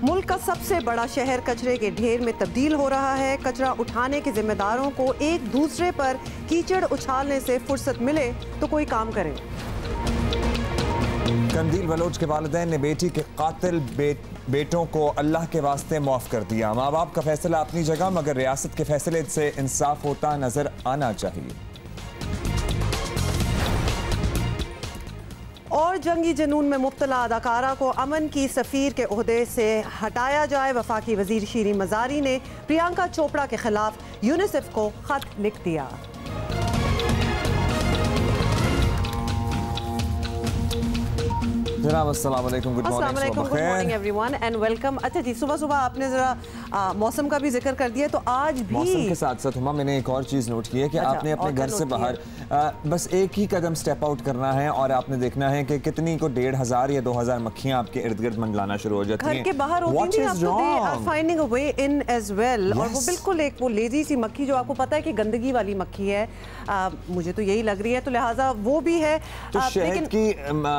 मुल्क का सबसे बड़ा शहर कचरे के ढेर में तब्दील हो रहा है। कचरा उठाने के जिम्मेदारों को एक दूसरे पर कीचड़ उछालने से फुर्सत मिले तो कोई काम करें। कंदील बलोच के वालिदैन ने बेटी के कातिल बेटों को अल्लाह के वास्ते माफ़ कर दिया। माँ बाप का फैसला अपनी जगह, मगर रियासत के फैसले से इंसाफ होता नजर आना चाहिए। और जंगी जुनून में मुब्तला अदाकारा को अमन की सफ़ीर के ओहदे से हटाया जाए। वफाकी वज़ीर शीरीन मज़ारी ने प्रियंका चोपड़ा के खिलाफ यूनिसेफ को खत लिख दिया। जनाब अस्सलाम वालेकुम, good morning everyone and welcome. अच्छा जी, सुबह सुबह आपने ज़रा मौसम का भी जिक्र कर दिया, तो आज भी मौसम के साथ साथ हुमा मैंने एक और चीज़ नोट की है कि आपने अपने घर से बाहर बस एक ही कदम स्टेप आउट करना है और आपने देखना है कि कितनी को 1500 या 2000 मक्खियाँ आपके इर्द गिर्द मंडलाना शुरू हो जाती हैं। घर के बाहर होती हैं, आपको they are finding a way in as well. और वो बिल्कुल एक वो लेजी सी मक्खी जो आपको पता है कि गंदगी वाली मक्खी है, मुझे तो यही लग रही है, तो लिहाजा वो भी है। तो शहद की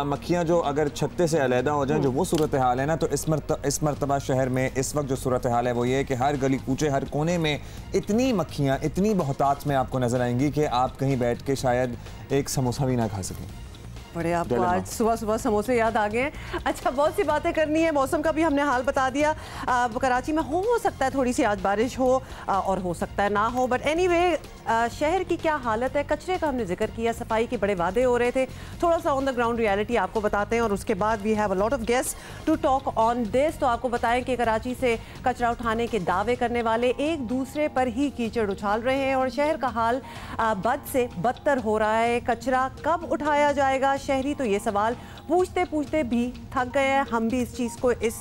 मक्खियाँ जो अगर छत्ते से अलहदा हो जाए, जो वो सूरत हाल है ना, तो इस मरतबा शहर में इस वक्त जो सूरत हाल है वो ये है कि हर गली कूचे हर कोने में इतनी मक्खियाँ इतनी बहुतात में आपको नजर आएंगी कि आप कहीं बैठ के शायद एक समोसा भी ना खा सकें। बड़े आपको आज सुबह सुबह समोसे याद आ गए हैं। अच्छा, बहुत सी बातें करनी है। मौसम का भी हमने हाल बता दिया। कराची में हो सकता है थोड़ी सी आज बारिश हो और हो सकता है ना हो, बट एनीवे शहर की क्या हालत है। कचरे का हमने जिक्र किया, सफाई के बड़े वादे हो रहे थे। थोड़ा सा ऑन द ग्राउंड रियलिटी आपको बताते हैं और उसके बाद we have a lot of guest to talk on this. तो आपको बताएं कि कराची से कचरा उठाने के दावे करने वाले एक दूसरे पर ही कीचड़ उछाल रहे हैं और शहर का हाल बद से बदतर हो रहा है। कचरा कब उठाया जाएगा? शहरी तो ये सवाल पूछते पूछते भी थक गए हैं। हम भी इस चीज़ को, इस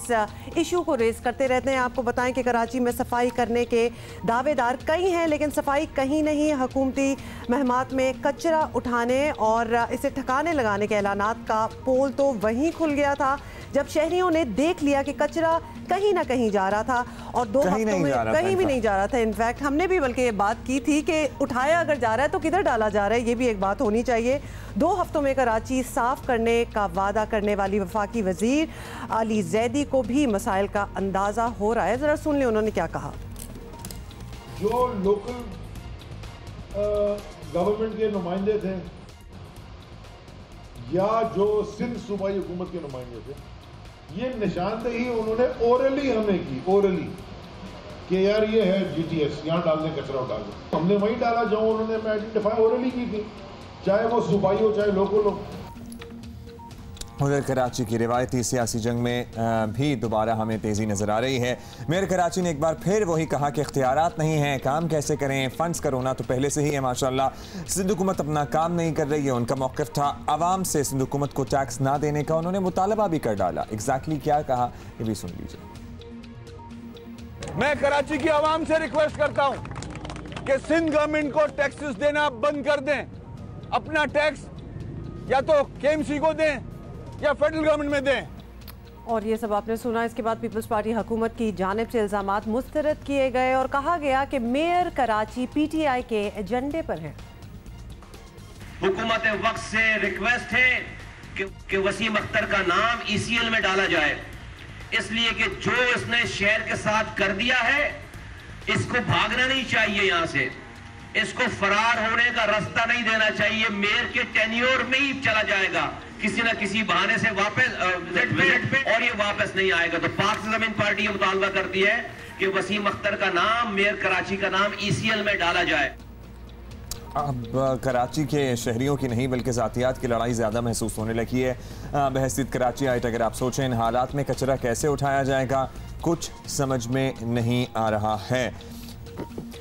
इशू को रेज करते रहते हैं। आपको बताएं कि कराची में सफाई करने के दावेदार कई हैं, लेकिन सफाई कहीं नहीं। हुकूमती महमात में कचरा उठाने और इसे ठिकाने लगाने के ऐलानात का पोल तो वहीं खुल गया था जब शहरियों ने देख लिया कि कचरा कहीं ना कहीं जा रहा था और 2 हफ्तों में कहीं भी नहीं जा रहा था। इनफैक्ट हमने भी बल्कि ये बात की थी कि उठाया अगर जा रहा है तो किधर डाला जा रहा है, ये भी एक बात होनी चाहिए। 2 हफ्तों में कराची साफ करने का वादा करने वाली वफाकी वजीर अली जैदी को भी मसाइल का अंदाजा हो रहा है। जरा सुन लें उन्होंने क्या कहा। जो लोकल गवर्नमेंट के नुमाइंदे थे या जो सिंध सूबाई हुकूमत के नुमाइंदे थे, ये निशानदेही उन्होंने ओरली हमें की, ओरली कि यार ये है जीटीएस, यहाँ डाल दें, कचरा उठा दें। हमने वहीं डाला जो उन्होंने आइडेंटिफाई ओरली की थी, चाहे वो सूबाई हो चाहे लोकल हो। उधर कराची की रिवायती सियासी जंग में भी दोबारा हमें तेज़ी नज़र आ रही है। मेयर कराची ने एक बार फिर वही कहा कि इख्तियारात नहीं हैं, काम कैसे करें, फंड्स का रोना तो पहले से ही है माशाल्लाह। सिंध हुकूमत अपना काम नहीं कर रही है, उनका मौक़िफ़ था आवाम से सिंध हुकूमत को टैक्स ना देने का। उन्होंने मुतालबा भी कर डाला। एग्जैक्टली क्या कहा ये भी सुन लीजिए। मैं कराची की आवाम से रिक्वेस्ट करता हूँ कि सिंध गवर्नमेंट को टैक्सेस देना बंद कर दें। अपना टैक्स या तो केएमसी को दें या फेडरल गवर्नमेंट में दें। और ये सब आपने सुना। इसके बाद पीपल्स पार्टी हुकूमत की जानिब से इल्जामात मुस्तरद किए गए और कहा गया कि मेयर कराची पीटीआई के एजेंडे पर है। हुकूमत वक्त से रिक्वेस्ट है कि वसीम अख्तर का नाम ईसीएल में डाला जाए, इसलिए कि जो इसने शहर के साथ कर दिया है इसको भागना नहीं चाहिए, यहाँ से इसको फरार होने का रास्ता नहीं देना चाहिए। मेयर के टेन्योर में ही चला जाएगा किसी ना किसी बहाने से वापस विजिट पे और ये वापस नहीं आएगा। तो पाक से जमीन पार्टी ये मुतालबा करती है कि वसीम अख्तर का नाम, मेयर कराची का नाम ईसीएल में डाला जाए। अब कराची के शहरियों की नहीं बल्कि ज़ातियात की लड़ाई ज़्यादा महसूस होने लगी है। बहसीत कराची आइट अगर आप सोचें इन हालात में कचरा कैसे उठाया जाएगा, कुछ समझ में नहीं आ रहा है।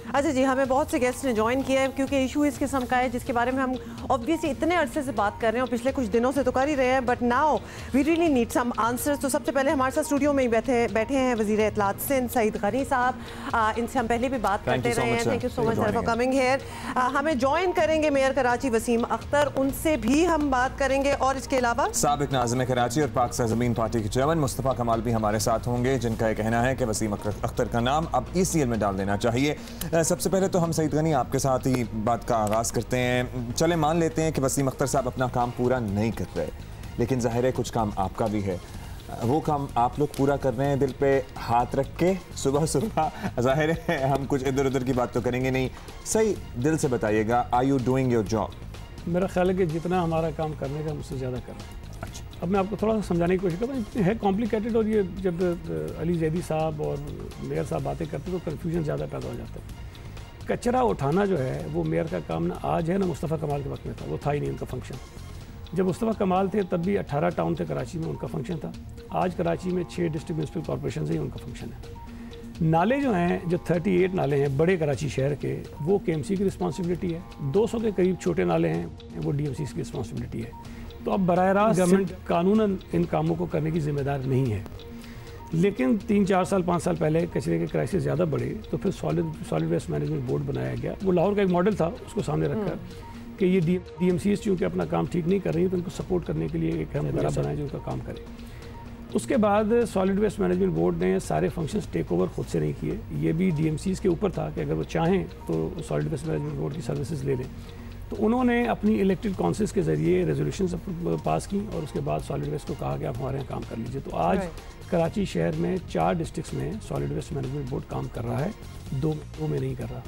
अच्छा जी, हमें बहुत से गेस्ट ने ज्वाइन किया है क्योंकि इशू इस किस्म का है जिसके बारे में हम ऑब्वियसली इतने अरसे से बात कर रहे हैं और पिछले कुछ दिनों से तो कर ही रहे हैं, but now we really need some answers. तो सबसे पहले हमारे साथ स्टूडियो में ही बैठे हैं वज़ीर इत्तलात सिंध सईद गनी साहब। इनसे हम पहले भी बात करते रहे हैं। Thank you so much for coming here. हमें ज्वाइन करेंगे मेयर कराची वसीम अख्तर, उनसे भी हम बात करेंगे। और इसके अलावा साबिक नाज़िम कराची और पाक ज़मीन पार्टी के चेयरमैन मुस्तफ़ा कमाल भी हमारे साथ होंगे, जिनका यह कहना है कि वसीम अख्तर का नाम अब ईसीएल में डाल देना चाहिए। सबसे पहले तो हम सईद गनी आपके साथ ही बात का आगाज़ करते हैं। चले मान लेते हैं कि वसीम अख्तर साहब अपना काम पूरा नहीं कर रहे, लेकिन ज़ाहिर है कुछ काम आपका भी है। वो काम आप लोग पूरा कर रहे हैं दिल पे हाथ रख के सुबह सुबह। जाहिर है हम कुछ इधर उधर की बात तो करेंगे नहीं, सही दिल से बताइएगा, are you doing your job? मेरा ख्याल है कि जितना हमारा काम करने का मुझसे ज़्यादा कर रहे हैं। अच्छा, अब मैं आपको थोड़ा सा समझाने की कोशिश करता हूँ, है कॉम्प्लिकेटेड, और ये जब अली जैदी साहब और मेयर साहब बातें करते हैं तो कन्फ्यूजन ज़्यादा पैदा हो जाता है। कचरा उठाना जो है वो मेयर का काम ना आज है ना मुस्तफ़ा कमाल के वक्त में था, वो था ही नहीं उनका फंक्शन। जब मुस्तफ़ा कमाल थे तब भी 18 टाउन थे कराची में, उनका फंक्शन था। आज कराची में 6 डिस्ट्रिक्ट म्यूनसिपल कॉर्पोरेशन से ही उनका फंक्शन है। नाले जो हैं, जो 38 नाले हैं बड़े कराची शहर के, वो KMC की रिस्पॉन्सिबिलिटी है। 200 के करीब छोटे नाले हैं, वो DMC की रिस्पॉन्सिबिलिटी है। तो अब बराह रास्त गवर्नमेंट कानूनन इन कामों को करने की जिम्मेदार नहीं है। लेकिन 3-4 साल 5 साल पहले कचरे के क्राइसिस ज़्यादा बढ़े तो फिर सॉलिड वेस्ट मैनेजमेंट बोर्ड बनाया गया। वो लाहौर का एक मॉडल था, उसको सामने रखकर कि ये DMCs चूँकि अपना काम ठीक नहीं कर रही है तो उनको सपोर्ट करने के लिए एक हम इदारा बनाए जो उनका काम करे। उसके बाद सॉलिड वेस्ट मैनेजमेंट बोर्ड ने सारे फंक्शंस टेक ओवर खुद से नहीं किए। ये भी DMCs के ऊपर था कि अगर वो चाहें तो सॉलिड वेस्ट मैनेजमेंट बोर्ड की सर्विसेज ले लें। तो उन्होंने अपनी इलेक्टेड काउंसिल्स के ज़रिए रेजोल्यूशंस पास की और उसके बाद सॉलिड वेस्ट को कहा कि आप हमारे यहाँ काम कर लीजिए। तो आज कराची शहर में 4 डिस्ट्रिक्ट्स में सॉलिड वेस्ट मैनेजमेंट बोर्ड काम कर रहा है, 2 में नहीं कर रहा।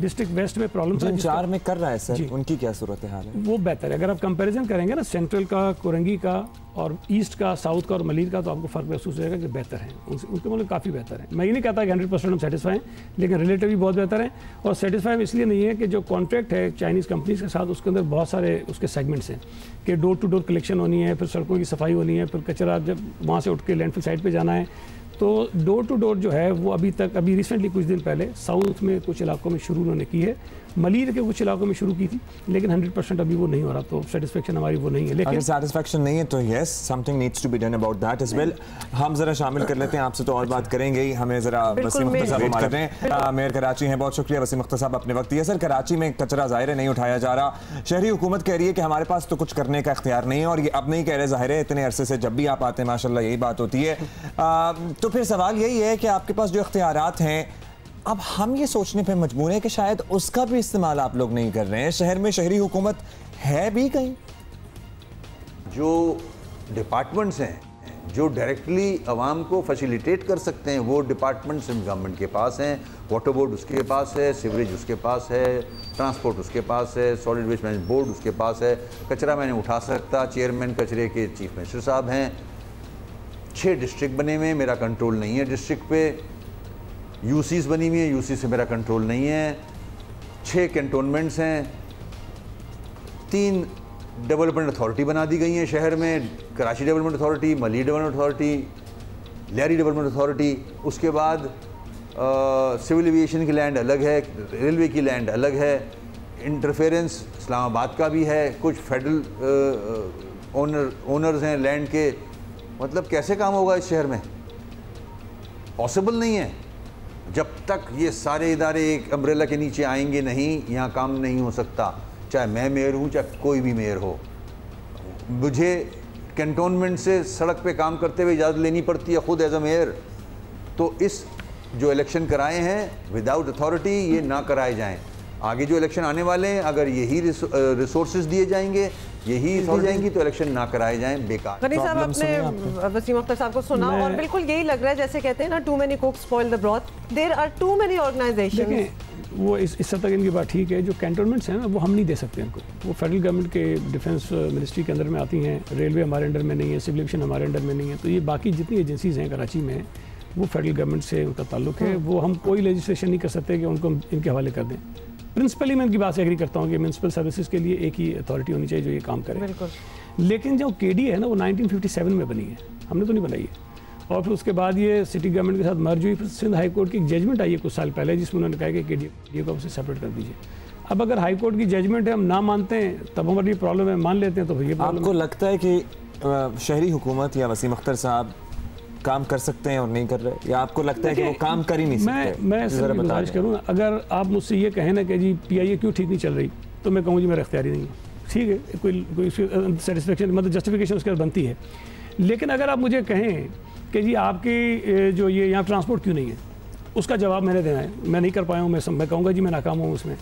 डिस्ट्रिक्ट वेस्ट में प्रॉब्लम था, 4 में कर रहा है सर, उनकी क्या सूरत हाल है? वो बेहतर है। अगर आप कंपैरिजन करेंगे ना सेंट्रल का, कोरंगी का और ईस्ट का, साउथ का और मलीर का, तो आपको फ़र्क महसूस होगा कि बेहतर है उनके मतलब काफ़ी बेहतर है। मैं ये नहीं कहता कि 100% हम सेटिस्फाई हैं, लेकिन रिलेटिवली बहुत बेहतर है। और सेटिस्फाई इसलिए नहीं है कि जो कॉन्ट्रैक्ट है चाइनीज़ कंपनीज के साथ, उसके अंदर बहुत सारे उसके सेगमेंट्स हैं कि डोर टू डोर कलेक्शन होनी है, फिर सड़कों की सफाई होनी है, फिर कचरा जब वहाँ से उठ के लैंडफिल साइट पर जाना है। तो डोर टू डोर जो है वो अभी रिसेंटली कुछ दिन पहले साउथ में कुछ इलाकों में शुरू उन्होंने की है, मलीर के कुछ इलाकों में शुरू की थी, लेकिन 100% अभी वो नहीं हो रहा। तो सेटिस्फेक्शन हमारी वो नहीं है। लेकिन अगर सेटिस्फेक्शन नहीं है तो yes, something needs to be done about that as well. हम जरा शामिल कर लेते हैं, आपसे तो और बात करेंगे ही, हमें जरा वसीम अख्तर साहब कर रहे हैं, मेयर कराची हैं। बहुत शुक्रिया वसीम अख्तर साहब, अपने वक्त दिया। सर, कराची में कचरा ज़ाहिर है नहीं उठाया जा रहा, शहरी हुकूमत कह रही है कि हमारे पास तो कुछ करने का इख्तियार नहीं है, और ये अब नहीं कह रहे, ज़ाहिर है इतने अरसे से जब भी आप आते हैं माशाल्लाह यही बात होती है। तो फिर सवाल यही है कि आपके पास जो इख्तियारात हैं, अब हम ये सोचने पे मजबूर हैं कि शायद उसका भी इस्तेमाल आप लोग नहीं कर रहे हैं। शहर में शहरी हुकूमत है भी कहीं? जो डिपार्टमेंट्स हैं जो डायरेक्टली आवाम को फैसिलिटेट कर सकते हैं, वो डिपार्टमेंट्स गवर्नमेंट के पास हैं। वाटर बोर्ड उसके पास है, सीवरेज उसके पास है, ट्रांसपोर्ट उसके पास है, सॉलिड वेस्ट मैनेजमेंट बोर्ड उसके पास है। कचरा मैंने उठा सकता, चेयरमैन कचरे के चीफ मिनिस्टर साहब हैं। 6 डिस्ट्रिक्ट बने हुए हैं, मेरा कंट्रोल नहीं है डिस्ट्रिक्ट पे। यूसीस बनी हुई है, यूसी से मेरा कंट्रोल नहीं है। 6 कैंटोनमेंट्स हैं, 3 डेवलपमेंट अथॉरिटी बना दी गई हैं शहर में, कराची डेवलपमेंट अथॉरिटी, मली development authority, Lyari development authority. उसके बाद सिविल एविएशन की लैंड अलग है, रेलवे की लैंड अलग है, इंटरफेरेंस इस्लामाबाद का भी है, कुछ फेडरल ओनर्स हैं लैंड के। मतलब कैसे काम होगा इस शहर में? पॉसिबल नहीं है। जब तक ये सारे इदारे एक अम्ब्रेला के नीचे आएंगे नहीं, यहाँ काम नहीं हो सकता। चाहे मैं मेयर हूँ, चाहे कोई भी मेयर हो। मुझे कैंटोनमेंट से सड़क पे काम करते हुए इजाज़त लेनी पड़ती है खुद एज अ मेयर। तो इस जो इलेक्शन कराए हैं विदाउट अथॉरिटी, ये ना कराए जाएं। आगे जो इलेक्शन आने वाले हैं, अगर यही रिसोर्सेज दिए जाएंगे, यही हो जाएंगी, तो इलेक्शन ना कराए जाएं, बेकार। गनी साहब, आपने वसीम अख्तर साहब को सुना और बिल्कुल यही लग रहा है जैसे कहते हैं ना, too many cooks spoil the broth, there are too many organizations. वो इस हद तक इनकी बात ठीक है। जो कैंटोनमेंट्स हैं ना, वो हम नहीं दे सकते इनको। वो फेडरल गवर्नमेंट के डिफेंस मिनिस्ट्री के अंदर में आती हैं, रेलवे हमारे अंडर में नहीं है, सिविल एविएशन हमारे अंडर में नहीं है। तो ये बाकी जितनी एजेंसीज हैं कराची में, वो फेडरल गवर्नमेंट से उनका ताल्लुक है। वो हम कोई लेजिस्लेशन नहीं कर सकते कि उनको इनके हवाले कर दें। प्रिंसिपली मैं इनकी बात से एग्री करता हूँ कि म्यूनसिपल सर्विसेज के लिए एक ही अथॉरिटी होनी चाहिए जो ये काम करे। लेकिन जो KD है ना, वो 1957 में बनी है, हमने तो नहीं बनाई है। और फिर उसके बाद ये सिटी गवर्नमेंट के साथ मर्ज हुई। फिर सिंध हाई कोर्ट की एक जजमेंट आई है कुछ साल पहले, जिसमें उन्होंने कहा कि KD को आपसे सेपरेट कर दीजिए। अब अगर हाई कोर्ट की जजमेंट है, हम ना मानते हैं, तब हमारी प्रॉब्लम है, मान लेते हैं तो ये प्रॉब्लम। आपको लगता है कि शहरी हुकूमत या वसीम अख्तर साहब काम कर सकते हैं और नहीं कर रहे, या आपको लगता है कि वो काम कर ही नहीं सकते? मैं जरा गुजारिश करूँ ना, अगर आप मुझसे ये कहें ना कि जी PIA क्यों ठीक नहीं चल रही, तो मैं कहूँ जी मेरा इख्तियारी नहीं है। ठीक है, कोई सेटिस्फेक्शन मतलब जस्टिफिकेशन उसके बाद बनती है। लेकिन अगर आप मुझे कहें कि जी आपकी जो ये यहाँ ट्रांसपोर्ट क्यों नहीं है, उसका जवाब मैंने देना है। मैं नहीं कर पाया हूँ, मैं कहूँगा जी मैं नाकाम हूँ उसमें।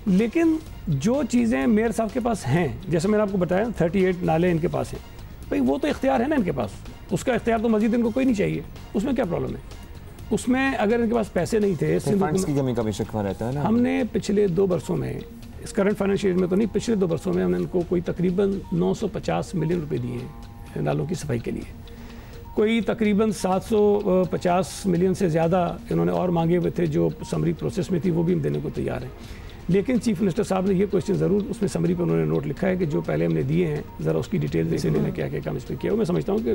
लेकिन जो चीज़ें मेयर साहब के पास हैं, जैसे मैंने आपको बताया 38 नाले इनके पास हैं, भाई वो तो इख्तियार है ना इनके पास, उसका इख्तियार तो मजीद इनको कोई नहीं चाहिए, उसमें क्या प्रॉब्लम है? उसमें अगर इनके पास पैसे नहीं थे, फंड्स की कमी का भी शिकवा रहता है ना। हमने पिछले 2 बरसों में, इस करंट फाइनेंशियल ईयर में तो नहीं, पिछले 2 बरसों में हमने इनको कोई तकरीबन 950 मिलियन रुपए दिए हैं नालों की सफाई के लिए। कोई तकरीबन 750 मिलियन से ज़्यादा इन्होंने और मांगे हुए थे जो समरी प्रोसेस में थी, वो भी हम देने को तैयार हैं। लेकिन चीफ मिनिस्टर साहब ने ये क्वेश्चन ज़रूर उसमें समरी पर उन्होंने नोट लिखा है कि जो पहले हमने दिए हैं ज़रा उसकी डिटेल देख लेना, क्या क्या काम इस पर किया है। मैं समझता हूँ कि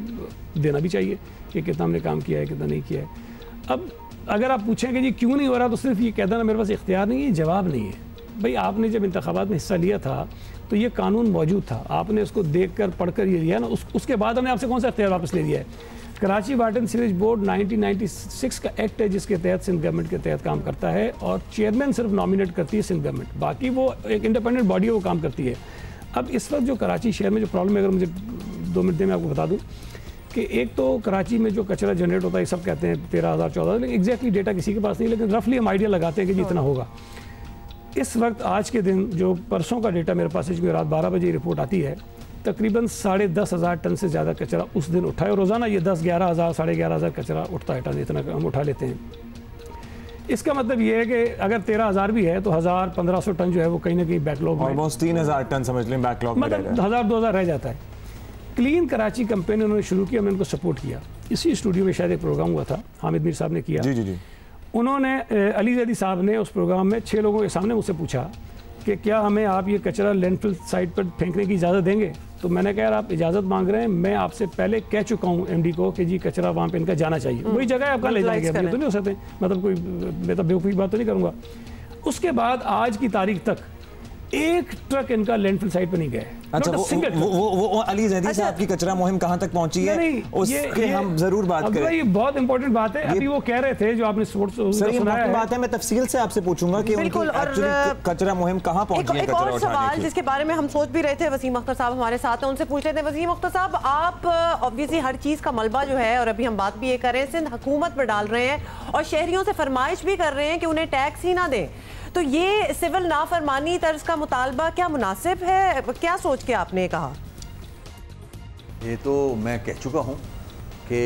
देना भी चाहिए कि कितना हमने काम किया है, कितना नहीं किया है। अब अगर आप पूछें कि जी क्यों नहीं हो रहा, तो सिर्फ ये कह देना मेरे पास इख्तियार नहीं है, जवाब नहीं है। भाई आपने जब इंतखाबात में हिस्सा लिया था तो ये कानून मौजूद था, आपने उसको देख कर पढ़ कर ये लिया ना, उसके बाद हमने आपसे कौन सा इख्तियार वापस ले लिया है? Karachi water and sewerage board 1996 का एक्ट है जिसके तहत सिंध गवर्नमेंट के तहत काम करता है, और चेयरमैन सिर्फ नॉमिनेट करती है सिंध गवर्नमेंट, बाकी वो एक इंडिपेंडेंट बॉडी है, वो काम करती है। अब इस वक्त जो कराची शहर में जो प्रॉब्लम है, अगर मुझे 2 मिनट में मैं आपको बता दूं कि एक तो कराची में जो कचरा जनरेट होता है, सब कहते हैं 13,000 14,000, लेकिन एग्जैक्टली डेटा किसी के पास नहीं, लेकिन रफली हम आइडिया लगाते हैं कि जितना होगा। इस वक्त आज के दिन जो परसों का डेटा मेरे पास है, जो रात 12 बजे रिपोर्ट आती है, तकरीबन 10,500 टन से ज़्यादा कचरा उस दिन उठाए, और रोज़ाना ये 10-11,000 11,500 कचरा उठता है टन, इतना हम उठा लेते हैं। इसका मतलब ये है कि अगर 13,000 भी है तो 1,000-1,500 टन जो है वो कहीं ना कहीं बैकलॉग में, ऑलमोस्ट 3,000 टन समझ लें बैकलॉग में, मतलब 1,000-2,000 रह जाता है। क्लीन कराची कैंपेन उन्होंने शुरू किया, मैंने उनको सपोर्ट किया। इसी स्टूडियो में शायद एक प्रोग्राम हुआ था, हामिद मीर साहब ने किया। जी जी जी। उन्होंने अली जैदी साहब ने उस प्रोग्राम में 6 लोगों के सामने मुझसे पूछा कि क्या हमें आप ये कचरा लैंडफिल साइट पर फेंकने की इजाज़त देंगे? तो मैंने कहा यार आप इजाज़त मांग रहे हैं, मैं आपसे पहले कह चुका हूँ एमडी को कि जी कचरा वहाँ पे इनका जाना चाहिए, वही जगह आप कहाँ ले जाएंगे? अब ये तो नहीं हो सकते, मतलब कोई मैं तो बेवकूफ़ी बात तो नहीं करूँगा। उसके बाद आज की तारीख तक एक ट्रक इनका लैंडफिल साइट पर नहीं गया। अच्छा, वो अली जैदी साहब की कचरा मुहिम कहां तक पहुंची है, उसके हम जरूर बात करें। ये बहुत इंपॉर्टेंट बात है। अभी वो कह रहे थे जो आपने सुना है, बात है, मैं तफसील से आपसे पूछूंगा कि उनकी कचरा मुहिम कहां पहुंची है। एक और सवाल जिसके बारे में हम सोच भी रहे थे, वसीम अख्तर साहब हमारे साथ हैं, उनसे पूछ रहे थे। वसीम अख्तर साहब, आप ऑब्वियसली हर चीज का मलबा जो है, और अभी हम बात भी ये कर रहे हैं, सिंध हुकूमत पर डाल रहे हैं और शहरियों से फरमाइश भी कर रहे हैं कि उन्हें टैक्स ही ना दें, तो ये सिविल नाफरमानी तर्ज का मुतालबा क्या मुनासिब है? क्या सोच के आपने कहा? ये तो मैं कह चुका हूँ कि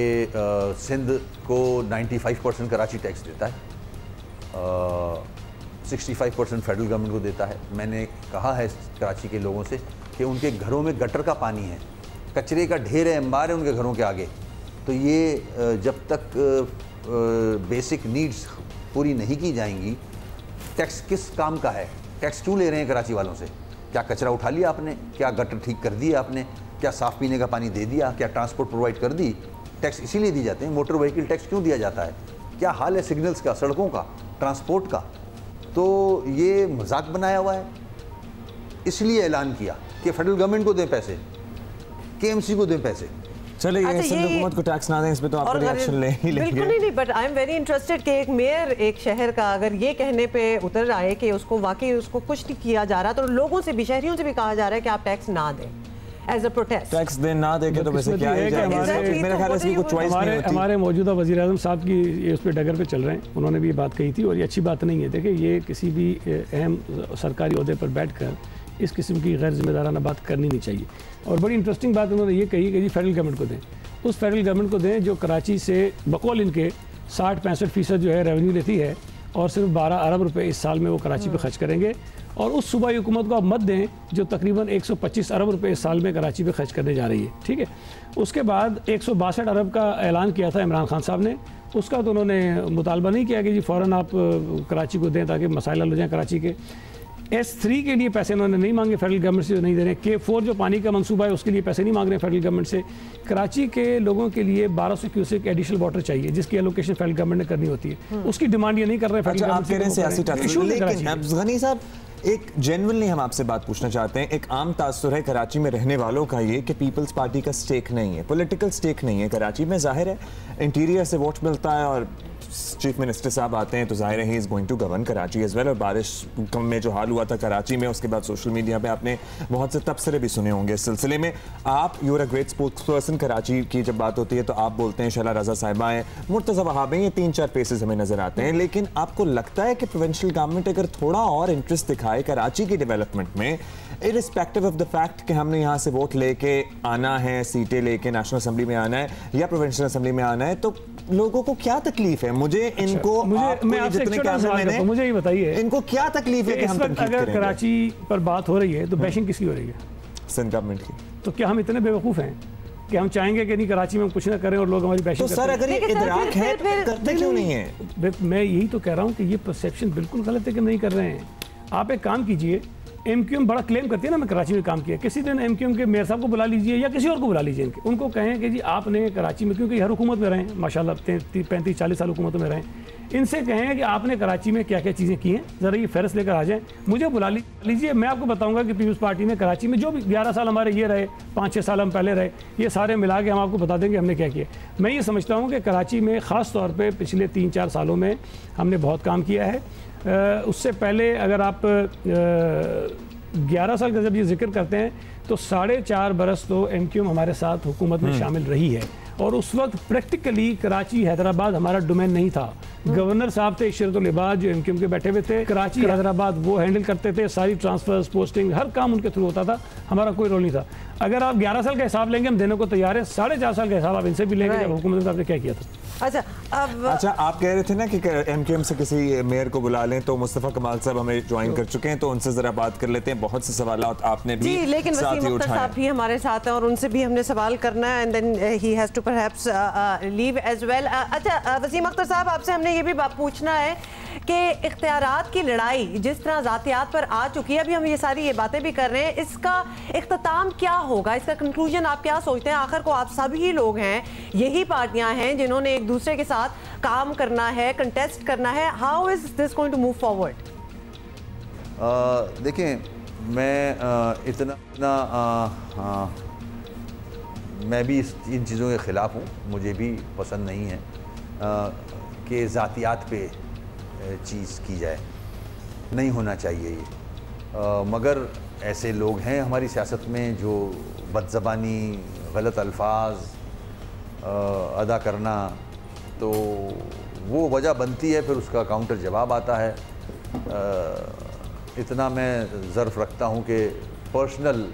सिंध को 95% कराची टैक्स देता है, 65% फेडरल गवर्नमेंट को देता है। मैंने कहा है कराची के लोगों से कि उनके घरों में गटर का पानी है, कचरे का ढेर है, अंबार है उनके घरों के आगे, तो ये जब तक बेसिक नीड्स पूरी नहीं की जाएंगी, टैक्स किस काम का है? टैक्स क्यों ले रहे हैं कराची वालों से? क्या कचरा उठा लिया आपने? क्या गटर ठीक कर दिया आपने? क्या साफ़ पीने का पानी दे दिया? क्या ट्रांसपोर्ट प्रोवाइड कर दी? टैक्स इसीलिए दिए जाते हैं। मोटर व्हीकल टैक्स क्यों दिया जाता है? क्या हाल है सिग्नल्स का, सड़कों का, ट्रांसपोर्ट का? तो ये मजाक बनाया हुआ है। इसलिए ऐलान किया कि फेडरल गवर्नमेंट को दें पैसे, केएमसी को दें पैसे। चले ये सिंध हुकूमत को टैक्स ना दें, इस पे तो आप रिएक्शन ले ही लेंगे। बिल्कुल नहीं, but I am very interested कि एक मेयर एक शहर का अगर ये कहने पे उतर आए कि उसको वाकई उसको कुछ नहीं किया जा रहा, तो लोगों से भी, शहरियों से भी कहा जा रहा है कि आप टैक्स ना दें एज अ प्रोटेस्ट। टैक्स दें ना दें तो वैसे क्या है, मेरे ख्याल से कोई चॉइस नहीं होती। हमारे मौजूदा वज़ीर आज़म साहब की ये उस पर डगर पे चल रहे हैं, उन्होंने भी ये बात कही थी और ये अच्छी बात नहीं है। देखिए, ये किसी भी अहम सरकारी ओहदे पर बैठकर इस किस्म की गैर जिम्मेदाराना बात करनी नहीं चाहिए। और बड़ी इंटरेस्टिंग बात उन्होंने ये कही कि जी फेडरल गवर्नमेंट को दें, उस फेडरल गवर्नमेंट को दें जो कराची से बकौल इनके 60-65% जो है रेवेन्यू लेती है, और सिर्फ 12 अरब रुपए इस साल में वो कराची पे खर्च करेंगे। और उस सूबाई हुकूमत को आप मत दें जो तकरीबन 125 अरब रुपए इस साल में कराची पे खर्च करने जा रही है, ठीक है। उसके बाद 162 अरब का ऐलान किया था इमरान खान साहब ने, उसका तो उन्होंने मुतालबा नहीं किया कि जी फ़ौरन आप कराची को दें ताकि मसाइल हल हो जाएँ कराची के। S3 के लिए पैसे उन्होंने नहीं मांगे फेडरल गवर्नमेंट से, नहीं दे रहे। K4 जो पानी का मंसूबा है उसके लिए पैसे नहीं मांग रहे फेडरल गवर्नमेंट से। कराची के लोगों के लिए 1200 क्यूसेक एडिशनल वाटर चाहिए जिसकी एलोकेशन फेडरल गवर्नमेंट ने करनी होती है, उसकी डिमांड ये नहीं कर रहे फेडरल गवर्नमेंट। गनी साहब, एक जेन्युइनली हम आपसे बात पूछना चाहते हैं। एक आम तासुर है कराची में रहने वालों का ये कि पीपल्स पार्टी का स्टेक नहीं है, पॉलिटिकल स्टेक नहीं है कराची में। जाहिर है इंटीरियर से वोट मिलता है और चीफ मिनिस्टर साहब आते हैं तो जाहिर है he is going to govern Karachi as well. और बारिश कम में जो हाल हुआ था कराची में, उसके बाद सोशल मीडिया पे आपने बहुत से तबसरे भी सुने होंगे इस सिलसिले में। आप you're a great spokes person, Karachi की जब बात होती है तो आप बोलते हैं शैला रजा साहिबा हैं, मुर्तज़ा वहाब हैं, ये 3-4 फेसेस हमें नजर आते हैं। लेकिन आपको लगता है कि प्रोविंशियल गवर्नमेंट अगर थोड़ा और इंटरेस्ट दिखाए कराची की डेवलपमेंट में, इरिस्पेक्टिव ऑफ द फैक्ट कि हमने यहाँ से वोट लेके आना है, सीटें लेके नेशनल असेंबली में आना है या प्रोविंशियल असेंबली में आना है, तो लोगों को क्या तकलीफ है? मुझे इनको मुझे ये बताइए, इनको क्या तकलीफ है कि हम अगर कराची पर बात हो रही है तो बैशिंग किसकी हो रही है? सिंध गवर्नमेंट की। तो क्या हम इतने बेवकूफ़ हैं कि हम चाहेंगे कि नहीं कराची में हम कुछ ना करें और लोग हमारी बैशिंग? तो सर अगर ये इदराक है तो करते क्यों नहीं है? मैं यही तो कह रहा हूँ कि ये परसेप्शन बिल्कुल गलत है कि नहीं कर रहे हैं। आप एक काम कीजिए, एमक्यूएम बड़ा क्लेम करती है ना, मैं कराची में काम किया, किसी दिन एमक्यूएम के मेयर साहब को बुला लीजिए या किसी और को बुला लीजिए, उनको कहें कि जी आपने कराची में, क्योंकि हर हुकूमत में रहे माशाल्लाह 35-40 साल हुकूमत में रहे, इनसे कहें कि आपने कराची में क्या क्या चीज़ें की हैं, ज़रा ये फहरिस्त लेकर आ जाएं, मुझे बुला लीजिए, मैं आपको बताऊंगा कि पीपल्स पार्टी ने कराची में जो भी 11 साल हमारे ये रहे, 5-6 साल हम पहले रहे, ये सारे मिला के हम आपको बता देंगे हमने क्या किया। मैं ये समझता हूँ कि कराची में ख़ास तौर पर पिछले 3-4 सालों में हमने बहुत काम किया है। उससे पहले अगर आप 11 साल का जब ये जिक्र करते हैं तो 4.5 बरस तो एमक्यूएम हमारे साथ हुकूमत में शामिल रही है, और उस वक्त प्रैक्टिकली कराची हैदराबाद हमारा डोमेन नहीं था। गवर्नर साहब थे इशरतुल इबाद जो एमक्यूएम के बैठे हुए थे, कराची हैदराबाद वो हैंडल करते थे, सारी ट्रांसफर्स पोस्टिंग हर काम उनके थ्रू होता था, हमारा कोई रोल नहीं था। अगर आप 11 साल का हिसाब लेंगे हम देने को तैयार है, 4.5 साल का हिसाब आप इनसे भी लेंगे जब हुकूमत में आपने क्या किया था। अच्छा आप कह रहे थे ना कि एमक्यूएम से किसी मेयर को बुला लें, तो मुस्तफ़ा कमाल साहब हमें ज्वाइन कर चुके हैं, तो उनसे जरा बात कर लेते हैं। बहुत से सवाल आपने भी जी, लेकिन वसीम अख्तर साहब भी हमारे साथ हैं और उनसे भी हमने सवाल करना है, and then he has to perhaps leave as well. अच्छा वसीम अख्तर साहब, आपसे हमने ये भी पूछना है कि इख्तियारात की लड़ाई जिस तरह ज़ातियात पर आ चुकी है, अभी हम ये सारी बातें भी कर रहे हैं, इसका इख्तिताम क्या होगा, इसका कंक्लूजन आप क्या सोचते हैं? आखिर को आप सभी लोग हैं, यही पार्टियां हैं जिन्होंने एक दूसरे के साथ काम करना है, कंटेस्ट करना है। How is this going to move forward? देखें, मैं मैं भी इन चीज़ों के ख़िलाफ़ हूँ, मुझे भी पसंद नहीं है कि ज़ातियात पे चीज़ की जाए, नहीं होना चाहिए ये। मगर ऐसे लोग हैं हमारी सियासत में जो बदज़बानी, गलत अल्फाज अदा करना, तो वो वजह बनती है, फिर उसका काउंटर जवाब आता है। इतना मैं ज़र्फ़ रखता हूँ कि पर्सनल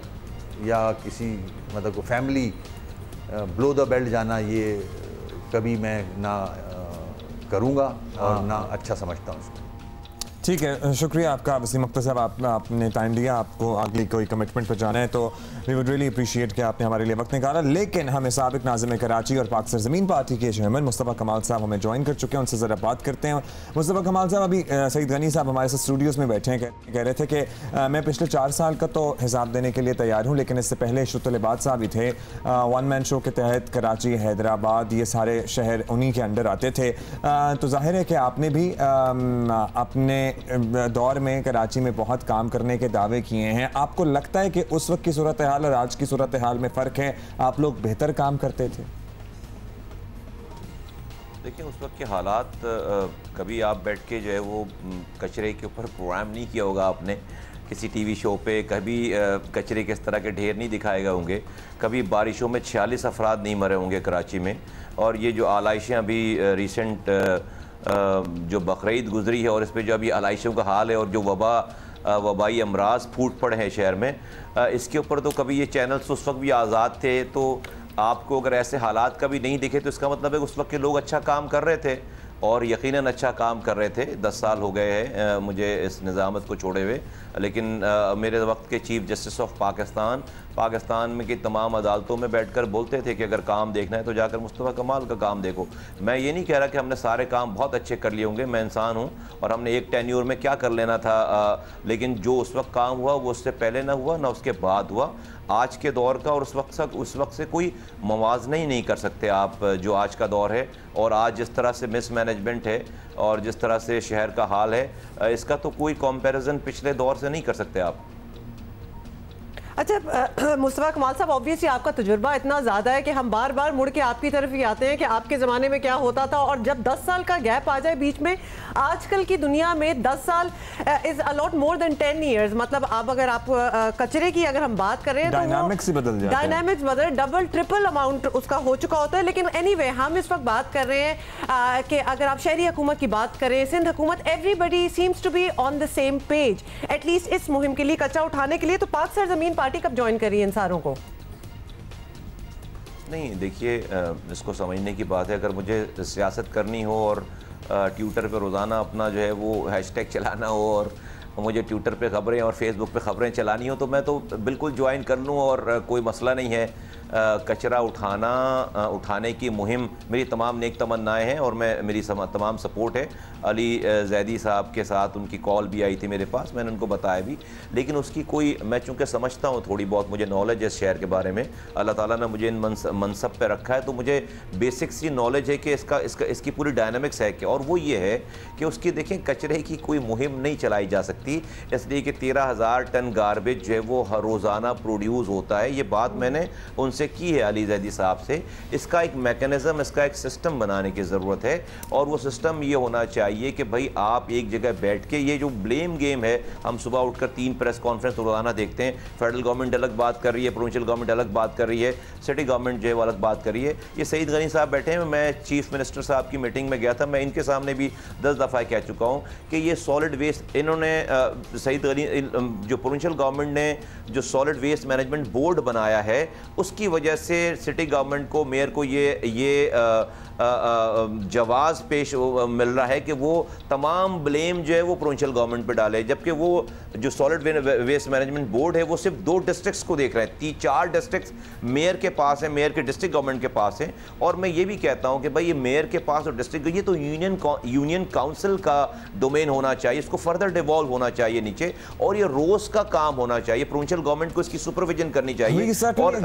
या किसी मतलब को फैमिली ब्लो द बेल्ट जाना, ये कभी मैं ना करूँगा और ना अच्छा समझता हूँ उसको। ठीक है, शुक्रिया आपका वसीम अख्तर साहब, आपने टाइम दिया। आपको आगे कोई कमिटमेंट पर जाना है तो वी वुड रियली अप्रिशिएट कि आपने हमारे लिए वक्त निकाला। लेकिन हमें साबिक नाज़िम कराची और पाक सरज़मीन पार्टी के चेयरमैन मुस्तफ़ा कमाल साहब हमें ज्वाइन कर चुके हैं, उनसे ज़रा बात करते हैं। मुस्तफ़ा कमाल साहब, अभी सईद गनी साहब हमारे साथ स्टूडियोज़ में बैठे हैं, कह रहे थे कि मैं पिछले 4 साल का तो हिसाब देने के लिए तैयार हूँ, लेकिन इससे पहले इशरतुल इबाद साहब ही थे। 1 मैन शो के तहत कराची, हैदराबाद, ये सारे शहर उन्हीं के अंडर आते थे। तो जाहिर है कि आपने भी अपने दौर में कराची में बहुत काम करने के दावे किए हैं। आपको लगता है कि उस वक्त की सूरत हाल और आज की सूरत हाल में फ़र्क है? आप लोग बेहतर काम करते थे? देखिए, उस वक्त के हालात, कभी आप बैठ के जो है वो कचरे के ऊपर प्रोग्राम नहीं किया होगा आपने किसी टीवी शो पे, कभी कचरे के इस तरह के ढेर नहीं दिखाए गए होंगे, कभी बारिशों में 46 अफराद नहीं मरे होंगे कराची में। और ये जो आलाइशें अभी रिसेंट जो बकरीद गुजरी है और इस पर जो अभी आलाइशों का हाल है और जो वबाई अमराज फूट पड़े हैं शहर में, इसके ऊपर तो कभी ये चैनल्स उस वक्त भी आज़ाद थे। तो आपको अगर ऐसे हालात कभी नहीं दिखे तो इसका मतलब है उस वक्त के लोग अच्छा काम कर रहे थे और यकीनन अच्छा काम कर रहे थे। 10 साल हो गए हैं मुझे इस निज़ामत को छोड़े हुए, लेकिन मेरे वक्त के चीफ जस्टिस ऑफ पाकिस्तान में की तमाम अदालतों में बैठकर बोलते थे कि अगर काम देखना है तो जाकर मुस्तफ़ा कमाल का काम देखो। मैं ये नहीं कह रहा कि हमने सारे काम बहुत अच्छे कर लिए होंगे, मैं इंसान हूँ और हमने एक टेन्योर में क्या कर लेना था, लेकिन जो उस वक्त काम हुआ वो उससे पहले ना हुआ ना उसके बाद हुआ। आज के दौर का और उस वक्त से कोई मवाजना ही नहीं कर सकते आप, जो आज का दौर है और आज जिस तरह से मिसमैनेजमेंट है और जिस तरह से शहर का हाल है, इसका तो कोई कंपैरिजन पिछले दौर से नहीं कर सकते आप। अच्छा मुस्तफा कमाल साहब, ऑब्वियसली आपका तजुर्बा इतना ज़्यादा है कि हम बार बार मुड़ के आपकी तरफ ही आते हैं कि आपके ज़माने में क्या होता था, और जब 10 साल का गैप आ जाए बीच में, आजकल की दुनिया में 10 साल is a lot more than 10 years. मतलब आप अगर आप कचरे की अगर हम बात करें तो डायनामिक्स ही बदल जाते हैं, डायनामिक्स बदल, डबल ट्रिपल अमाउंट उसका हो चुका होता है। लेकिन एनीवे हम इस वक्त बात कर रहे हैं कि अगर आप शहरी हुकूमत की बात करें, सिंध हुकूमत, everybody seems to be on the same page at least इस मुहिम के लिए, कचरा उठाने के लिए। तो पाक सरजमीन पार्टी कब ज्वाइन करी इन सारों को? नहीं, देखिए इसको समझने की बात है, अगर मुझे सियासत करनी हो और ट्विटर पे रोज़ाना अपना जो है वो हैशटैग चलाना हो और मुझे ट्विटर पे खबरें और फेसबुक पे खबरें चलानी हो, तो मैं तो बिल्कुल ज्वाइन कर लूँ और कोई मसला नहीं है। कचरा उठाने की मुहिम मेरी तमाम नेक तमन्नाएँ हैं और मेरी तमाम सपोर्ट है। अली जैदी साहब के साथ उनकी कॉल भी आई थी मेरे पास, मैंने उनको बताया भी, लेकिन उसकी कोई, मैं चूँकि समझता हूँ थोड़ी बहुत, मुझे नॉलेज है इस शहर के बारे में, अल्लाह ताला ने मुझे इन मनसब पे रखा है, तो मुझे बेसिक सी नॉलेज है कि इसकी पूरी डायनामिक्स है कि, और वो ये है कि उसकी देखें कचरे की कोई मुहिम नहीं चलाई जा सकती, इसलिए कि 13,000 टन गार्बेज जो है वो हर रोज़ाना प्रोड्यूस होता है। ये बात मैंने उनसे की है अली जैदी साहब से। इसका एक मैकेनिज्म, इसका एक सिस्टम बनाने की ज़रूरत है, और वो सिस्टम ये होना चाहिए कि भाई आप एक जगह बैठ के, ये जो ब्लेम गेम है, हम सुबह उठकर 3 प्रेस कॉन्फ्रेंस रोज़ाना देखते हैं, फेडरल गवर्नमेंट अलग बात कर रही है, प्रोविंशियल गवर्नमेंट अलग बात कर रही है, सिटी गवर्नमेंट जो है वो अलग बात कर रही है। ये सईद गनी साहब बैठे हैं, मैं चीफ मिनिस्टर साहब की मीटिंग में गया था, मैं इनके सामने भी 10 दफ़ा कह चुका हूँ कि ये सॉलिड वेस्ट, इन्होंने सईद गनी, जो प्रोविंशियल गवर्नमेंट ने जो सॉलिड वेस्ट मैनेजमेंट बोर्ड बनाया है, उसकी वजह से सिटी गवर्नमेंट को, मेयर को ये जवाज़ पेश मिल रहा है कि वो तमाम ब्लेम जो है वो प्रोविंशियल गवर्नमेंट पे डाले, जबकि वो जो सॉलिड वेस्ट मैनेजमेंट बोर्ड है वो सिर्फ 2 डिस्ट्रिक्ट्स को देख रहे हैं, 4 डिस्ट्रिक्ट्स मेयर के पास है, मेयर के डिस्ट्रिक्ट गवर्नमेंट के पास है। और मैं ये भी कहता हूँ कि भाई ये मेयर के पास और डिस्ट्रिक्ट, ये तो यूनियन काउंसिल का डोमेन होना चाहिए, इसको फर्दर डिवॉल्व होना चाहिए नीचे, और ये रोज का काम होना चाहिए, प्रोविंशियल गवर्नमेंट को इसकी सुपरविजन करनी चाहिए। और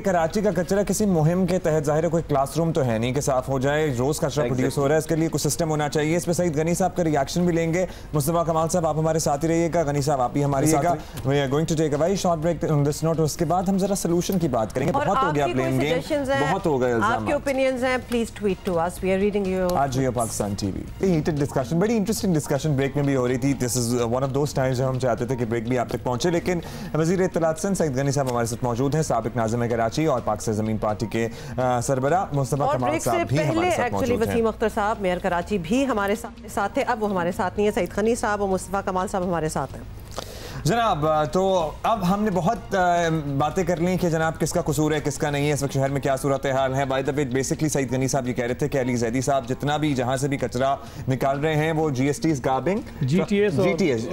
कराची का कचरा किसी मुहिम के तहत, जाहिर है कोई क्लासरूम तो है नहीं कि साफ हो जाए, रोज कचरा प्रोड्यूस हो रहा है, इसके लिए कुछ सिस्टम होना चाहिए। इस पे सईद गनी साहब का रिएक्शन भी लेंगे। मुस्तफा कमाल साहब आप हमारे साथ ही रहिएगा, गनी साहब आप ही हमारे साथ। We are going to take a very short break on this note, उसके बाद हम जरा सॉल्यूशन की बात करेंगे। बहुत हो गया ब्लेम गेम, बहुत हो गया इल्जाम। आपके ओपिनियंस हैं, please tweet to us, we are reading your. आज Geo Pakistan TV heated discussion, बड़ी इंटरेस्टिंग डिस्कशन ब्रेक में भी हो रही थी। This is one of those times जब हम चाहते थे कि ब्रेक भी आप तक पहुंचे, लेकिन वजीर इत्तलात सईद गनी साहब हमारे साथ मौजूद हैं, साबिक नाज़िम कराची और पाक सरजमीन पार्टी के सरबरा मुस्तफा कमाल साहब भी हमारे साथ मौजूद हैं। वसीम अख्तर साहब मेयर कराची भी हमारे साथ थे, अब वो हमारे साथ नहीं है। सईद गनी साहब और मुस्तफा कमाल साहब हमारे साथ हैं। जनाब, तो अब हमने बहुत बातें कर ली कि जनाब किसका कसूर है, किसका नहीं है, इस वक्त शहर में क्या सूरत हाल है। By the way basically Saeed Ghani साहब ये कह रहे थे कि अली जैदी साहब जितना भी जहां से भी कचरा निकाल रहे हैं वो जीएसटी गार्बिंग, जीटीएस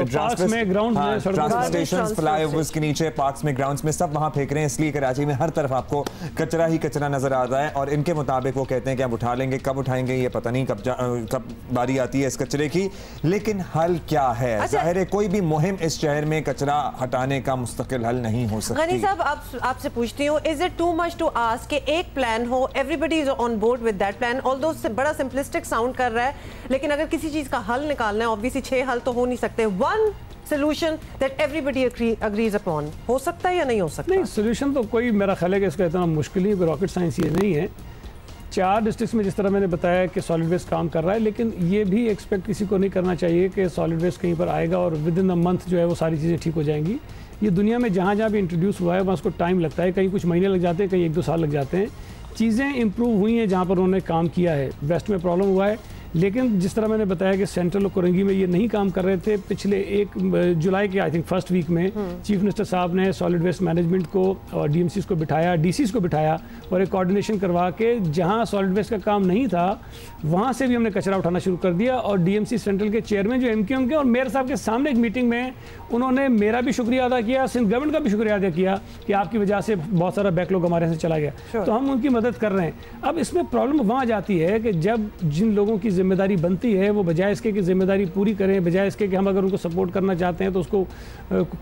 ट्रांसपोर्ट स्टेशंस, फ्लाईओवर्स के नीचे, पार्क्स में, ग्राउंड्स में, सब वहां फेंक रहे हैं। इसलिए कराची में हर तरफ आपको कचरा ही कचरा नजर आ रहा है, और इनके मुताबिक वो कहते हैं कि हम उठा लेंगे, कब उठाएंगे ये पता नहीं, कब बारी आती है इस कचरे की। लेकिन हल क्या है? जाहिर है कोई भी मुहिम इस शहर में कचरा हटाने का मुस्तकिल हल नहीं हो सकती। गनी साहब आपसे पूछती हूँ, is it too much to ask कि एक प्लान हो, everybody is on board with that plan, although बड़ा सिंपलिस्टिक साउंड कर रहा है, लेकिन अगर किसी चीज का हल निकालना है, ऑब्वियसली 6 हल तो हो नहीं सकते। One solution that everybody agrees upon, हो सकता है या नहीं हो सकता? नहीं, सोल्यूशन तो कोई, मेरा ख्याल है कि इसका इतना मुश्किल ही, रॉकेट साइंस ये नहीं है। 4 डिस्ट्रिक्ट्स में जिस तरह मैंने बताया कि सॉलिड वेस्ट काम कर रहा है, लेकिन ये भी एक्सपेक्ट किसी को नहीं करना चाहिए कि सॉलिड वेस्ट कहीं पर आएगा और विद इन अ मंथ जो है वो सारी चीज़ें ठीक हो जाएंगी। ये दुनिया में जहाँ जहाँ भी इंट्रोड्यूस हुआ है वहाँ उसको टाइम लगता है, कहीं कुछ महीने लग जाते हैं, कहीं 1-2 साल लग जाते हैं। चीज़ें इंप्रूव हुई हैं जहाँ पर उन्होंने काम किया है। वेस्ट में प्रॉब्लम हुआ है, लेकिन जिस तरह मैंने बताया कि सेंट्रल और कोरंगी में ये नहीं काम कर रहे थे। पिछले 1 जुलाई के आई थिंक फर्स्ट वीक में चीफ मिनिस्टर साहब ने सॉलिड वेस्ट मैनेजमेंट को और डीएमसीज को बिठाया, डीसीज को बिठाया और एक कोऑर्डिनेशन करवा के जहां सॉलिड वेस्ट का काम नहीं था वहां से भी हमने कचरा उठाना शुरू कर दिया। और डीएमसी सेंट्रल के चेयरमैन जो एमक्यूएम के और मेयर साहब के सामने एक मीटिंग में उन्होंने मेरा भी शुक्रिया अदा किया, सिंध गवर्नमेंट का भी शुक्रिया अदा किया कि आपकी वजह से बहुत सारा बैकलॉग हमारे से चला गया। तो हम उनकी मदद कर रहे हैं। अब इसमें प्रॉब्लम वहाँ जाती है कि जब जिन लोगों की जिम्मेदारी बनती है वो बजाय इसके कि जिम्मेदारी पूरी करें, बजाय इसके कि हम अगर उनको सपोर्ट करना चाहते हैं तो उसको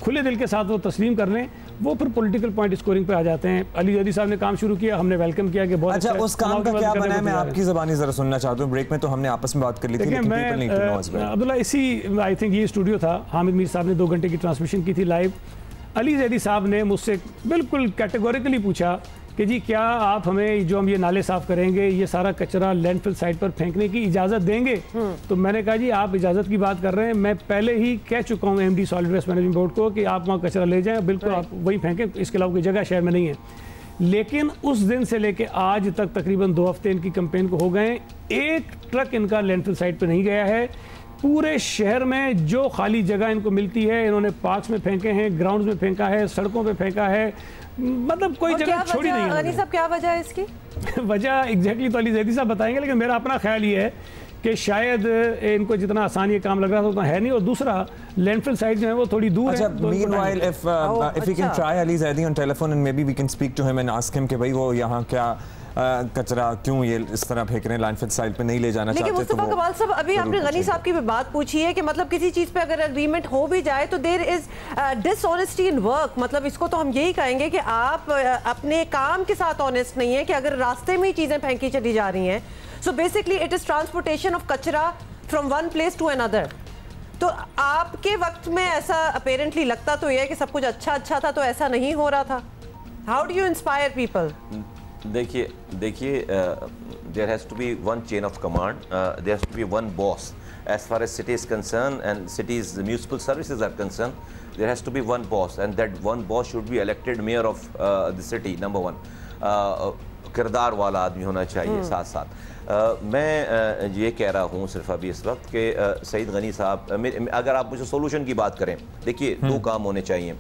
खुले दिल के साथ वो तस्लीम कर लें, वो फिर पॉलिटिकल पॉइंट स्कोरिंग पे आ जाते हैं। अली जैदी साहब ने काम शुरू किया, हमने वेलकम किया कि बहुत अच्छा। उस काम का क्या बना है, मैं आपकी ज़बानी जरा सुनना चाहता हूँ। ब्रेक में तो हमने आपस में बात कर ली थी, लेकिन अब्दुल्ला इसी आई थिंक ये स्टूडियो था, हामिद मीर साहब ने 2 घंटे की ट्रांसमिशन की थी लाइव। अली जैदी साहब ने मुझसे बिल्कुल कैटेगोरिकली पूछा कि जी क्या आप हमें जो हम ये नाले साफ़ करेंगे ये सारा कचरा लैंडफिल साइट पर फेंकने की इजाज़त देंगे? तो मैंने कहा जी आप इजाज़त की बात कर रहे हैं, मैं पहले ही कह चुका हूँ MD solid waste management board को कि आप वहाँ कचरा ले जाएं, बिल्कुल आप वहीं फेंकें, इसके अलावा कोई जगह शहर में नहीं है। लेकिन उस दिन से लेके आज तक तकरीबन 2 हफ्ते इनकी कैंपेन को हो गए, एक ट्रक इनका लैंडफिल साइट पर नहीं गया है। पूरे शहर में जो खाली जगह इनको मिलती है इन्होंने पार्क्स में फेंके हैं, ग्राउंड्स में फेंका है, सड़कों पे फेंका है, मतलब कोई जगह छोड़ी नहीं है। अली साहब क्या वजह है इसकी? वजह एग्जैक्टली तो अली जैदी साहब बताएंगे, लेकिन मेरा अपना ख्याल ये है कि शायद इनको जितना आसान ये काम लग रहा था उतना है नहीं, और दूसरा लैंडफिल साइट जो है वो थोड़ी दूर है। Meanwhile, if we can try Ali Zaidi on telephone and maybe we can speak to him and ask him कि भाई वो यहाँ क्या कचरा क्यों ये इस तरह फेंक रहे हैं, लैंडफिल साइट पे नहीं ले जाना चाहते। लेकिन मुस्तफा कमाल साहब, अभी आपने गनी साहब की भी बात पूछी है कि मतलब किसी चीज़ पे अगर एग्रीमेंट हो भी जाए तो there is dishonesty in work, मतलब इसको तो हम यही कहेंगे कि आप अपने काम के साथ ऑनेस्ट नहीं है कि अगर रास्ते में ही चीज़ें फेंकी चली जा रही हैं। So basically it is transportation of कचरा from one place to another. तो आपके वक्त में ऐसा अपेरेंटली लगता तो ये कि सब कुछ अच्छा था, तो ऐसा नहीं हो रहा था। How do you inspire people? देखिए there has to be one chain of command, there has to be one boss as far as city is concerned and cities municipal services are concerned. There has to be one boss and that one boss should be elected mayor of the city, number one. किरदार वाला आदमी होना चाहिए। साथ साथ मैं ये कह रहा हूँ सिर्फ अभी इस वक्त कि सईद गनी साहब, अगर आप मुझे सोल्यूशन की बात करें, देखिए 2 काम होने चाहिए।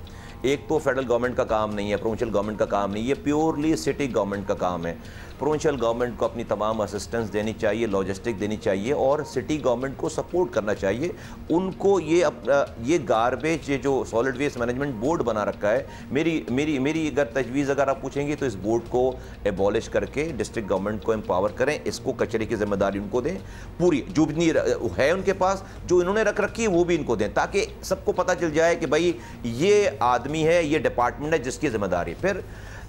एक तो फेडरल गवर्नमेंट का काम नहीं है, प्रोविंशियल गवर्नमेंट का काम नहीं, ये प्योरली सिटी गवर्नमेंट का काम है। प्रोविंशियल गवर्नमेंट को अपनी तमाम असिस्टेंस देनी चाहिए, लॉजिस्टिक देनी चाहिए और सिटी गवर्नमेंट को सपोर्ट करना चाहिए। उनको ये गार्बेज, ये जो सॉलिड वेस्ट मैनेजमेंट बोर्ड बना रखा है, मेरी अगर तजवीज़ अगर आप पूछेंगे तो इस बोर्ड को एबॉलिश करके डिस्ट्रिक्ट गवर्नमेंट को एम्पावर करें, इसको कचरे की जिम्मेदारी उनको दें, पूरी जो भी है उनके पास, जो इन्होंने रख रखी है वो भी इनको दें, ताकि सबको पता चल जाए कि भाई ये आदमी है, ये डिपार्टमेंट है जिसकी जिम्मेदारी। फिर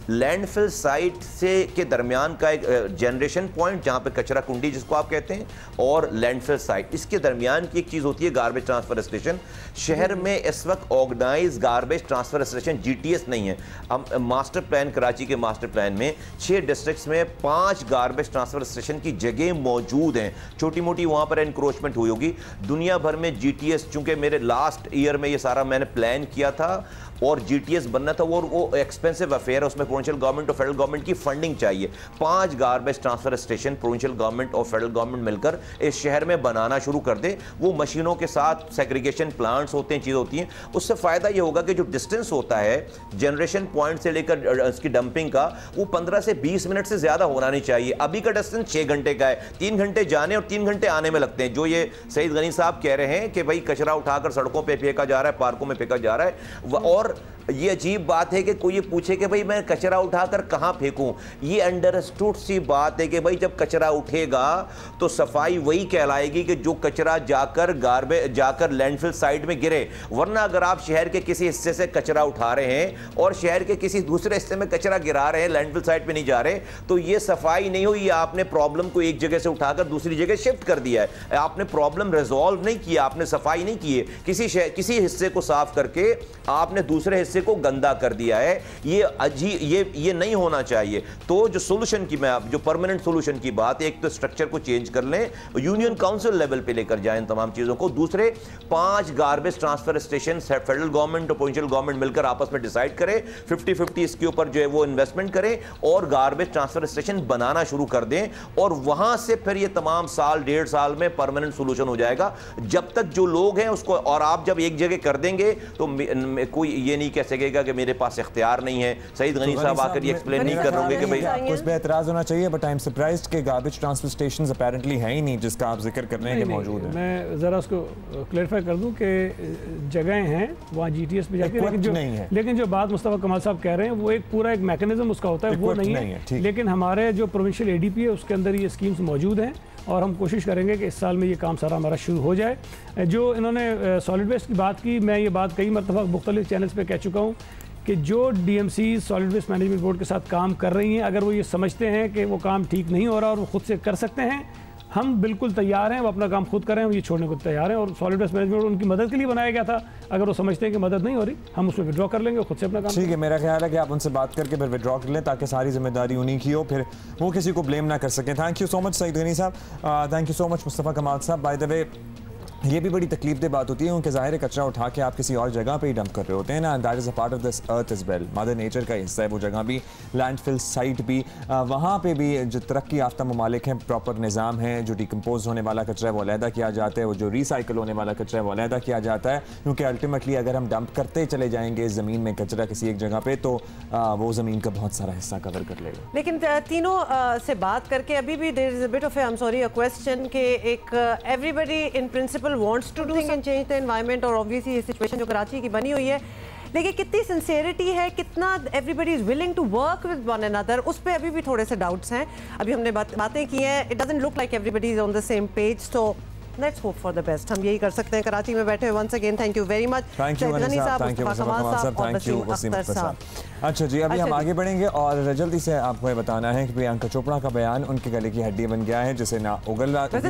लैंडफिल साइट से के दरमियान का एक जनरेशन पॉइंट जहाँ पे कचरा कुंडी जिसको आप कहते हैं और लैंडफिल साइट, इसके दरमियान की एक चीज़ होती है गार्बेज ट्रांसफर स्टेशन। शहर में इस वक्त organize garbage transfer station GTS नहीं है। हम मास्टर प्लान, कराची के मास्टर प्लान में 6 डिस्ट्रिक्ट्स में 5 गार्बेज ट्रांसफर स्टेशन की जगह मौजूद हैं। छोटी मोटी वहाँ पर एनक्रोचमेंट हुई होगी। दुनिया भर में GTS, चूँकि मेरे लास्ट ईयर में ये सारा मैंने प्लान किया था और GTS बनना था, वो एक्सपेंसिव अफेयर है, उसमें प्रोविंशियल गवर्नमेंट और फेडरल गवर्नमेंट की फंडिंग चाहिए। 5 garbage transfer station provincial government और फेडरल गवर्नमेंट मिलकर इस शहर में बनाना शुरू कर दे। वो मशीनों के साथ सेग्रीगेशन प्लांट्स होते हैं, चीज़ होती हैं। उससे फ़ायदा ये होगा कि जो डिस्टेंस होता है जनरेशन पॉइंट से लेकर उसकी डंपिंग का, वो 15 से 20 मिनट से ज़्यादा होना नहीं चाहिए। अभी का डिस्टेंस 6 घंटे का है, 3 घंटे जाने और 3 घंटे आने में लगते हैं। जो ये सईद गनी साहब कह रहे हैं कि भाई कचरा उठाकर सड़कों पर फेंका जा रहा है, पार्कों में फेंका जा रहा है, और ये अजीब बात है कि कोई ये पूछे कि भाई मैं कचरा उठाकर कहाँ फेंकूं। ये अंडरस्टूड सी बात है कि भाई जब कचरा उठेगा तो सफाई वही कहलाएगी कि जो कचरा जाकर लैंडफिल साइट में गिरे। वरना अगर आप शहर के किसी हिस्से से कचरा उठा रहे हैं और शहर के किसी दूसरे हिस्से में कचरा गिरा रहे हैं, लैंडफिल साइट पे नहीं जा रहे, तो ये सफाई नहीं हुई। आपने प्रॉब्लम को एक जगह से उठाकर दूसरी जगह शिफ्ट कर दिया है, आपने प्रॉब्लम रिजॉल्व नहीं किया, आपने सफाई नहीं की है। किसी हिस्से को साफ करके आपने दूसरे हिस्से को गंदा कर दिया है। ये नहीं होना चाहिए। तो जो सोल्यूशन की जो परमानेंट सोल्यूशन की बात, एक तो स्ट्रक्चर को चेंज कर लें, यूनियन काउंसिल लेवल पे लेकर जाएं इन तमाम चीजों को। दूसरे 5 garbage transfer station federal government और प्रोविंशियल गवर्नमेंट मिलकर आपस में डिसाइड करें, 50-50 इसके ऊपर जो है वो इन्वेस्टमेंट करें और गार्बेज ट्रांसफर स्टेशन बनाना शुरू कर दें, और वहां से फिर ये तमाम साल 1.5 साल में परमानेंट सोल्यूशन हो जाएगा। जब तक जो लोग हैं उसको, और आप जब एक जगह कर देंगे तो कोई ये नहीं कह सकेगा कि मेरे पास इख्तियार नहीं है। सईद गनी साहब आकर ये एक्सप्लेन नहीं कर रहे कि भाई आपको इस पे एतराज होना चाहिए, बट आई एम सरप्राइज्ड कि गार्बेज ट्रांसफर स्टेशंस अपैरेंटली है ही नहीं जिसका आप जिक्र कर रहे हैं कि मौजूद है। मैं ज़रा उसको क्लैरिफाई कर दूं कि जगहें हैं वहाँ GTS पे जाके, लेकिन जो बात मुस्तफा कमाल साहब कह रहे हैं वो एक पूरा एक मैकेनिज्म उसका होता है, वो नहीं है। लेकिन हमारे जो प्रोविंशियल ADP है उसके अंदर ये स्कीम्स मौजूद हैं और हम कोशिश करेंगे कि इस साल में ये काम सारा हमारा शुरू हो जाए। जो इन्होंने सॉलिड वेस्ट की बात की, मैं ये बात कई मरतबा मुख्तलिफ चैनल्स पे कह चुका हूँ कि जो DMC solid waste management board के साथ काम कर रही हैं, अगर वो ये समझते हैं कि वो काम ठीक नहीं हो रहा और वो खुद से कर सकते हैं, हम बिल्कुल तैयार हैं, वो अपना काम खुद करें, ये छोड़ने को तैयार हैं। और सॉलिड वेस्ट मैनेजमेंट उनकी मदद के लिए बनाया गया था। अगर वो समझते हैं कि मदद नहीं हो रही, हम उसमें विड्रॉ कर लेंगे और खुद से अपना काम। ठीक है, मेरा ख्याल है कि आप उनसे बात करके फिर विड्रॉ कर लें, ताकि सारी जिम्मेदारी उन्हीं की हो, फिर वो किसी को ब्लेम ना कर सकें। Thank you so much Saeed Ghani साहब, thank you so much Mustafa Kamal साहब। बाय द वे, ये भी बड़ी तकलीफदेह बात होती है क्योंकि ज़ाहिर है कचरा उठा के आप किसी और जगह पे ही डंप कर रहे होते हैं ना। That is a part of this earth is well, mother nature का हिस्सा है वो जगह भी, लैंडफिल साइट भी। वहाँ पे भी जो तरक्की याफ्ता ममालिक हैं, प्रॉपर निज़ाम है, जो डिकम्पोज होने वाला कचरा है वो अलहदा किया जाता है, वो जो रिसाइकल होने वाला कचरा है वो अलहदा किया जाता है। क्योंकि अल्टीमेटली अगर हम डंप करते चले जाएंगे ज़मीन में कचरा किसी एक जगह पर, तो वो ज़मीन का बहुत सारा हिस्सा कवर कर लेगा। लेकिन तीनों से बात करके अभी भी there is a bit of I am sorry a question के एक everybody in principle wants to do and change the environment, और ऑब्वियसली ये सिचुएशन जो कराची की बनी हुई है, लेकिन कितनी सिंसेरिटी है, कितना everybody is willing to work with one another, उस पर अभी भी थोड़े से डाउट्स हैं। अभी हमने बातें की हैं, it doesn't look like everybody is on the same page, so let's hope for the best. हम यही कर सकते हैं। कराची में बैठे once again thank you very much. Thank you Ghani साहब, थैंक यू मुस्तफा कमाल साहब, और थैंक यू वसीम अख्तर साहब। अच्छा जी, अभी हम आगे बढ़ेंगे और जल्दी से आपको ये बताना है कि प्रियंका चोपड़ा का बयान उनके गले की हड्डी बन गया है, जिसे ना उगला जा रहा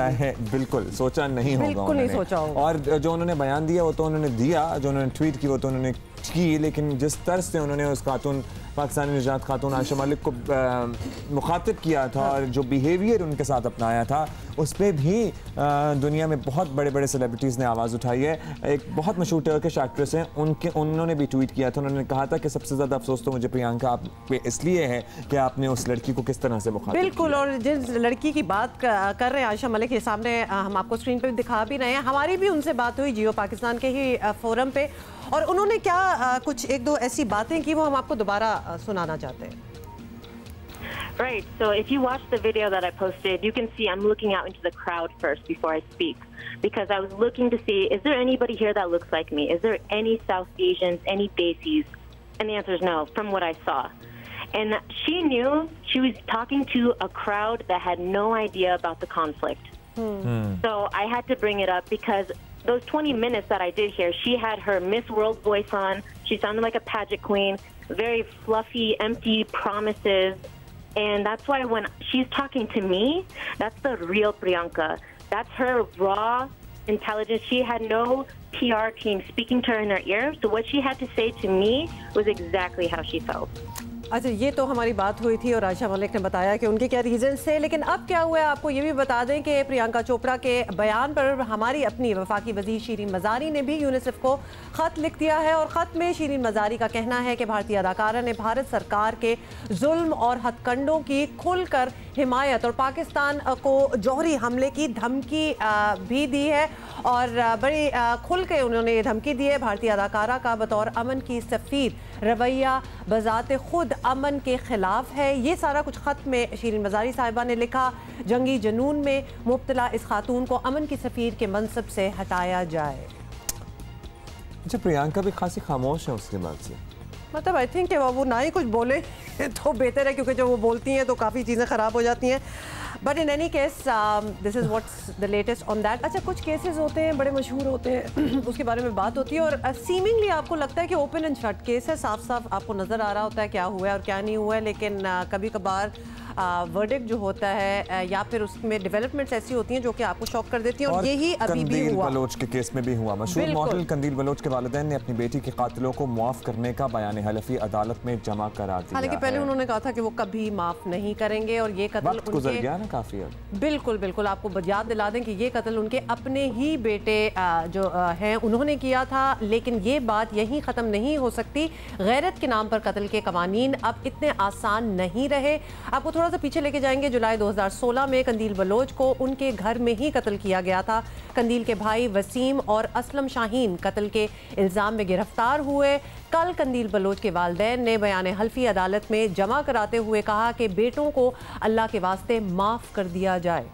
है, बिल्कुल सोचा नहीं होगा, और जो उन्होंने बयान दिया वो तो उन्होंने दिया, जो उन्होंने ट्वीट की वो तो उन्होंने की, लेकिन जिस तर्ज से उन्होंने उस खातून पाकिस्तानी निजात खातून आयशा मलिक को मुखातिब किया था और जो बिहेवियर उनके साथ अपनाया था, उस पर भी दुनिया में बहुत बड़े बड़े सेलिब्रिटीज़ ने आवाज़ उठाई है। एक बहुत मशहूर टर्किश एक्ट्रेस हैं, उन्होंने भी ट्वीट किया था। उन्होंने कहा था कि सबसे ज़्यादा अफसोस तो मुझे प्रियंका आप पे इसलिए है कि आपने उस लड़की को किस तरह से मुखातिब बिल्कुल किया। और जिस लड़की की बात कर रहे हैं आयशा मलिक के सामने, हम आपको स्क्रीन पर दिखा भी रहे हैं, हमारी भी उनसे बात हुई जियो पाकिस्तान के ही फोरम पे, और उन्होंने क्या कुछ एक दो ऐसी बातें की वो हम आपको दोबारा सुनाना चाहते हैं। Right, so if you watch the video that I posted, you can see I'm looking out into the crowd first before I speak, because I was looking to see, is there anybody here that looks like me? Is there any South Asians, any Desis? And the answer is no, from what I saw. And she knew she was talking to a crowd that had no idea about the conflict. So I had to bring it up because those 20 minutes that I did hear, she had her Miss World voice on. She sounded like a pageant queen, very fluffy, empty promises. And that's why when she's talking to me, that's the real Priyanka. That's her raw intelligence. She had no PR team speaking to her in her ear. So what she had to say to me was exactly how she felt. अच्छा, ये तो हमारी बात हुई थी और आयशा मलिक ने बताया कि उनके क्या रीजंस थे, लेकिन अब क्या हुआ है आपको ये भी बता दें कि प्रियंका चोपड़ा के बयान पर हमारी अपनी वफाकी वज़ीर शीरीन मज़ारी ने भी यूनिसेफ को ख़त लिख दिया है, और ख़त में शीरीन मज़ारी का कहना है कि भारतीय अदाकारा ने भारत सरकार के जुल्म और हथकंडों की खुलकर हिमायत और पाकिस्तान को जौहरी हमले की धमकी भी दी है, और बड़ी खुल के उन्होंने ये धमकी दी है। भारतीय अदाकारा का बतौर अमन की सफ़ीर रवैया बज़ाते खुद अमन के खिलाफ है। ये सारा कुछ ख़त में शीरीन मज़ारी साहिबा ने लिखा। जंगी जुनून में मुब्तला इस खातून को अमन की सफ़ीर के मनसब से हटाया जाए। अच्छा, प्रियंका भी खासी खामोश है उसके बाद से, मतलब आई थिंक वो ना ही कुछ बोले तो बेहतर है, क्योंकि जब वो बोलती हैं तो काफ़ी चीज़ें ख़राब हो जाती हैं। But in any case this is what's the latest on that. अच्छा, कुछ केसेस होते हैं बड़े मशहूर होते हैं उसके बारे में बात होती है, और सीमिंगली आपको लगता है कि ओपन एंड शट केस है, साफ साफ आपको नज़र आ रहा होता है क्या हुआ है और क्या नहीं हुआ है, लेकिन कभी कभार वर्डिक्ट जो होता है या फिर उसमें डेवलपमेंट्स ऐसी होती हैं जो कि आपको शॉक कर देती हैं, और यही अभी भी हुआ। बलोच के केस में भी हुआ। मशहूर मॉडल कंदील बलोच के वालिदैन ने अपनी बेटी के कातिलों को माफ़ करने का बयान हलफी अदालत में जमा करा दिया। हालांकि पहले उन्होंने कहा था कि वो कभी माफ़ नहीं करेंगे, और ये कत्ल गुजर गया ना काफ़ी। बिल्कुल बिल्कुल, आपको याद दिला दें कि ये कत्ल उनके अपने ही बेटे जो हैं उन्होंने किया था, लेकिन ये बात यहीं ख़त्म नहीं हो सकती। गैरत के नाम पर कत्ल के कवानीन अब इतने आसान नहीं रहे। आपको थोड़ा सा पीछे लेके जाएंगे। जुलाई 2016 में कंदील बलोच को उनके घर में ही कत्ल किया गया था। कंदील के भाई वसीम और असलम शाहीन कत्ल के इल्ज़ाम में गिरफ्तार हुए। कल कंदील बलोच के वालिदैन ने बयान हल्फी अदालत में जमा कराते हुए कहा कि बेटों को अल्लाह के वास्ते माफ़ कर दिया जाए।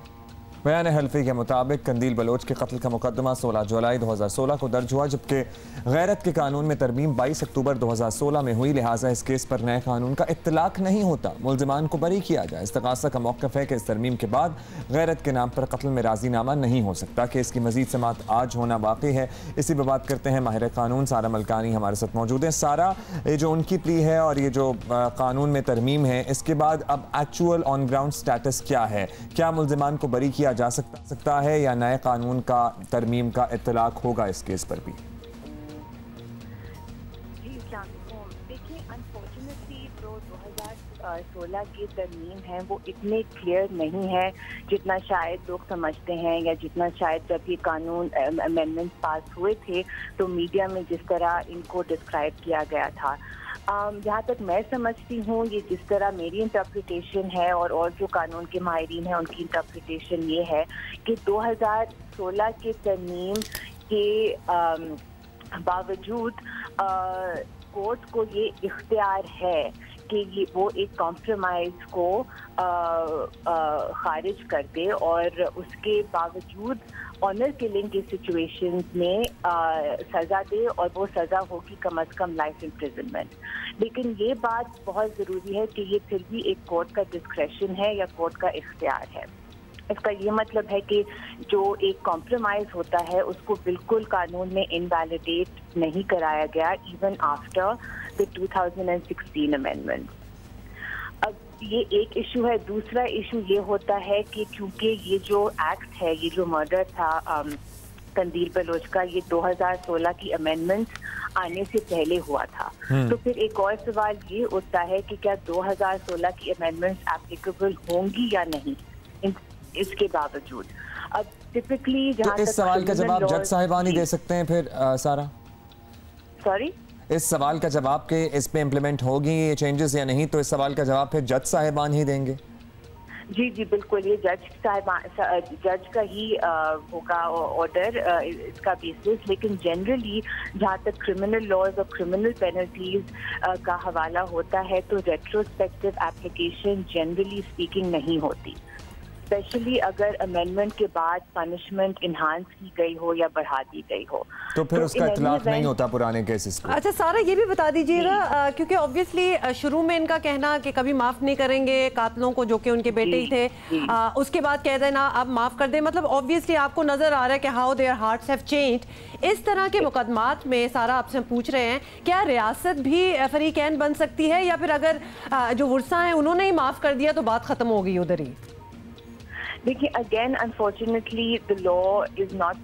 बयान हल्फी के मुताबिक कंदील बलोच के कत्ल का मुकदमा 16 जुलाई 2016 को दर्ज हुआ, जबकि गैरत के कानून में तरमीम 22 अक्टूबर 2016 में हुई। लिहाजा इस केस पर नए कानून का इत्तलाक नहीं होता, मुल्जिमान को बरी किया जाए। इस्तगासा का मौक़िफ़ है कि इस तरमीम के बाद गैरत के नाम पर कत्ल में राजीनामा नहीं हो सकता। केस की मजीद समाअत आज होना बाकी है। इसी पर बात करते हैं माहिर कानून सारा मलकानी हमारे साथ मौजूद हैं। सारा, ये जो उनकी प्ली है और ये जो कानून में तरमीम है, इसके बाद अब एक्चुअल ऑन ग्राउंड स्टेटस क्या है? क्या मुल्जिमान को बरी किया जा सकता है या नए कानून का तरमीम का इत्तलाक होगा इस केस पर भी? देखिए, अनफॉर्चुनेटली जो 2016 की तरमीम है वो इतने क्लियर नहीं है जितना शायद लोग समझते हैं, या जितना शायद जब ये कानून अमेंडमेंट्स पास हुए थे तो मीडिया में जिस तरह इनको डिस्क्राइब किया गया था। जहाँ तक मैं समझती हूँ, ये जिस तरह मेरी इंटरप्रिटेशन है और जो कानून के माहिरीन हैं उनकी इंटरप्रिटेशन ये है कि 2016 के तरमीम के बावजूद कोर्ट को ये इख्तियार है कि ये वो एक कॉम्प्रोमाइज़ को खारिज कर दे और उसके बावजूद ऑनर किलिंग की सिचुएशंस में सज़ा दे, और वो सज़ा होगी कम अज़ कम लाइफ इम्प्रिजनमेंट। लेकिन ये बात बहुत ज़रूरी है कि ये फिर भी एक कोर्ट का डिस्क्रेशन है या कोर्ट का इख्तियार है। इसका ये मतलब है कि जो एक कॉम्प्रोमाइज़ होता है उसको बिल्कुल कानून में इनवैलिडेट नहीं कराया गया, इवन आफ्टर द 2016 अमेंडमेंट। अब ये एक इशू है। दूसरा इशू ये होता है कि क्योंकि ये जो एक्ट है, ये जो मर्डर था कंदील बलोच का, ये 2016 की अमेंडमेंट्स आने से पहले हुआ था, तो फिर एक और सवाल ये उठता है कि क्या 2016 की अमेंडमेंट्स एप्लीकेबल होंगी या नहीं इसके बावजूद। अब टिपिकली तो इस सवाल का जवाब जज साहिबान ही दे सकते हैं फिर सारा? सॉरी, इस सवाल का जवाब के इस पे इम्प्लीमेंट होगी ये चेंजेस या नहीं, तो इस सवाल का जवाब फिर जज साहिबान ही देंगे? जी जी बिल्कुल, ये जज का ही होगा ऑर्डर इसका बेसिस। लेकिन जनरली जहाँ तक क्रिमिनल लॉज और क्रिमिनल पेनल्टीज का हवाला होता है तो रेट्रोस्पेक्टिव एप्लीकेशन जनरली स्पीकिंग नहीं होती, स्पेशली अगर अमेंडमेंट के बाद पनिशमेंट इन्हांस की गई हो या बढ़ा दी गई हो, तो फिर उसका इत्तलाक नहीं होता पुराने केसेस को। अच्छा सारा, ये भी बता दीजिएगा क्योंकि ऑब्वियसली शुरू में इनका कहना कि कभी माफ नहीं करेंगे कातलों को जो कि उनके बेटे ही थे, उसके बाद कह देना अब माफ कर दे, मतलब ऑब्वियसली आपको नजर आ रहा है कि how there hearts have changed. इस तरह के मुकदमात में सारा आपसे पूछ रहे हैं, क्या रियासत भी फरीकैन बन सकती है या फिर अगर जो वर्सा हैं उन्होंने ही माफ कर दिया तो बात खत्म हो गई उधर ही? देखिए, again unfortunately the law is not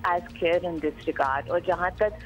as clear in this regard, और जहाँ तक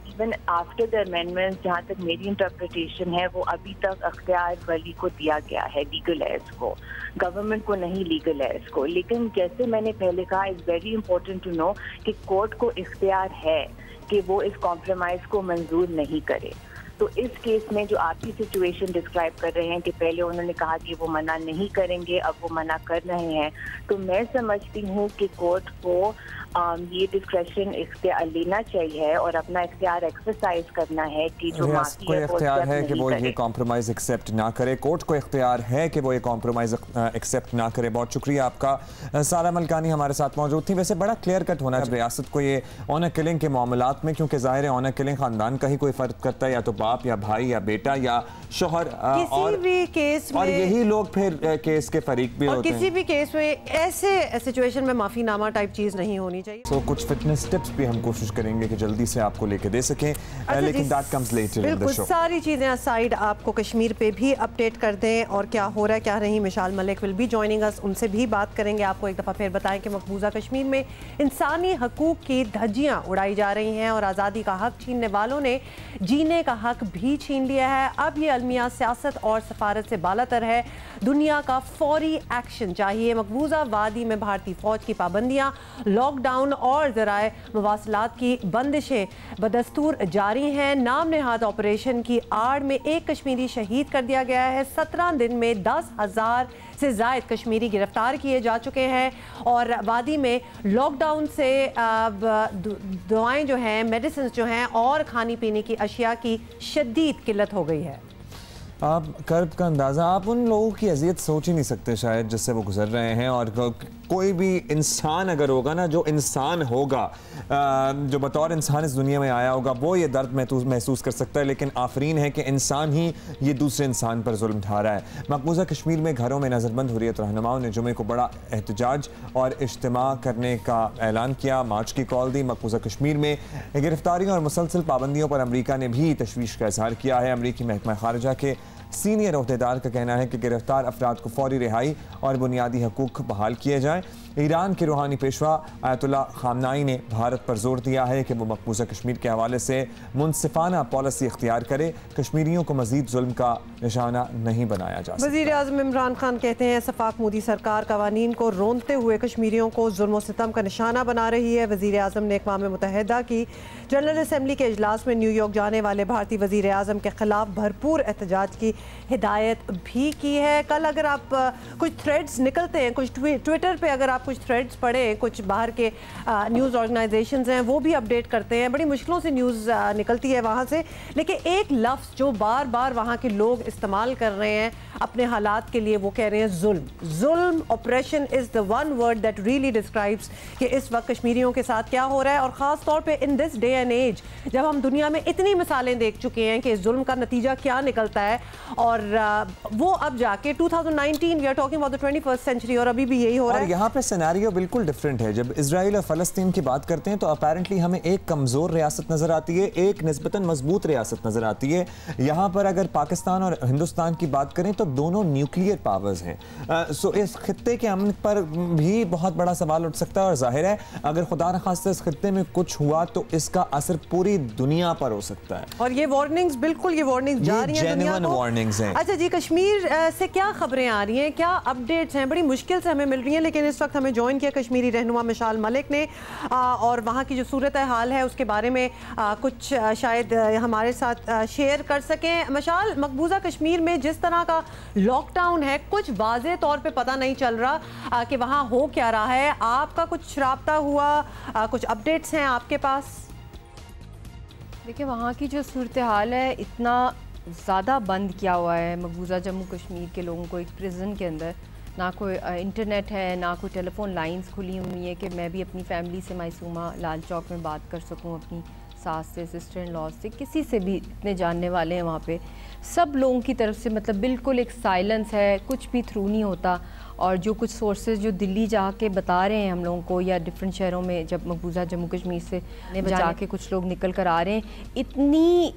इवन आफ्टर द अमेंडमेंट जहाँ तक मेरी इंटरप्रिटेशन है वो अभी तक अख्तियार वली को दिया गया है, लीगल एड्स को, गवर्नमेंट को नहीं, लीगल एड्स को। लेकिन जैसे मैंने पहले कहा, is very important to know कि कोर्ट को इख्तियार है कि वो इस कॉम्प्रोमाइज़ को मंजूर नहीं करे। तो इस केस में जो आपकी सिचुएशन डिस्क्राइब कर रहे हैं कि पहले उन्होंने कहा कि वो मना नहीं करेंगे, अब वो मना कर रहे हैं, तो मैं समझती हूँ कि कोर्ट को ये डिस्क्रेशन इख्तियार लेना चाहिए और अपना इख्तियार एक्सरसाइज करना है कि जो माफी है वो इख्तियार है कि वो ये कॉम्प्रोमाइज एक्सेप्ट ना करे, कोर्ट को इख्तियार है कि वो ये कॉम्प्रोमाइज एक्सेप्ट ना करे। बहुत शुक्रिया आपका। सारा मलकानी हमारे साथ मौजूद थी। वैसे बड़ा क्लियर कट होना चाहिए रियासत को ये ऑनर किलिंग के मामलात में, क्योंकि जाहिर है ऑनर किलिंग खानदान का ही कोई फर्क करता है, या तो बाप या भाई या बेटा या शोहर, और भी केस में, और यही लोग फिर केस के फरीक भी होते हैं। किसी भी केस में ऐसे सिचुएशन में माफीनामा टाइप चीज नहीं होनी चाहिए। तो कुछ फिटनेस टिप्स भी हम कोशिश करेंगे कि जल्दी से आपको लेके दे सकें, लेकिन that comes later in the show. सारी चीजें असाइड आपको कश्मीर पे भी अपडेट कर दें और क्या हो रहा है क्या नहीं। Mishal Malik will be joining us, उनसे भी बात करेंगे। आपको एक दफा फिर बताएं कि मकबूजा कश्मीर में इंसानी हकूक की धज्जियां उड़ाई जा रही हैं और आज़ादी का हक छीनने वालों ने जीने का हक भी छीन लिया है। अब ये अलमिया सियासत और सफारत से बालातर है, दुनिया का फौरी एक्शन चाहिए। मकबूजा वादी में भारतीय फौज की पाबंदियां, लॉकडाउन और ज़राए मवासलात की बंदिशें बदस्तूर जारी हैं। नाम नेहाद ऑपरेशन की आड़ में एक कश्मीरी शहीद कर दिया गया है। 17 दिन में 10,000 से ज़ायद कश्मीरी गिरफ्तार किए जा चुके हैं और वादी में लॉकडाउन से दवाएं जो हैं, मेडिसिन जो हैं और खाने पीने की अशिया की शदीद किल्लत हो गई है। आप कर्ब का अंदाज़ा, आप उन लोगों की अजियत सोच ही नहीं सकते शायद जिससे वो गुजर रहे हैं, और कोई भी इंसान अगर होगा ना, जो इंसान होगा, जो बतौर इंसान इस दुनिया में आया होगा, वो ये दर्द महसूस कर सकता है। लेकिन आफरीन है कि इंसान ही ये दूसरे इंसान पर जुल्म ढा रहा है। मकबूजा कश्मीर में घरों में नज़रबंद हुर्रियत रहनुमाओं ने जुमे को बड़ा एहतजाज और इज्तिमा करने का ऐलान किया, मार्च की कॉल दी। मकबूजा कश्मीर में गिरफ्तारियों और मुसलसल पाबंदियों पर अमरीका ने भी तशवीश का इजहार किया है। अमरीकी महकमा खारजा के सीनियर ओहदेदार का कहना है कि गिरफ्तार अफराद को फौरी रिहाई और बुनियादी हकूक बहाल किए जाएँ। ईरान के रूहानी पेशवा आयतुल्लाह खामनाई ने भारत पर जोर दिया है कि वो मकबूजा कश्मीर के हवाले से मुनसिफाना पॉलिसी इख्तियार करे, कश्मीरियों को मजीद जुल्म का निशाना नहीं बनाया जा सकता। वज़ीर आज़म इमरान खान कहते हैं सफ़ाक मोदी सरकार कवानीन को रोंदते हुए कश्मीरियों को जुल्म सितम का निशाना बना रही है। वज़ीर आज़म ने अक़वाम मुत्तहिदा की जनरल असम्बली के इजलास में न्यूयॉर्क जाने वाले भारतीय वज़ीर आज़म के खिलाफ भरपूर एहतजाज की हिदायत भी की है। कल अगर आप कुछ थ्रेड्स निकलते हैं, कुछ ट्विटर पर अगर आप कुछ थ्रेड्स पढ़ें, कुछ बाहर के न्यूज़ ऑर्गेनाइजेशंस हैं वो भी अपडेट करते हैं, बड़ी मुश्किलों से न्यूज़ निकलती है वहाँ से। लेकिन एक लफ्ज़ जो बार बार वहाँ के लोग इस्तेमाल कर रहे हैं अपने हालात के लिए, वो कह रहे हैं जुल्म। जुल्म, operation is the one word that really describes कि इस वक्त कश्मीरियों के साथ क्या हो रहा है। और ख़ास तौर पे in this day and age, जब हम दुनिया में इतनी मिसालें देख चुके हैं कि इस जुल्म का नतीजा क्या निकलता है, और वो अब जाके 2019 we are talking about the 21st century, और अभी भी यही हो रहा है। यहाँ पे सिनेरियो बिल्कुल डिफरेंट है। जब इजराइल और फ़लस्तीन की बात करते हैं तो अपेरेंटली हमें एक कमज़ोर रियासत नज़र आती है, एक निस्बतन मजबूत रियासत नज़र आती है। यहाँ पर अगर पाकिस्तान और हिंदुस्तान की बात करें तो दोनों न्यूक्लियर पावर्स हैं। सो इस खित्ते के अमन पर भी बहुत बड़ा सवाल उठ सकता है, और जाहिर है अगर खुदा न खास्ता इस खित्ते में कुछ हुआ तो इसका असर पूरी दुनिया पर हो सकता है। और ये वार्निंग्स, बिल्कुल ये वार्निंग्स जारी हैं दुनिया को। वार्निंग्स हैं। अच्छा जी, कश्मीर से क्या खबरें आ रही हैं, क्या अपडेट्स हैं? बड़ी मुश्किल से हमें मिल रही हैं, लेकिन इस वक्त हमें ज्वाइन किया कश्मीरी रहनुमा मिशाल मलिक ने, और वहाँ की जो सूरत हाल है उसके बारे में कुछ शायद हमारे साथ शेयर कर सकें। मिशाल, मकबूजा कश्मीर में जिस तरह का लॉकडाउन है, कुछ वाज़ेह तौर पे पता नहीं चल रहा कि वहाँ हो क्या रहा है। आपका कुछ राब्ता हुआ, कुछ अपडेट्स हैं आपके पास? देखिए, वहाँ की जो सूरत हाल है, इतना ज़्यादा बंद किया हुआ है मकबूजा जम्मू कश्मीर के लोगों को एक प्रिजन के अंदर। ना कोई इंटरनेट है, ना कोई टेलीफोन लाइंस खुली हुई है कि मैं भी अपनी फैमिली से मासूमा लाल चौक में बात कर सकूं, अपनी सास से, सिस्टर इन लॉ से, किसी से भी। इतने जानने वाले हैं वहाँ पे सब लोगों की तरफ से, मतलब बिल्कुल एक साइलेंस है, कुछ भी थ्रू नहीं होता। और जो कुछ सोर्सेज जो दिल्ली जाके बता रहे हैं हम लोगों को, या डिफरेंट शहरों में जब मकबूजा जम्मू कश्मीर से जाके कुछ लोग निकल कर आ रहे हैं, इतनी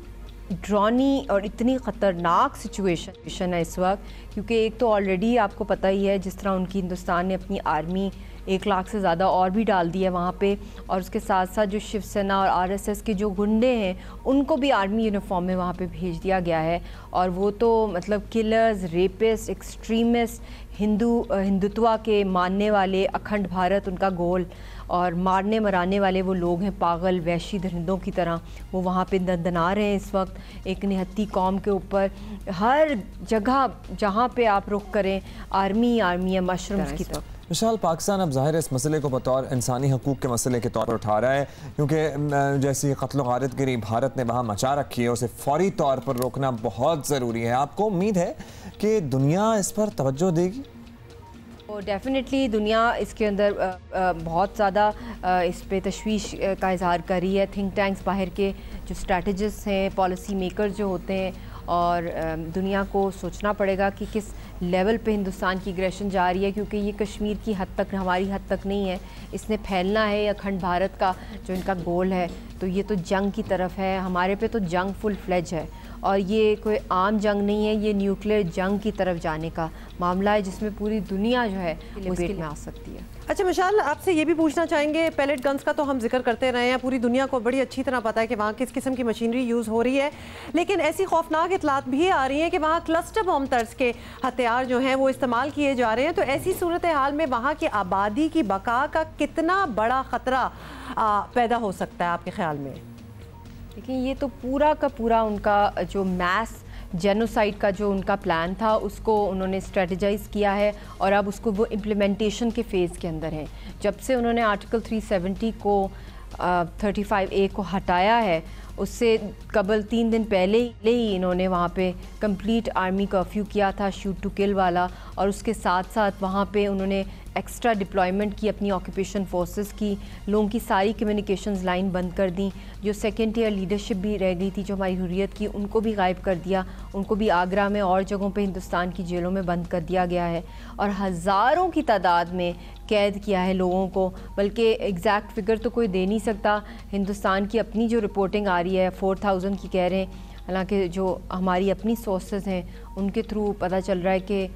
ड्रॉनी और इतनी ख़तरनाक सिचुएशन है इस वक्त। क्योंकि एक तो ऑलरेडी आपको पता ही है जिस तरह उनकी हिंदुस्तान ने अपनी आर्मी 1 लाख से ज़्यादा और भी डाल दी है वहाँ पे, और उसके साथ साथ जो शिवसेना और आरएसएस के जो गुंडे हैं उनको भी आर्मी यूनिफॉर्म में वहाँ पे भेज दिया गया है। और वो तो मतलब किलर्स, रेपिस्ट, एक्सट्रीमिस्ट, हिंदुत्व के मानने वाले, अखंड भारत उनका गोल, और मारने मराने वाले वो लोग हैं, पागल वैशी दरिंदों की तरह। वो वहाँ पे दंदना रहे हैं इस वक्त एक निहत्ती कौम के ऊपर। हर जगह जहाँ पे आप रुख करें आर्मी है, मशरूम्स की तरफ। मिशाल, पाकिस्तान अब ज़ाहिर इस मसले को बतौर इंसानी हकूक़ के मसले के तौर पर उठा रहा है, क्योंकि जैसी कत्ल गारतगिरी भारत ने वहाँ मचा रखी है, उसे फौरी तौर पर रोकना बहुत ज़रूरी है। आपको उम्मीद है कि दुनिया इस पर तवज्जो देगी? तो डेफिनेटली दुनिया इसके अंदर बहुत ज़्यादा इस पे तशवीश का इजहार कर रही है। थिंक टैंक्स बाहर के जो स्ट्रैटेजिस्ट हैं, पॉलिसी मेकर जो होते हैं, और दुनिया को सोचना पड़ेगा कि किस लेवल पे हिंदुस्तान की एग्रेशन जा रही है, क्योंकि ये कश्मीर की हद तक, हमारी हद तक नहीं है, इसने फैलना है। अखंड भारत का जो इनका गोल है, तो ये तो जंग की तरफ है। हमारे पे तो जंग फुल फ्लेज है, और ये कोई आम जंग नहीं है, ये न्यूक्लियर जंग की तरफ जाने का मामला है, जिसमें पूरी दुनिया जो है लपेट में आ सकती है। अच्छा मिशाल, आपसे ये भी पूछना चाहेंगे, पैलेट गन्स का तो हम जिक्र करते रहे हैं, पूरी दुनिया को बड़ी अच्छी तरह पता है कि वहाँ किस किस्म की मशीनरी यूज़ हो रही है, लेकिन ऐसी खौफनाक इतलात भी आ रही हैं कि वहाँ क्लस्टर बम तर्ज के हथियार जो हैं वो इस्तेमाल किए जा रहे हैं। तो ऐसी सूरत हाल में वहाँ की आबादी की बका का कितना बड़ा ख़तरा पैदा हो सकता है आपके ख्याल में? देखिए, ये तो पूरा का पूरा उनका जो मैस जेनोसाइड का जो उनका प्लान था, उसको उन्होंने स्ट्रेटजाइज किया है, और अब उसको वो इम्प्लीमेंटेशन के फ़ेज़ के अंदर है। जब से उन्होंने आर्टिकल 370 को 35A को हटाया है, उससे कबल 3 दिन पहले ही इन्होंने वहाँ पे कंप्लीट आर्मी कर्फ्यू किया था, शूट टू किल वाला, और उसके साथ साथ वहाँ पे उन्होंने एक्स्ट्रा डिप्लॉयमेंट की अपनी ऑक्यूपेशन फोर्सेस की, लोगों की सारी कम्युनिकेशंस लाइन बंद कर दी, जो सेकेंड ईयर लीडरशिप भी रह गई थी जो हमारी हुर्रियत की, उनको भी गायब कर दिया, उनको भी आगरा में और जगहों पे हिंदुस्तान की जेलों में बंद कर दिया गया है, और हज़ारों की तादाद में कैद किया है लोगों को, बल्कि एग्जैक्ट फिगर तो कोई दे नहीं सकता। हिंदुस्तान की अपनी जो रिपोर्टिंग आ रही है 4000 की कह रहे हैं, हालांकि जो हमारी अपनी सोर्सेज हैं उनके थ्रू पता चल रहा है कि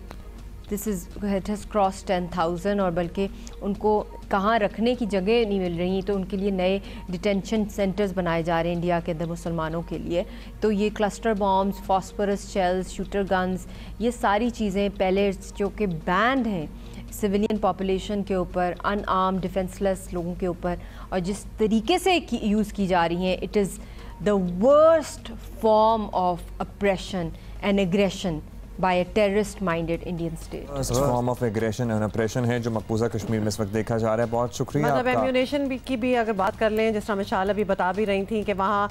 this is it has cross 10,000, और बल्कि उनको कहाँ रखने की जगह नहीं मिल रही, तो उनके लिए नए डिटेंशन सेंटर्स बनाए जा रहे हैं इंडिया के अंदर मुसलमानों के लिए। तो ये cluster bombs, phosphorus shells, shooter guns, ये सारी चीज़ें पैलेट्स जो कि बैंड हैं सिविलियन पॉपुलेशन के ऊपर, अनआर्म्ड डिफेंसलेस लोगों के ऊपर, और जिस तरीके से यूज़ की जा रही हैं, it is the worst form of oppression and aggression by a terrorist minded Indian state. First form of aggression and oppression है जो मकबूजा कश्मीर में इस वक्त देखा जा रहा है। बहुत शुक्रिया मतलब आपका। एम्यूनेशन की भी अगर बात कर लें, जिस तरह मिशाल अभी बता भी रही थी कि वहाँ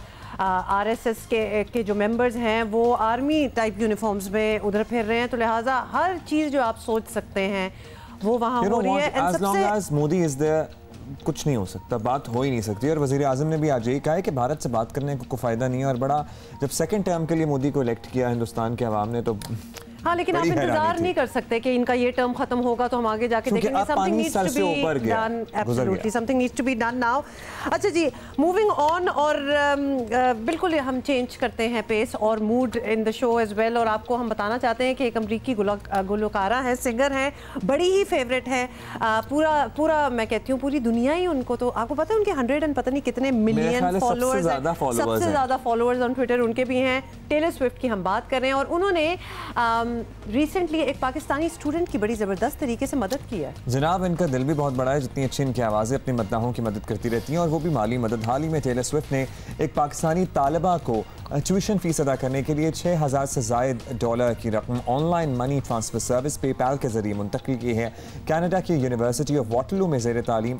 RSS के जो मेंबर्स हैं वो आर्मी टाइप यूनिफॉर्म्स में उधर फिर रहे हैं, तो लिहाजा हर चीज़ जो आप सोच सकते हैं वो वहाँ हो रही है। As long as Modi is there, कुछ नहीं हो सकता, बात हो ही नहीं सकती। और वज़ीर आज़म ने भी आज यही कहा है कि भारत से बात करने को कोई फ़ायदा नहीं है, और बड़ा जब सेकंड टर्म के लिए मोदी को इलेक्ट किया हिंदुस्तान के अवाम ने, तो हाँ, लेकिन आप इंतजार नहीं कर सकते कि इनका ये टर्म खत्म होगा तो हम आगे जाके देखेंगे। Something needs to be done, absolutely something needs to be done now. अच्छा जी, मूविंग ऑन, और बिल्कुल हम चेंज करते हैं पेस और mood in the show as well. और आपको हम बताना चाहते हैं कि एक अमरीकी गुलकारा है, सिंगर है, बड़ी ही फेवरेट है, पूरा मैं कहती हूँ पूरी दुनिया ही उनको, तो आपको पता है उनके 100 एंड पता नहीं कितने मिलियन फॉलोअर्स हैं, सबसे ज़्यादा फॉलोअर्स ऑन ट्विटर उनके भी हैं। टेलर स्विफ्ट की हम बात कर रहे हैं, और उन्होंने रिसेंटली एक पाकिस्तानी स्टूडेंट की बड़ी ज़बरदस्त तरीके से मदद की है। जनाब, इनका दिल भी बहुत बड़ा है, जितनी अच्छी इनकी आवाज़ें अपनी मद्दाहों की मदद करती रहती हैं, और वो भी माली मदद। हाल ही में टेलर स्विफ्ट ने एक पाकिस्तानी तालिबा को ट्यूशन फीस अदा करने के लिए $6,000 से ज़ायद की रकम online money transfer service PayPal के ज़रिए मुंतकिल की है। कनाडा की यूनिवर्सिटी ऑफ वाटरलू में ज़ेर तालीम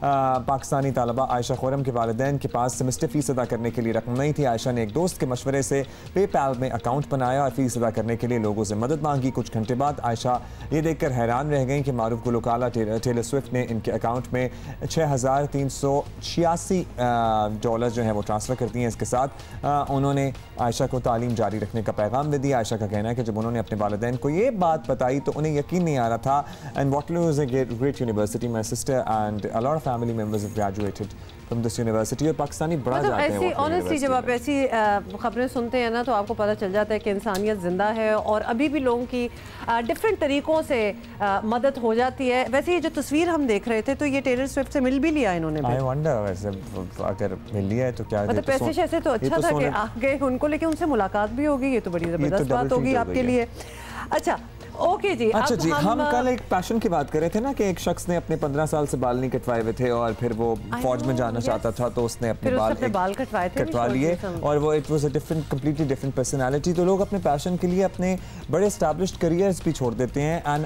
पाकिस्तानी तालिबा आयशा खुरम के वालिदैन के पास सेमेस्टर फीस अदा करने के लिए रकम नहीं थी। आयशा ने एक दोस्त के मशवरे से पेपैल में अकाउंट बनाया और फीस अदा करने के लिए लोगों से मदद मांगी। कुछ घंटे बाद आयशा ये देखकर हैरान रह गई कि मारूफ गुलकारा टेलर स्विफ्ट ने इनके अकाउंट में $6,386 जो है वो ट्रांसफ़र कर दिए हैं। इसके साथ उन्होंने आयशा को तालीम जारी रखने का पैगाम भी दिया। आयशा का कहना है कि जब उन्होंने अपने वालिदैन को ये बात बताई तो उन्हें यकीन नहीं आ रहा था। And Waterloo is a great university, my sister and a lot of family members have graduated from this university. और पाकिस्तानी बड़ा मतलब जाते हैं ऑनेस्टली जब आप ऐसी खबरें सुनते हैं ना, तो आपको पता चल जाता है कि इंसानियत जिंदा है, और अभी भी लोगों की डिफरेंट तरीक़ों से मदद हो जाती है। वैसे ये जो तस्वीर हम देख रहे थे, तो ये टेलर स्विफ्ट से मिल भी लिया इन्होंने। आई वंडर, वैसे अगर मिल लिया है तो क्या, मतलब पैसे शैसे तो अच्छा था कि आ गए उनको, लेकिन उनसे मुलाकात भी होगी, ये तो बड़ी ज़बरदस्त बात होगी आपके लिए। अच्छा ओके जी। अच्छा जी, हम कल एक पैशन की बात कर रहे थे ना कि एक शख्स ने अपने 15 साल से बाल नहीं कटवाए हुए थे, और फिर वो फौज में जाना चाहता था, तो उसने अपने बाल कटवा लिए, और वो it was a different, completely different personality. तो लोग अपने पैशन के लिए अपने बड़े एस्टैब्लिश्ड करियर्स भी छोड़ देते हैं, एंड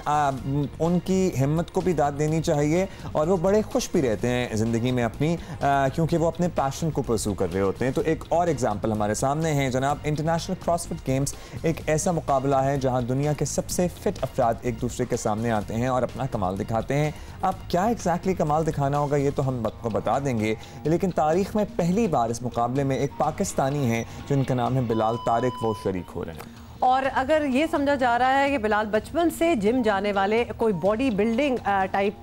उनकी हिम्मत को भी दाद देनी चाहिए, और वो बड़े खुश भी रहते हैं ज़िंदगी में अपनी, क्योंकि वो अपने पैशन को परसू कर रहे होते हैं। तो एक और एग्जाम्पल हमारे सामने है जनाब। इंटरनेशनल क्रॉसफिट गेम्स एक ऐसा मुकाबला है जहाँ दुनिया के सबसे फिट अफराद एक दूसरे के सामने आते हैं और अपना कमाल दिखाते हैं। अब क्या एग्जैक्टली कमाल दिखाना होगा ये तो हम आपको बता देंगे, लेकिन तारीख में पहली बार इस मुकाबले में एक पाकिस्तानी है जिनका नाम है बिलाल तारिक, वो शरीक हो रहे हैं। और अगर ये समझा जा रहा है कि बिलाल बचपन से जिम जाने वाले कोई बॉडी बिल्डिंग टाइप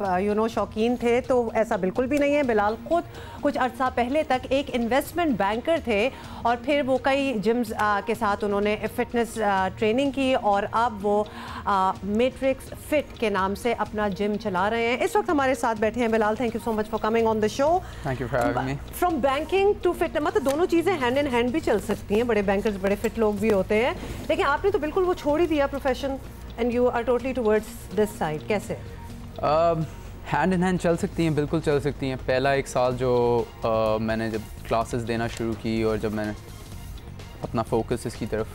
शौकीन थे, तो ऐसा बिल्कुल भी नहीं है। बिलाल खुद कुछ अर्सा पहले तक एक इन्वेस्टमेंट बैंकर थे, और फिर वो कई जिम्स के साथ उन्होंने फिटनेस ट्रेनिंग की, और अब वो मैट्रिक्स फिट के नाम से अपना जिम चला रहे हैं। इस वक्त हमारे साथ बैठे हैं Bilal. Thank you so much for coming on the show. Thank you for having me. From banking to fit, मतलब दोनों चीज़ें हैंड इन हैंड भी चल सकती हैं, बड़े बैंकर्स बड़े फिट लोग भी होते हैं, लेकिन आपने तो बिल्कुल वो छोड़ ही दिया profession, and you are totally towards this side. कैसे? हैंड इन हैंड चल सकती हैं, बिल्कुल चल सकती हैं। पहला एक साल जो मैंने जब क्लासेस देना शुरू की और जब मैंने अपना फोकस इसकी तरफ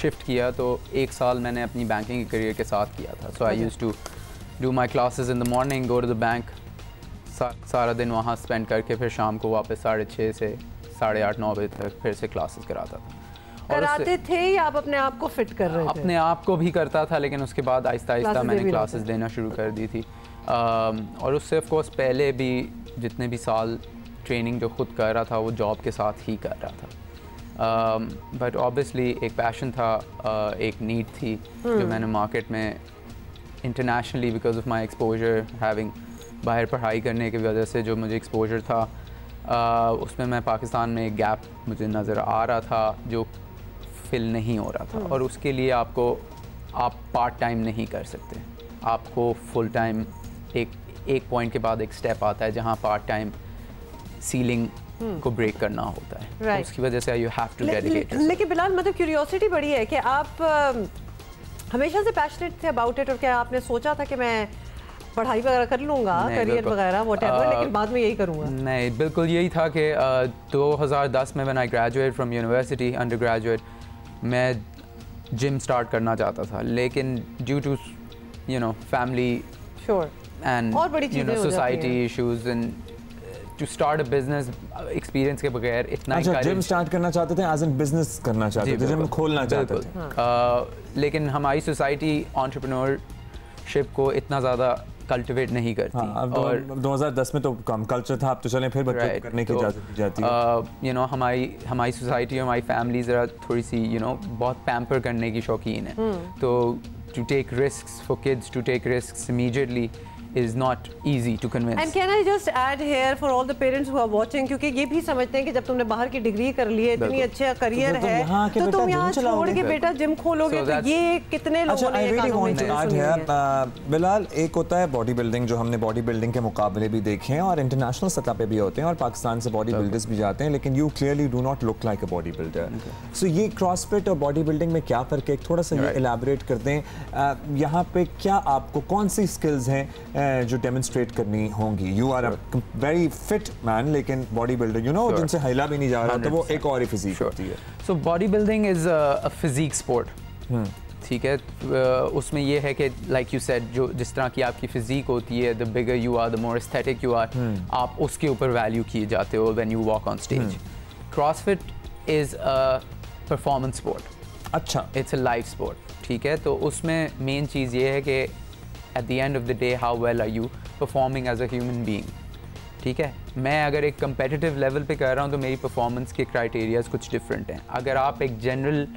शिफ्ट किया, तो एक साल मैंने अपनी बैंकिंग करियर के साथ किया था। So I used to do my classes in the morning, go to the bank, सारा दिन वहाँ स्पेंड करके फिर शाम को वापस 6:30 से 8:30-9 बजे तक फिर से क्लासेस कराता था। कराते थे या आप अपने आप को फिट कर रहे थे? अपने आप को भी करता था, लेकिन उसके बाद आहिस्ता आहिस्ता मैंने क्लासेस देना शुरू कर दी थी। और उससे ऑफ कोर्स पहले भी जितने भी साल ट्रेनिंग जो खुद कर रहा था वो जॉब के साथ ही कर रहा था। बट ऑब्वियसली एक पैशन था, एक नीड थी जो मैंने मार्केट में internationally because of my exposure having, बाहर पढ़ाई करने की वजह से जो मुझे एक्सपोजर था उसमें मैं पाकिस्तान में एक गैप मुझे नज़र आ रहा था जो फिल नहीं हो रहा था। और उसके लिए आप पार्ट टाइम नहीं कर सकते, आपको फुल टाइम एक पॉइंट के बाद एक स्टेप आता है जहाँ पार्ट टाइम सीलिंग को ब्रेक करना होता है। तो उसकी वजह से यू हैव टू डेडिकेट। लेकिन बिलाल, मतलब क्यूरियोसिटी बड़ी है कि आप हमेशा से पैशनेट थे अबाउट इट, और क्या आपने सोचा था कि मैं पढ़ाई वगैरह कर लूँगा, करियर वगैरह व्हाटएवर, लेकिन बाद में यही करूँगा? नहीं, बिल्कुल यही था कि 2010 में when I graduate from university under graduate, मैं जिम स्टार्ट करना चाहता था, लेकिन due to you know family and you know society issues and to start a business experience के बगैर इतना अच्छा, जिम स्टार्ट करना चाहते थे, एज एन बिजनेस करना चाहते थे, जिम खोलना चाहते थे। लेकिन हमारी सोसाइटी एंटरप्रेन्योरशिप को इतना ज़्यादा कल्टिवेट नहीं करती। और 2010 में तो कम कल्चर था, अब तो चलें फिर बच्चों को करने की इजाज़त दी जाती है। यू नो हमारी सोसाइटी और हमारी फैमिली ज़रा थोड़ी सी यू नो बहुत पैम्पर करने की शौकीन है, तो to take risks for kids to take risks immediately is not easy to convince. And can I just add here for all the parents who are watching, क्योंकि ये भी समझते हैं कि जब तुमने बाहर की डिग्री कर ली है, इतनी अच्छा करियर है, तो तुम यहाँ छोड़ के बेटा जिम खोलोगे, तो ये कितने लोगों ने ये काम में सुनी है? बिलाल, एक होता है बॉडी बिल्डिंग, जो हमने बॉडी बिल्डिंग के मुकाबले भी देखे हैं और इंटरनेशनल सतह पे भी होते हैं और पाकिस्तान से बॉडी बिल्डर्स भी जाते हैं, लेकिन you clearly do not look like a body builder. So ये क्रॉसफिट और बॉडी बिल्डिंग में क्या फ़र्क है, थोड़ा सा ये एलैबोरेट कर दें। यहाँ पे क्या आपको कौन सी स्किल्स हैं जो डेमोन्स्ट्रेट करनी होंगी? You are a very fit man, लेकिन बॉडी बिल्डर यू नो जिनसे हिला भी नहीं जा रहा, तो वो एक और ही फिजिक होती है। So body building is a physique sport, ठीक है। उसमें ये है कि लाइक यू सेड, जो जिस तरह की आपकी फिजिक होती है, the bigger you are the more aesthetic you are, आप उसके ऊपर वैल्यू किए जाते हो when you walk on stage. CrossFit is a performance sport. अच्छा, इट्स अ लाइफ स्पोर्ट, ठीक है। तो उसमें मेन चीज़ ये है कि at the end of the day how well are you performing as a human being, ठीक है। मैं अगर एक कंपेटिटिव लेवल पे कर रहा हूँ तो मेरी परफॉर्मेंस के क्राइटेरियाज कुछ डिफरेंट हैं। अगर आप एक जनरल,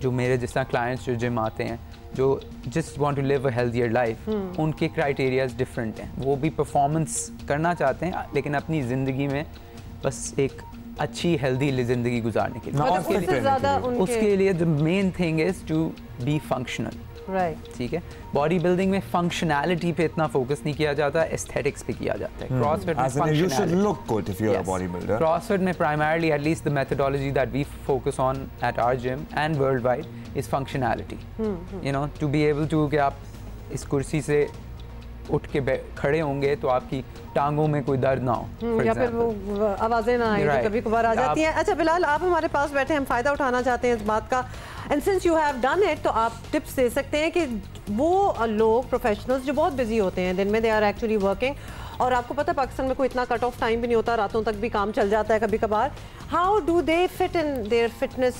जो मेरे जिस तरह क्लाइंट्स जो जिम आते हैं जो just want to live a healthier life, उनके क्राइटेरियाज डिफरेंट हैं। वो भी परफॉर्मेंस करना चाहते हैं लेकिन अपनी ज़िंदगी में बस एक अच्छी हेल्दी ज़िंदगी गुजारने के लिए। उसके लिए the main thing is to be functional, ठीक है। बॉडी बिल्डिंग में फंक्शनैलिटी पे इतना फोकस नहीं किया जाता, एस्थेटिक्स पे किया जाता है। क्रॉसफिट में क्रॉसफिट में primarily, at least the methodology that we focus on at our gym and worldwide is functionality. You know, to be able to, कि आप इस कुर्सी से उठ के खड़े होंगे तो आपकी टांगों में कोई दर्द ना हो, या फिर वो आवाज़ें ना आए, कभी कभार आ जाती हैं। अच्छा बिलाल, आप हमारे पास बैठे, हम फ़ायदा उठाना चाहते हैं इस बात का, and since you have done it, तो आप टिप्स दे सकते हैं कि वो लोग प्रोफेशनल्स जो बहुत बिजी होते हैं दिन में, दे आर एक्चुअली वर्किंग, और आपको पता है पाकिस्तान में कोई इतना कट ऑफ टाइम भी नहीं होता, रातों तक भी काम चल जाता है कभी कभार। How do they fit in their fitness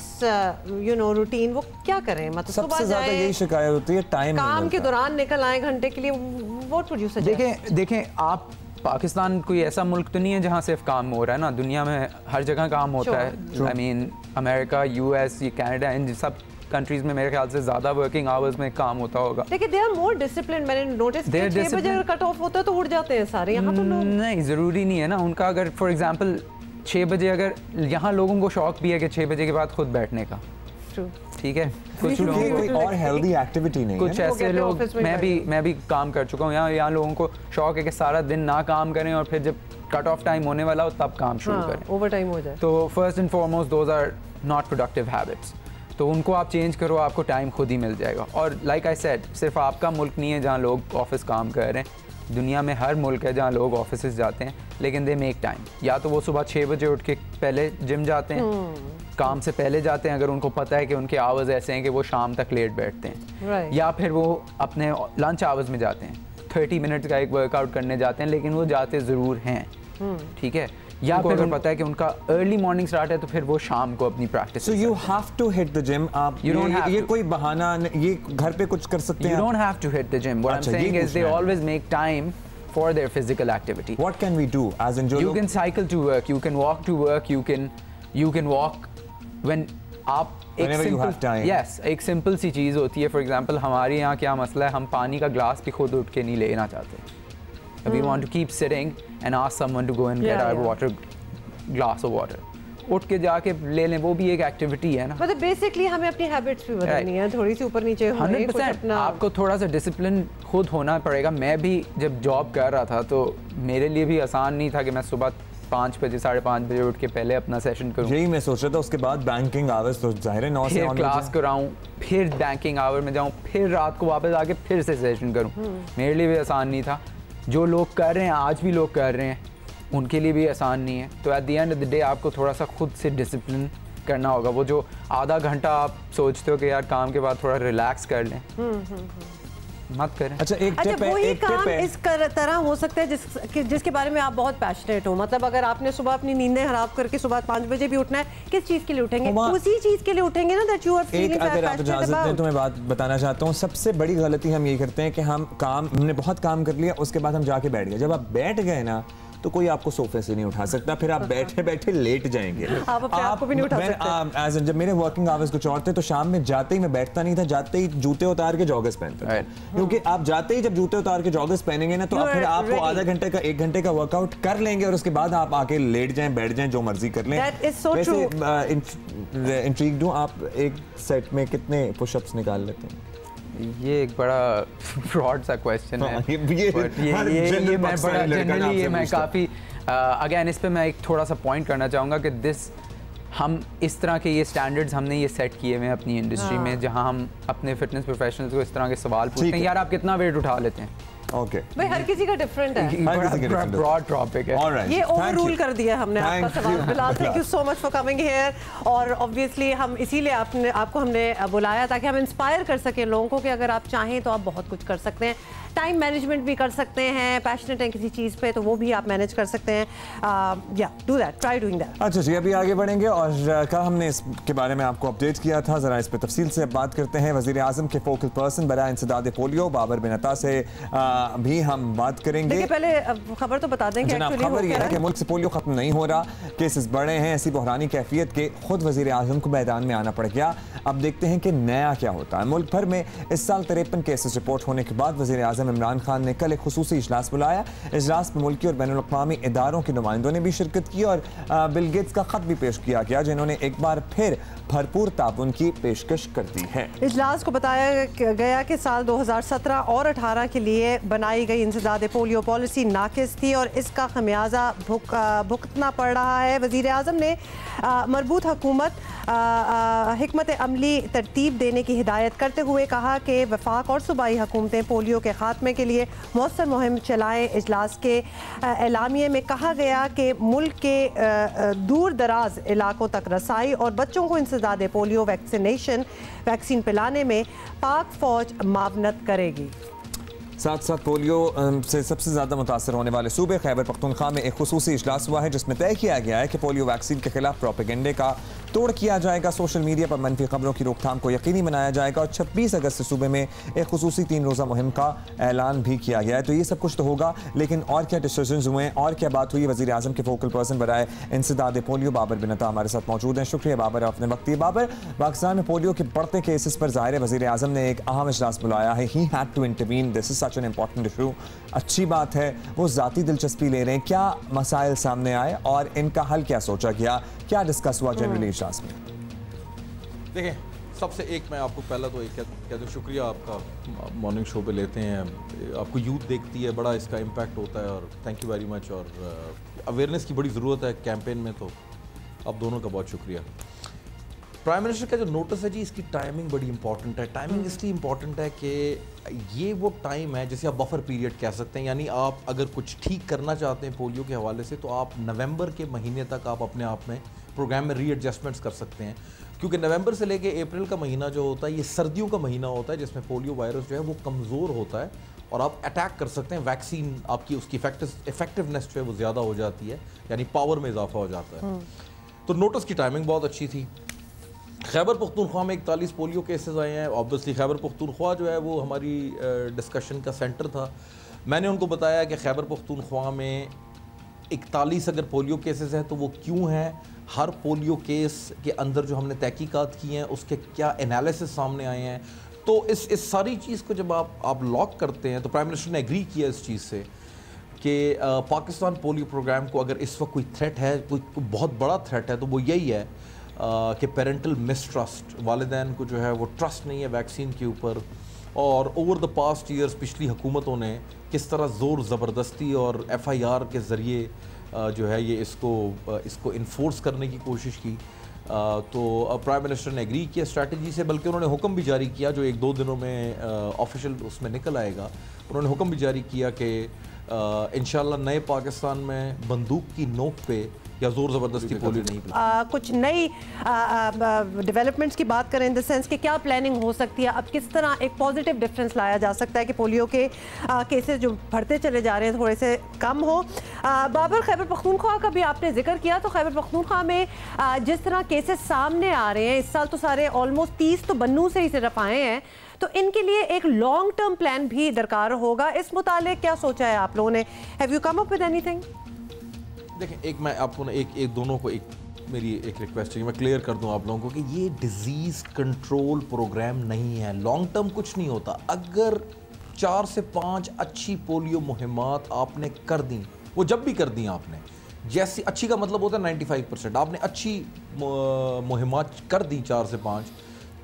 you know routine? वो क्या करें? मतलब सबसे ज़्यादा यही शिकायत होती है, टाइम काम के दौरान निकल आए घंटे के लिए, व्हाट वुड यू सजेस्ट? देखें आप, पाकिस्तान कोई ऐसा मुल्क तो नहीं है जहाँ सिर्फ काम हो रहा है ना, दुनिया में हर जगह काम होता है। I mean America, US, Canada, इन सब कंट्रीज में मेरे ख्याल से ज़्यादा वर्किंग आवर्स में काम होता होगा। लेकिन दे आर मोर डिसिप्लिन, मैंने नोटिस किया 6 बजे अगर कट ऑफ होता है तो उठ जाते हैं सारे। यहाँ तो लोग नहीं, ज़रूरी नहीं है ना उनका। अगर फॉर एग्जांपल 6 बजे, अगर यहाँ लोगों को शौक भी है कि 6 बजे के बाद खुद बैठने का, ठीक है, कुछ लोगों को और हेल्दी एक्टिविटी नहीं, कुछ ऐसे लोग, मैं भी काम कर चुका हूँ यहाँ लोगों को शौक है कि सारा दिन ना काम करें और फिर जब कट ऑफ टाइम होने वाला हो तब काम शुरू करें, ओवर टाइम हो जाए। तो first and foremost those are not productive habits. तो उनको आप चेंज करो, आपको टाइम खुद ही मिल जाएगा। और लाइक आई सेड, सिर्फ आपका मुल्क नहीं है जहाँ लोग ऑफिस काम कर रहे हैं, दुनिया में हर मुल्क है जहाँ लोग ऑफिस जाते हैं, लेकिन दे मेक टाइम। या तो वो सुबह 6 बजे उठ के पहले जिम जाते हैं, काम से पहले जाते हैं अगर उनको पता है कि उनके आवर्स ऐसे हैं कि वो शाम तक लेट बैठते हैं, या फिर वो अपने लंच आवर्स में जाते हैं, 30 मिनट्स का एक वर्कआउट करने जाते हैं, लेकिन वो जाते ज़रूर हैं, ठीक है। या फिर अगर पता है कि उनका अर्ली मॉर्निंग स्टार्ट है तो फिर वो शाम को अपनी practice. So you have to hit the gym. आप ये कोई बहाना, ये घर पे कुछ कर सकते हैं। You don't have to hit the gym. What I'm saying is they always make time for their physical activity. What can we do as in you can cycle to work, you can walk to work, you can walk when आप Whenever you have time. Yes, एक simple सी चीज़ होती है। For example हमारे यहाँ क्या मसला है, हम पानी का ग्लास भी खुद उठ के नहीं लेना चाहते। We want to keep sitting and ask someone to go and get our water, glass of water. उठ के जाके ले लें, वो भी एक एक्टिविटी है ना। मतलब बेसिकली हमें अपनी हैबिट्स भी बदलनी है, थोड़ी सी ऊपर नीचे होने। 100% आपको थोड़ा सा डिसिप्लिन खुद होना पड़ेगा। मैं भी जब जॉब कर रहा था तो मेरे लिए भी आसान नहीं था कि मैं सुबह 5 बजे 5:30 बजे उठ के पहले अपना सेशन करूं। यही मैं सोच रहा था। उसके बाद बैंकिंग आवर्स तो जाहिर है 9 से ऑन क्लास कराऊं, फिर बैंकिंग आवर में जाऊं, फिर रात को वापस आके फिर से सेशन करूं। मेरे लिए भी आसान नहीं था। जो लोग कर रहे हैं, आज भी लोग कर रहे हैं, उनके लिए भी आसान नहीं है। तो eight the end of the day आपको थोड़ा सा खुद से डिसिप्लिन करना होगा। वो जो आधा घंटा आप सोचते हो कि यार काम के बाद थोड़ा रिलैक्स कर लें, मत करें। अच्छा, वही काम इस तरह हो सकता है जिसके बारे में आप बहुत पैशनेट हो। मतलब अगर आपने सुबह अपनी नींदें खराब करके सुबह 5 बजे भी उठना है, किस चीज़ के लिए उठेंगे? उसी चीज़ के लिए उठेंगे ना, दैट यू आर फीलिंग अगर आप इजाज़त दें तो मैं बात बताना चाहता हूँ। सबसे बड़ी गलती हम ये करते हैं कि हमने बहुत काम कर लिया, उसके बाद हम जाके बैठ गए। जब आप बैठ गए ना तो कोई आपको सोफे से नहीं उठा सकता, फिर आप बैठे बैठे लेट जाएंगे। आप अपने आप को भी नहीं उठा सकते। जब मेरे वर्किंग आवर्स कुछ और थे तो शाम में जाते ही मैं बैठता नहीं था, जाते ही जूते उतार के जॉगर्स पहनता था। क्योंकि आप जाते ही जब जूते उतार के जॉगर्स पहनेंगे ना तो फिर आपको आधा घंटे का 1 घंटे का वर्कआउट कर लेंगे और उसके बाद आप आके लेट जाएं, बैठ जाएं, जो मर्जी कर लें। वैसे इंट्रीग्ड हूं, आप एक सेट में कितने पुशअप्स निकाल लेते हैं? ये एक बड़ा फ्रॉड सा क्वेश्चन है। ये मैं बड़ा जनरली ये मैं काफ़ी अगेन इस पे मैं एक थोड़ा सा पॉइंट करना चाहूँगा कि हम इस तरह के ये स्टैंडर्ड्स हमने ये सेट किए हुए हैं अपनी इंडस्ट्री में, जहाँ हम अपने फिटनेस प्रोफेशनल्स को इस तरह के सवाल पूछते हैं, यार आप कितना वेट उठा लेते हैं? ओके भाई हर किसी का डिफरेंट है, ब्रॉड टॉपिक है। ये ओवर रूल कर दिया हमने आपका सवाल। Bilal, thank you so much for coming here. और ऑब्वियसली हम इसीलिए आपको हमने बुलाया ताकि हम इंस्पायर कर सकें लोगों को कि अगर आप चाहें तो आप बहुत कुछ कर सकते हैं। टाइम मैनेजमेंट भी कर सकते हैं, पैशनेट हैं किसी चीज़ पे तो वो भी आप मैनेज कर सकते हैं। या do that, try doing that. अच्छा जी, अभी आगे बढ़ेंगे और कल हमने इसके बारे में आपको अपडेट किया था, ज़रा इस पर तफसील से बात करते हैं। वज़ीर आज़म के फोकल पर्सन बराए इंसदाद पोलियो बाबर बिन अता से भी हम बात करेंगे। देखिए पहले खबर तो बता दें कि खबर यह है कि मुल्क से पोलियो खत्म नहीं हो रहा, केसेस बढ़े हैं। ऐसी बहरानी कैफियत के खुद वज़ीर आज़म को मैदान में आना पड़ गया। अब देखते हैं कि नया क्या होता है। मुल्क भर में इस साल 53 केसेस रिपोर्ट होने के बाद वज़ीर आज़म इमरान खान ने कल एक खुसूसी इजलास बुलाया। इजलास में मुल्की और बैनुल-अक़वामी इदारों के नुमाइंदों ने भी शिरकत की और बिल गेट्स का खत भी पेश किया गया, जिन्होंने एक बार फिर भरपूर ताउन की पेशकश कर दी है। इजलास को बताया गया कि साल 2017 और 18 के लिए बनाई गई इंसदाद पोलियो पॉलिसी नाकिस थी और इसका खमियाजा भुगतना पड़ रहा है। वज़ीर आज़म ने मरबूत हुकूमत हिकमत अमली तरतीब देने की हिदायत करते हुए कहा कि वफाक और सूबाई हुकूमतें पोलियो के खात्मे के लिए मौसर मुहिम चलाएं। इजलास के एलामिये में कहा गया कि मुल्क के दूर दराज इलाकों तक रसाई और बच्चों को इंसदाद पोलियो वैक्सीन पिलाने में पाक फौज मावनत करेगी। साथ साथ पोलियो से सबसे ज़्यादा मुतासर होने वाले सूबे खैबर पख्तूनख्वा में एक खुसूसी इजलास हुआ है, जिसमें तय किया गया है कि पोलियो वैक्सीन के खिलाफ प्रोपेगेंडे का तोड़ किया जाएगा। सोशल मीडिया पर मनफी खबरों की रोकथाम को यकीनी बनाया जाएगा और 26 अगस्त से सूबे में एक खुसूसी 3 रोज़ा मुहिम का ऐलान भी किया गया है। तो ये सब कुछ तो होगा, लेकिन और क्या डिसीजन हुए हैं और क्या बात हुई? वज़ीर आज़म के फोकल पर्सन बराए इंसदाद पोलियो बाबर बिन अता हमारे साथ मौजूद हैं। शुक्रिया बाबर, अपने वक्त दिए। बाबर, पाकिस्तान में पोलियो के बढ़ते केसेस पर ज़ाहिर है वज़ीर आज़म ने एक अहम इजलास बुलाया है। He had to intervene, this is such an important issue. अच्छी बात है, वो ज़ाती दिलचस्पी ले रहे हैं। क्या मसाइल सामने आए और इनका हल क्या सोचा गया, क्या डिस्कस हुआ जनरली इजलास में? देखें, सबसे एक मैं आपको पहला तो एक कह दूँ, शुक्रिया आपका, मॉर्निंग शो पे लेते हैं, आपको यूथ देखती है, बड़ा इसका इम्पैक्ट होता है और थैंक यू वेरी मच। और अवेयरनेस की बड़ी ज़रूरत है कैंपेन में, तो आप दोनों का बहुत शुक्रिया। प्राइम मिनिस्टर का जो नोटिस है जी, इसकी टाइमिंग बड़ी इंपॉर्टेंट है। टाइमिंग इसलिए इम्पॉर्टेंट है कि ये वो टाइम है जिसे आप बफर पीरियड कह सकते हैं, यानी आप अगर कुछ ठीक करना चाहते हैं पोलियो के हवाले से तो आप नवंबर के महीने तक आप अपने आप में प्रोग्राम में रीएडजस्टमेंट्स कर सकते हैं। क्योंकि नवंबर से लेके अप्रैल का महीना जो होता है ये सर्दियों का महीना होता है जिसमें पोलियो वायरस जो है वो कमज़ोर होता है और आप अटैक कर सकते हैं। वैक्सीन आपकी उसकी इफेक्टिवनेस जो है वो ज़्यादा हो जाती है, यानी पावर में इजाफा हो जाता है। तो नोटिस की टाइमिंग बहुत अच्छी थी। खैबर पख्तूनख्वा में 41 पोलियो केसेस आए हैं। ऑब्वियसली खैबर पख्तूनख्वा जो है वो हमारी डिस्कशन का सेंटर था। मैंने उनको बताया कि खैबर पख्तूनख्वा में 41 अगर पोलियो केसेस हैं तो वो क्यों हैं, हर पोलियो केस के अंदर जो हमने तहकीकात की हैं उसके क्या एनालिसिस सामने आए हैं। तो इस सारी चीज़ को जब आप लॉक करते हैं तो प्राइम मिनिस्टर ने एग्री किया इस चीज़ से कि पाकिस्तान पोलियो प्रोग्राम को अगर इस वक्त कोई थ्रेट है, कोई बहुत बड़ा थ्रेट है, तो वो यही है कि पेरेंटल मिसट्रस्ट, वालिदैन को जो है वो ट्रस्ट नहीं है वैक्सीन के ऊपर। और ओवर द पास्ट ईयर्स पिछली हुकूमतों ने किस तरह ज़ोर ज़बरदस्ती और FIR के ज़रिए जो है ये इसको इन्फोर्स करने की कोशिश की। तो प्राइम मिनिस्टर ने एग्री किया स्ट्रैटेजी से, बल्कि उन्होंने हुक्म भी जारी किया जो 1-2 दिनों में ऑफिशियल उसमें निकल आएगा। उन्होंने हुक्म भी जारी किया कि इंशाल्लाह नए पाकिस्तान में बंदूक की नोक पे या जोर ज़बरदस्ती पोलियो नहीं कुछ नई डेवलपमेंट्स की बात करें इन द सेंस कि क्या प्लानिंग हो सकती है, अब किस तरह एक पॉजिटिव डिफरेंस लाया जा सकता है कि पोलियो के केसेस जो बढ़ते चले जा रहे हैं थोड़े से कम हो। बाबर, खैबर पख्तूनख्वा का भी आपने जिक्र किया, तो खैबर पख्तूनख्वा में जिस तरह केसेस सामने आ रहे हैं इस साल, तो सारे ऑलमोस्ट 30 तो बन्नू से ही सिर्फ आए हैं, तो इनके लिए एक लॉन्ग टर्म प्लान भी दरकार होगा। इस मुतालिक क्या सोचा है आप लोगों ने? Have you come up with anything? देखें, एक मैं आपको ना एक दोनों को मेरी एक रिक्वेस्ट है, मैं क्लियर कर दूं आप लोगों को कि ये डिजीज़ कंट्रोल प्रोग्राम नहीं है। लॉन्ग टर्म कुछ नहीं होता। अगर 4 से 5 अच्छी पोलियो मुहिमात आपने कर दी, वो जब भी कर दी आपने, जैसी अच्छी का मतलब होता है 95%, आपने अच्छी मुहिमात कर दी 4 से 5,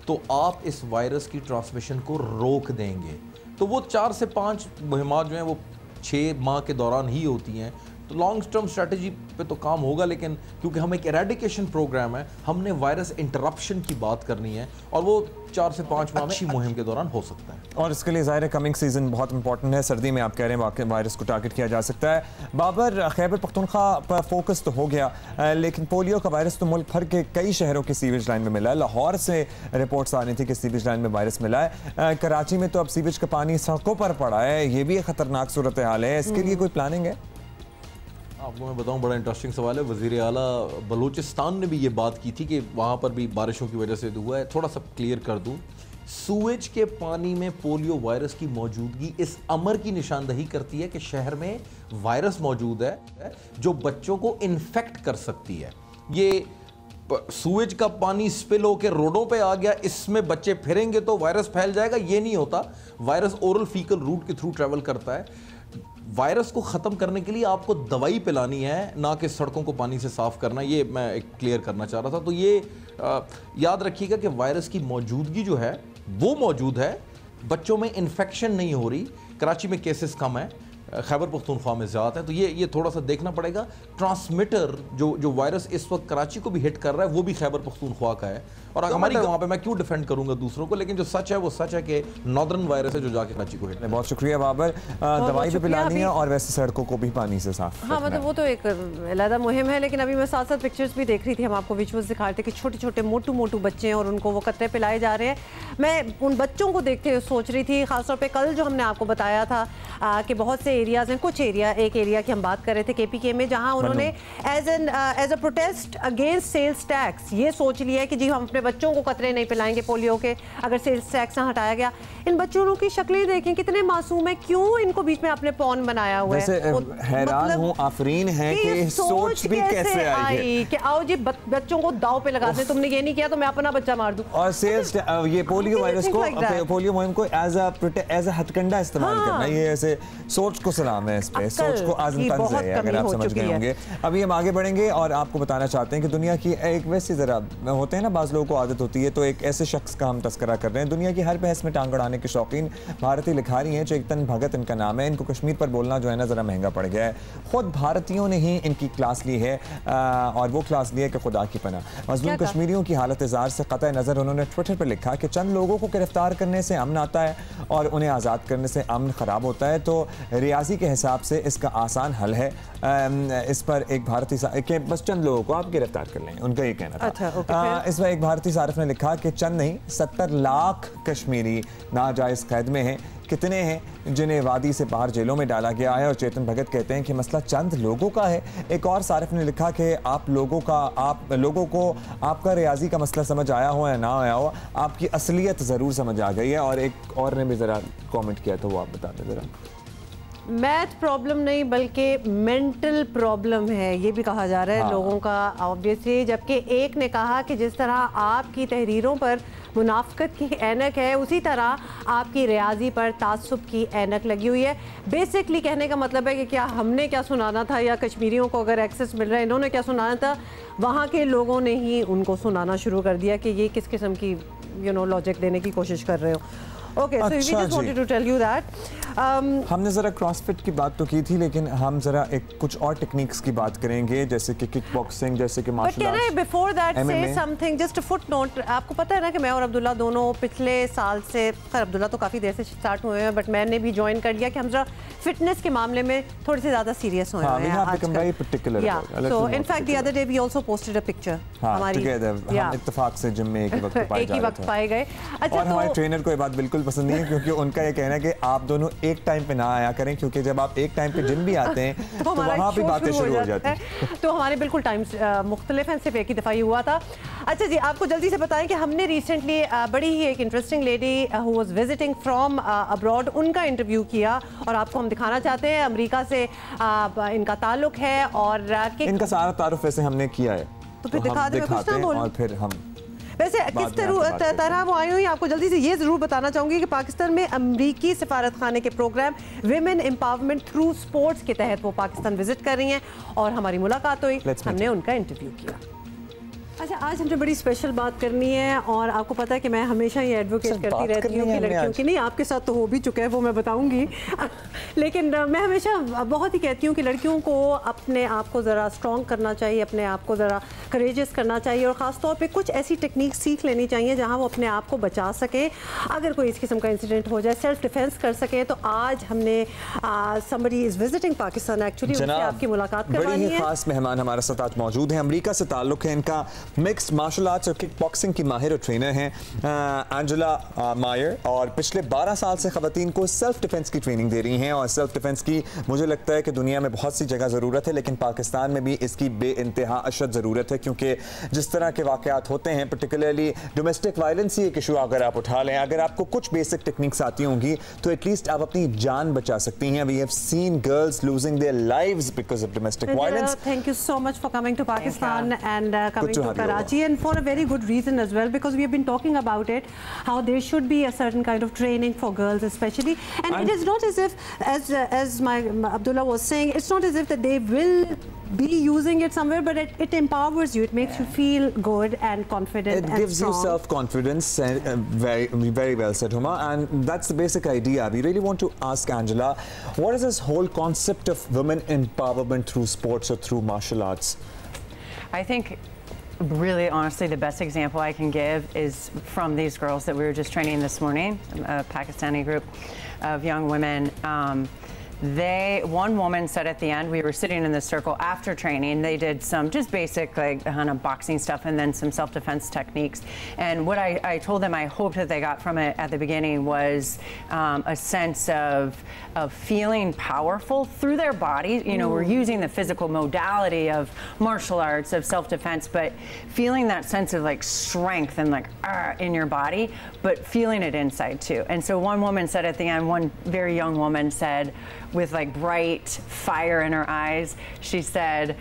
तो आप इस वायरस की ट्रांसमिशन को रोक देंगे। तो वो 4 से 5 मुहिमात जो हैं वो 6 माह के दौरान ही होती हैं। तो लॉन्ग टर्म स्ट्रेटजी पे तो काम होगा, लेकिन क्योंकि हम एक एरेडिकेशन प्रोग्राम है, हमने वायरस इंटरप्शन की बात करनी है और वो 4 से 5 माह में मुहिम के दौरान हो सकता है। और इसके लिए ज़ाहिर है कमिंग सीजन बहुत इंपॉर्टेंट है। सर्दी में आप कह रहे हैं वायरस को टारगेट किया जा सकता है। बाबर, खैबर पख्तूनख्वा पर फोकस तो हो गया, लेकिन पोलियो का वायरस तो मुल्क भर के कई शहरों की सीवेज लाइन में मिला है। लाहौर से रिपोर्ट्स आ रही थी कि सीवेज लाइन में वायरस मिला है। कराची में तो अब सीवेज का पानी सड़कों पर पड़ा है, ये भी एक खतरनाक सूरत हाल है। इसके लिए कोई प्लानिंग है? आपको मैं बताऊं, बड़ा इंटरेस्टिंग सवाल है। वज़ीर आला बलूचिस्तान ने भी ये बात की थी कि वहाँ पर भी बारिशों की वजह से हुआ है। थोड़ा सा क्लियर कर दूं, सूएज के पानी में पोलियो वायरस की मौजूदगी इस अमर की निशानदही करती है कि शहर में वायरस मौजूद है जो बच्चों को इन्फेक्ट कर सकती है। ये सूएज का पानी स्पिल होकर रोडों पे आ गया, इसमें बच्चे फिरेंगे तो वायरस फैल जाएगा, ये नहीं होता। वायरस ओरल फीकल रूट के थ्रू ट्रेवल करता है। वायरस को ख़त्म करने के लिए आपको दवाई पिलानी है, ना कि सड़कों को पानी से साफ़ करना। ये मैं एक क्लियर करना चाह रहा था। तो ये याद रखिएगा कि वायरस की मौजूदगी जो है वो मौजूद है, बच्चों में इन्फेक्शन नहीं हो रही। कराची में केसेस कम है, खैबर पख्तूनख्वा में ज़्यादा है। तो ये थोड़ा सा देखना पड़ेगा। ट्रांसमिटर जो वायरस इस वक्त कराची को भी हिट कर रहा है वो भी खैबर पख्तूनख्वा का है। और हमारी वहाँ पे मैं क्यों डिफेंड करूंगा दूसरों को, लेकिन जो सच है वो सच है कि नॉर्दर्न वायरस है जो जाके कराची को हिट है। बहुत शुक्रिया बाबर। दवाई भी पिलानी है और वैसे सड़कों को भी पानी से साफ। हाँ, मतलब वो तो एक अलग मुहिम है, लेकिन अभी मैं साथ साथ पिक्चर्स भी देख रही थी, हम आपको विजुअल्स दिखा रहे थे कि छोटे छोटे मोटू बच्चे हैं और उनको वो कतरे पिलाए जा रहे हैं। मैं उन बच्चों को देखते हुए सोच रही थी, खासतौर पर कल जो हमने आपको बताया था कि बहुत से एरियाज हैं, कुछ एक एरिया की हम बात कर रहे थे KPK में, जहां उन्होंने as a protest against sales tax ये सोच लिया है कि जी हम अपने बच्चों को कतरे नहीं पिलाएंगे पोलियो के अगर सेल्स टैक्स ना हटाया गया। इन बच्चों की शक्लें देखें कितने मासूम है, क्यों इनको बीच में आपने पॉन बनाया हुआ है। हैरान हूं आफरीन है कि सोच भी कैसे आई कि आओ जी बच्चों को दाव पे लगा दें, तुमने ये नहीं किया तो मैं अपना बच्चा मार दूं। और सेल्स ये पोलियो वायरस को, पोलियो मुहिम को एज अ हथकंडा इस्तेमाल करना, ये ऐसे सोच को सलाम है। इस पे सोच को आज़म तंज़ है, अगर आप समझ गए होंगे। अभी हम आगे बढ़ेंगे और आपको बताना चाहते हैं कि दुनिया की एक, वैसे ज़रा होते हैं ना बाज़ लोगों को आदत होती है, तो एक ऐसे शख्स का हम तस्करा कर रहे हैं, दुनिया की हर बहस में टांग अड़ाने के शौकीन भारतीय लिखारी हैं, चेतन भगत इनका नाम है। इनको कश्मीर पर बोलना जो है ना ज़रा महंगा पड़ गया है। खुद भारतीयों ने ही इनकी क्लास ली है और वो क्लास ली है कि खुदा की पनाह। मज़लूम कश्मीरियों की हालत इज़ार से क़तई नज़र उन्होंने ट्विटर पर लिखा कि चंद लोगों को गिरफ्तार करने से अमन आता है और उन्हें आज़ाद करने से अमन ख़राब होता है। तो रियाजी के हिसाब से इसका आसान हल है। इस पर एक भारतीय के बस चंद लोगों को आप गिरफ्तार कर लें, उनका ये कहना था। अच्छा, इस पर एक भारतीय सारिफ ने लिखा कि चंद नहीं 70 लाख कश्मीरी नाजायज़ कैद में हैं। कितने हैं जिन्हें वादी से बाहर जेलों में डाला गया है? और चेतन भगत कहते हैं कि मसला चंद लोगों का है। एक और सारिफ ने लिखा कि आप लोगों को आपका रियाजी का मसला समझ आया हो या ना आया हो, आपकी असलियत ज़रूर समझ आ गई है। और एक और ने भी ज़रा कमेंट किया था, वो आप बता दें ज़रा। मैथ प्रॉब्लम नहीं बल्कि मेंटल प्रॉब्लम है, ये भी कहा जा रहा है लोगों का ऑब्वियसली। जबकि एक ने कहा कि जिस तरह आपकी तहरीरों पर मुनाफकत की ऐनक है, उसी तरह आपकी रियाजी पर तासुब की ऐनक लगी हुई है। बेसिकली कहने का मतलब है कि क्या हमने क्या सुनाना था, या कश्मीरियों को अगर एक्सेस मिल रहा है, इन्होंने क्या सुनाना था, वहाँ के लोगों ने ही उनको सुनाना शुरू कर दिया कि ये किस किस्म की लॉजिक देने की कोशिश कर रहे हो। Okay, so we just wanted to tell you that. हमने ज़रा क्रॉसफिट की बात तो की थी, लेकिन हम ज़रा कुछ और टेक्निक्स की बात करेंगे, जैसे कि किक बॉक्सिंग, जैसे कि martial arts. But can I before that say something, just a footnote? आपको पता है ना कि मैं और अब्दुल्ला दोनों पिछले साल से, खैर अब्दुल्ला तो काफ़ी देर से स्टार्ट हुए हैं, बट मैंने भी ज्वाइन कर लिया कि हम ज़रा फिटनेस के मामले में थोड़े से ज़्यादा सीरियस हुए हैं आजकल। Yeah, so in fact the other day we also posted a picture. हमारी हम इत्तेफाक से जिम में एक ही वक्त पाए गए। अच्छा, और हमारे ट्रेनर को ये बात बिल्कुल पसंद नहीं है, क्योंकि उनका ये कहना है कि आप दोनों एक टाइम पे ना आया करें, क्योंकि जब आप एक टाइम पे जिम भी आते हैं तो वहाँ भी बातें शुरू हो जाती हैं। तो हमारे बिल्कुल टाइम्स मुख्तलिफ हैं, सिर्फ एक ही दफ़ा ही हुआ था। अच्छा जी, आपको जल्दी से बताएं कि हमने रिसेंटली बड़ी ही एक interesting lady who was visiting from abroad, उनका इंटरव्यू किया और आपको हम दिखाना चाहते हैं। अमेरिका से इनका ताल्लुक है और इनका सारा तारुफ वैसे हमने किया है, तो फिर दिखा दें कुछ ना बोल। और फिर हम वैसे किस तरह वो आई हुई, आपको जल्दी से ये ज़रूर बताना चाहूँगी कि पाकिस्तान में अमरीकी सफारत खाने के programme women empowerment through sports के तहत वो पाकिस्तान विजिट कर रही हैं और हमारी मुलाकात हुई, हमने उनका इंटरव्यू किया। अच्छा, आज हमने बड़ी स्पेशल बात करनी है और आपको पता है कि मैं हमेशा ये एडवोकेट करती रहती हूँ कि लड़कियों की, नहीं आपके साथ तो हो भी चुका है, वो मैं बताऊँगी लेकिन मैं हमेशा बहुत ही कहती हूँ कि लड़कियों को अपने आप को ज़रा स्ट्रॉन्ग करना चाहिए, अपने आप को ज़रा करेजियस करना चाहिए और ख़ास तौर पे कुछ ऐसी टेक्निक सीख लेनी चाहिए जहाँ वो अपने आप को बचा सकें अगर कोई इस किस्म का इंसिडेंट हो जाए, सेल्फ डिफेंस कर सकें। तो आज हमने somebody is visiting Pakistan, actually उनसे आपकी मुलाकात करवानी है। बड़ी ही खास मेहमान हमारे साथ आज मौजूद हैं, अमेरिका से ताल्लुक़ है इनका, मिक्स्ड मार्शल आर्ट्स और किक बॉक्सिंग की माहिर और ट्रेनर हैं एंजेला मायर, और पिछले 12 साल से ख़वातीन को सेल्फ डिफेंस की ट्रेनिंग दे रही हैं। और सेल्फ डिफेंस की मुझे लगता है कि दुनिया में बहुत सी जगह ज़रूरत है, लेकिन पाकिस्तान में भी इसकी बेइंतहा अशद ज़रूरत है, क्योंकि जिस तरह के वाक़यात होते हैं, पर्टिकुलरली डोमेस्टिक वायलेंस ही एक इशू अगर आप उठा लें, अगर आपको कुछ बेसिक टेक्निक्स आती होंगी तो एटलीस्ट आप अपनी जान बचा सकती हैं। We have seen girls losing their lives because of domestic violence. Thank you so much for coming to Pakistan and coming to Karachi, and for a very good reason as well, because we have been talking about it, how there should be a certain kind of training for girls especially, and it is not as if, as my Abdullah was saying, it's not as if that they will be using it somewhere, but it empowers you, it makes you feel good and confident. It gives you self-confidence, very, very well said, Huma, and that's the basic idea. We really want to ask Angela, what is this whole concept of women empowerment through sports or through martial arts? I think really honestly the best example I can give is from these girls that we were just training this morning, a Pakistani group of young women. One woman said at the end, we were sitting in the circle after training, they did some just basic like kind of boxing stuff and then some self-defense techniques. And what I told them I hoped that they got from it at the beginning was a sense of feeling powerful through their body. You know, we're using the physical modality of martial arts, of self-defense, but feeling that sense of like strength and like in your body, but feeling it inside too. And so one woman said at the end, one very young woman said, with like bright fire in her eyes, she said,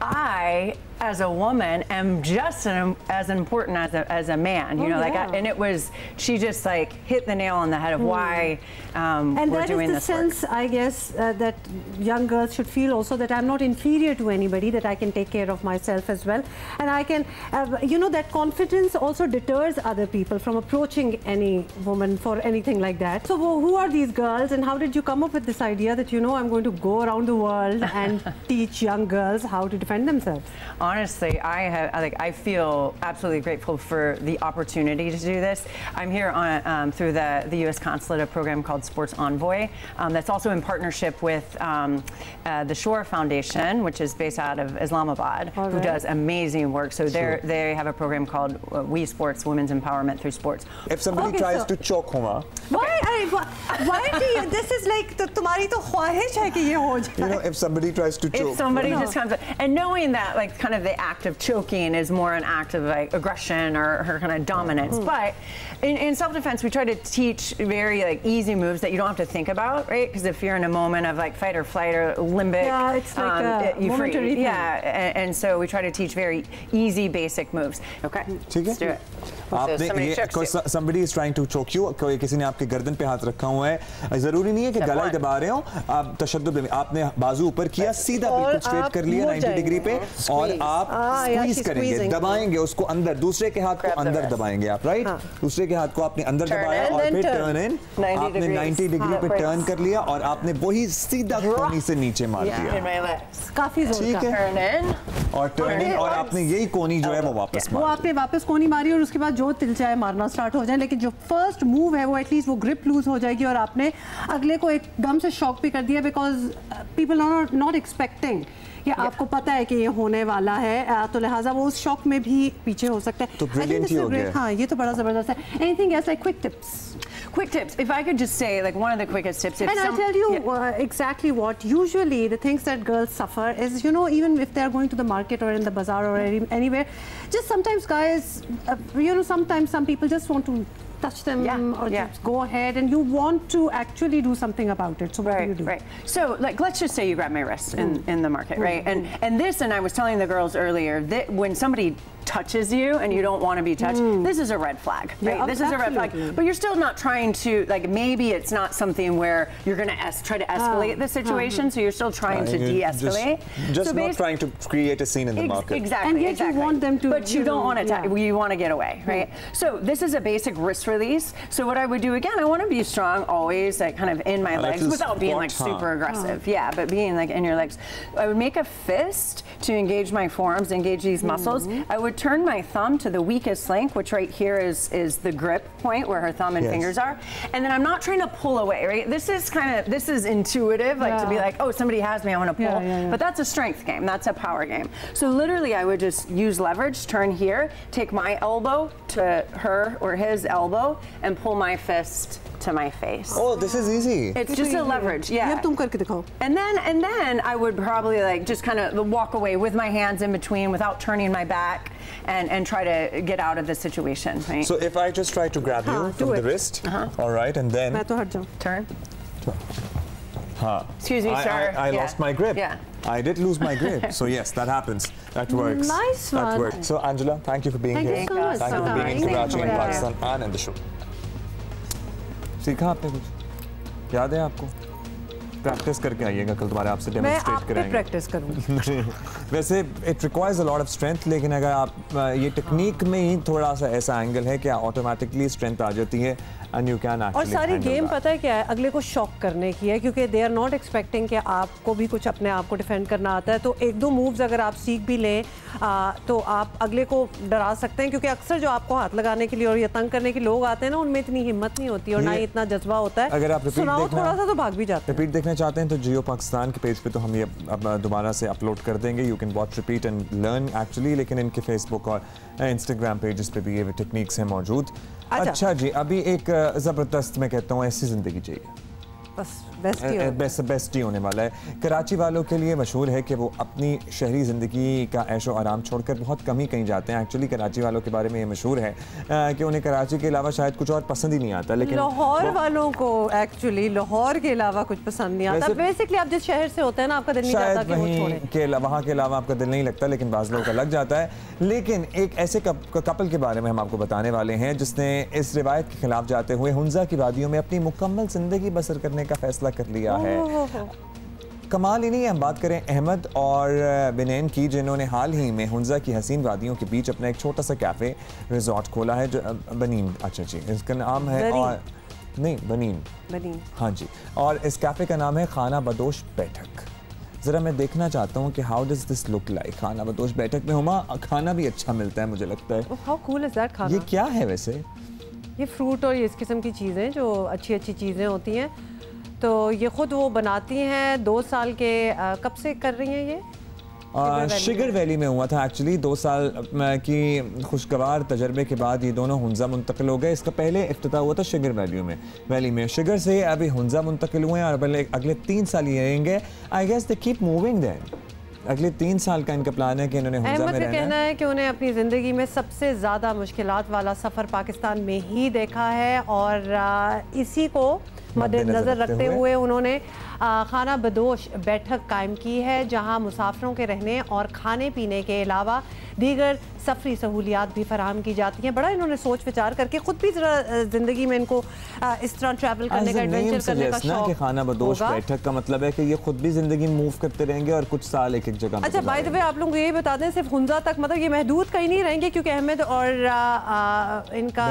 I, as a woman, am just as important as a man, you know, like, and it was, she just like hit the nail on the head of why we're doing this work. And that is the sense, I guess, that young girls should feel also, that I'm not inferior to anybody, that I can take care of myself as well. And I can, you know, that confidence also deters other people from approaching any woman for anything like that. So who are these girls and how did you come up with this idea that, you know, I'm going to go around the world and teach young girls how to defend themselves? honestly, I feel absolutely grateful for the opportunity to do this. I'm here on through the U.S. Consulate, a program called Sports Envoy. That's also in partnership with the Shore Foundation, which is based out of Islamabad, who does amazing work. So they have a program called We Sports, Women's Empowerment Through Sports. If somebody tries to choke Huma, why do you, this is like तुम्हारी तो ख्वाहिश है कि ये हो जाए. You know, if somebody tries to choke, if somebody just comes up, and knowing that like kind of the act of choking is more an act of like aggression or her kind of dominance, but in self-defense we try to teach very like easy moves that you don't have to think about, right? Because if you're in a moment of like fight or flight or limbic, it's like you momentary freeze. And so we try to teach very easy basic moves. Okay, let's do it. आपने somebody is trying to choke you, कोई किसी ने आपके गर्दन पे हाथ रखा हुआ है, जरूरी नहीं है कि गला ही दबा रहे हो, आप तशद्दुद में आपने बाजू ऊपर किया, सीधा बिल्कुल स्ट्रेट कर लिया 90 डिग्री पे, और आप स्क्वीज करेंगे, दबाएंगे उसको अंदर, दूसरे के हाथ को अंदर दबाएंगे आप, राइट? दूसरे के हाथ को आपने अंदर दबाया और फिर टर्न इन, आपने 90 डिग्री पे टर्न कर लिया और आपने वही सीधा कोनी से नीचे मार दिया. काफी जोर का. और टर्न इन, और आपने यही कोनी जो है वो वापस मार, वो आपने वापस कोनी मारी और उसके बाद जो तिलचाए मारना स्टार्ट हो जाए, लेकिन जो फर्स्ट मूव है वो एटलीस्ट वो ग्रिप लूज हो जाएगी और आपने अगले को एकदम से शॉक भी कर दिया, because people are not expecting कि आपको पता है कि ये होने वाला है, तो लिहाजा वो उस शॉक में भी पीछे हो सकता है. तो ब्रिलियंट ही हो गया. हाँ, ये तो बड़ा जबरदस्त है. Anything else like quick tips? Quick tips. If I could just say, like one of the quickest tips. And I'll tell you exactly what. Usually, the things that girls suffer is, you know, even if they are going to the market or in the bazaar or anywhere, just sometimes guys, you know, sometimes some people just want to touch them or just go ahead, and you want to actually do something about it. So what do you do? Right. So like, let's just say you grab my wrist in the market, right? And this, and I was telling the girls earlier that when somebody touches you and you don't want to be touched, this is a red flag, right? This is a red flag. But you're still not trying to, like, maybe it's not something where you're going to try to escalate the situation, so you're still trying to de-escalate. Just not trying to create a scene in the market. Exactly. And yet you want them to. But you don't want to, you want to get away, right? So this is a basic wrist release. So what I would do, again, I want to be strong always, like kind of in my legs without being like super aggressive. Yeah, but being like in your legs. I would make a fist to engage my forearms, engage these muscles. I would turn my thumb to the weakest link, which right here is the grip point where her thumb and fingers are. And then I'm not trying to pull away, right? This is kind of, this is intuitive, like to be like, oh, somebody has me, I want to pull. But that's a strength game, that's a power game. So literally I would just use leverage, turn here, take my elbow to her or his elbow, and pull my fist to my face. Oh, this is easy. It's just a leverage, And then I would probably like just kind of walk away with my hands in between without turning my back and try to get out of the situation, right? So if I just try to grab you from the wrist, all right, and then turn. Huh. Excuse me, sir. I lost my grip. Yeah. I did lose my grip. So yes, that happens. That works. Nice one. That works. So Angela, thank you for being here. Thank you so much. Thank you for being in Karachi and Pakistan and in the show. सीखा आपने कुछ? याद है आपको? Practice करके आइएगा कल तुम्हारे आपसे डेमोंस्ट्रेट कराएंगे. मैं प्रैक्टिस करूँगी. वैसे it requires a lot of strength, लेकिन अगर आप ये टेक्निक में ही थोड़ा सा ऐसा एंगल है कि ऑटोमेटिकली स्ट्रेंथ आ जाती है. And you can actually और सारी गेम that. पता है क्या है, अगले को शॉक करने की है, क्योंकि दे आर नॉट एक्सपेक्टिंग कि आपको भी कुछ अपने आप को डिफेंड करना आता है. तो एक दो मूव्स अगर आप सीख भी लें तो आप अगले को डरा सकते हैं, क्योंकि अक्सर जो आपको हाथ लगाने के लिए और ये तंग करने के लोग आते हैं ना, उनमें इतनी हिम्मत नहीं होती और ना ही इतना जज्बा होता है. अगर आप सुनाओ थोड़ा सा तो भाग भी जाते हैं. रिपीट देखना चाहते हैं तो जियो पाकिस्तान के पेज पे तो हम ये दोबारा से अपलोड कर देंगे. You can watch repeat and learn actually, लेकिन इनके फेसबुक और इंस्टाग्राम पेजेस पे भी ये टेक्निक्स हैं मौजूद. अच्छा जी, अभी एक ज़बरदस्त मैं कहता हूँ ऐसी ज़िंदगी चाहिए, बस बेस्ट ही होने वाला है. कराची वालों के लिए मशहूर है कि वो अपनी शहरी ज़िंदगी का ऐशो आराम छोड़कर बहुत कम ही कहीं जाते हैं. एक्चुअली कराची वालों के बारे में ये मशहूर है कि उन्हें कराची के अलावा शायद कुछ और पसंद ही नहीं आता. लेकिन लाहौर वालों को एक्चुअली लाहौर के अलावा कुछ पसंद नहीं आता. बेसिकली आप जिस शहर से होते हैं ना, आपका दिल नहीं चाहता कि वो छोड़ें. वहाँ के अलावा आपका दिल नहीं लगता, लेकिन बाज़ लोगों का लग जाता है. लेकिन एक ऐसे कपल के बारे में हम आपको बताने वाले हैं जिसने इस रिवायत के खिलाफ जाते हुए हुंजा की वादियों में अपनी मुकम्मल ज़िंदगी बसर करने का फैसला कर लिया है. कमाल ही नहीं है. हम बात करें अहमद और बिनैन की, जिन्होंने हाल ही में हुंजा की हसीन वादियों के बीच अपना एक छोटा सा कैफ़े रिजॉर्ट खोला है जो बनीन. अच्छा जी, इसका नाम है और नहीं बनीन. हाँ जी, और इस कैफ़े का नाम है खाना बदोश बैठक. ज़रा मैं देखना चाहता हूँ कि how does this look like. खाना बदोश बैठक में हुमा, खाना भी अच्छा मिलता है मुझे लगता है। हाउ कूल इज दैट खाना? ये क्या है वैसे? ये फ्रूट और इस किस्म की चीज़ें जो अच्छी अच्छी चीज़ें होती हैं, तो ये ख़ुद वो बनाती हैं। 2 साल के कब से कर रही हैं ये? शुगर वैली में हुआ था एक्चुअली। 2 साल की खुशगवार तजर्बे के बाद ये दोनों हुंजा मुंतकिल हो गए। इसका पहले इफ्तिताह हुआ था शुगर वैली में। शुगर से अभी हुंजा मुंतकिल हुए हैं और अगले 3 साल ये रहेंगे। I guess they keep moving then. अगले 3 साल का इनका प्लान है कि इन्होंने हुंजा में रहना है। अहमद का कहना है कि उन्हें अपनी ज़िंदगी में सबसे ज़्यादा मुश्किलात वाला सफ़र पाकिस्तान में ही देखा है और इसी को मद्देनज़र रखते हुए उन्होंने खाना बदोश बैठक कायम की है, जहां मुसाफिरों के रहने और खाने पीने के अलावा दीगर सफरी सहूलियात भी फराहम की जाती हैं। बड़ा इन्होंने सोच विचार करके खुद भी ज़रा ज़िंदगी में इनको इस तरह ट्रैवल करने का, एडवेंचर करने का शौक कि खाना बदोश बैठक का मतलब है कि ये खुद भी ज़िंदगी में मूव करते रहेंगे और कुछ साल एक जगह। अच्छा, बाय द वे आप लोग ये बता दें, सिर्फ हुंजा तक मतलब ये महदूद कहीं नहीं रहेंगे, क्योंकि अहमद और इनका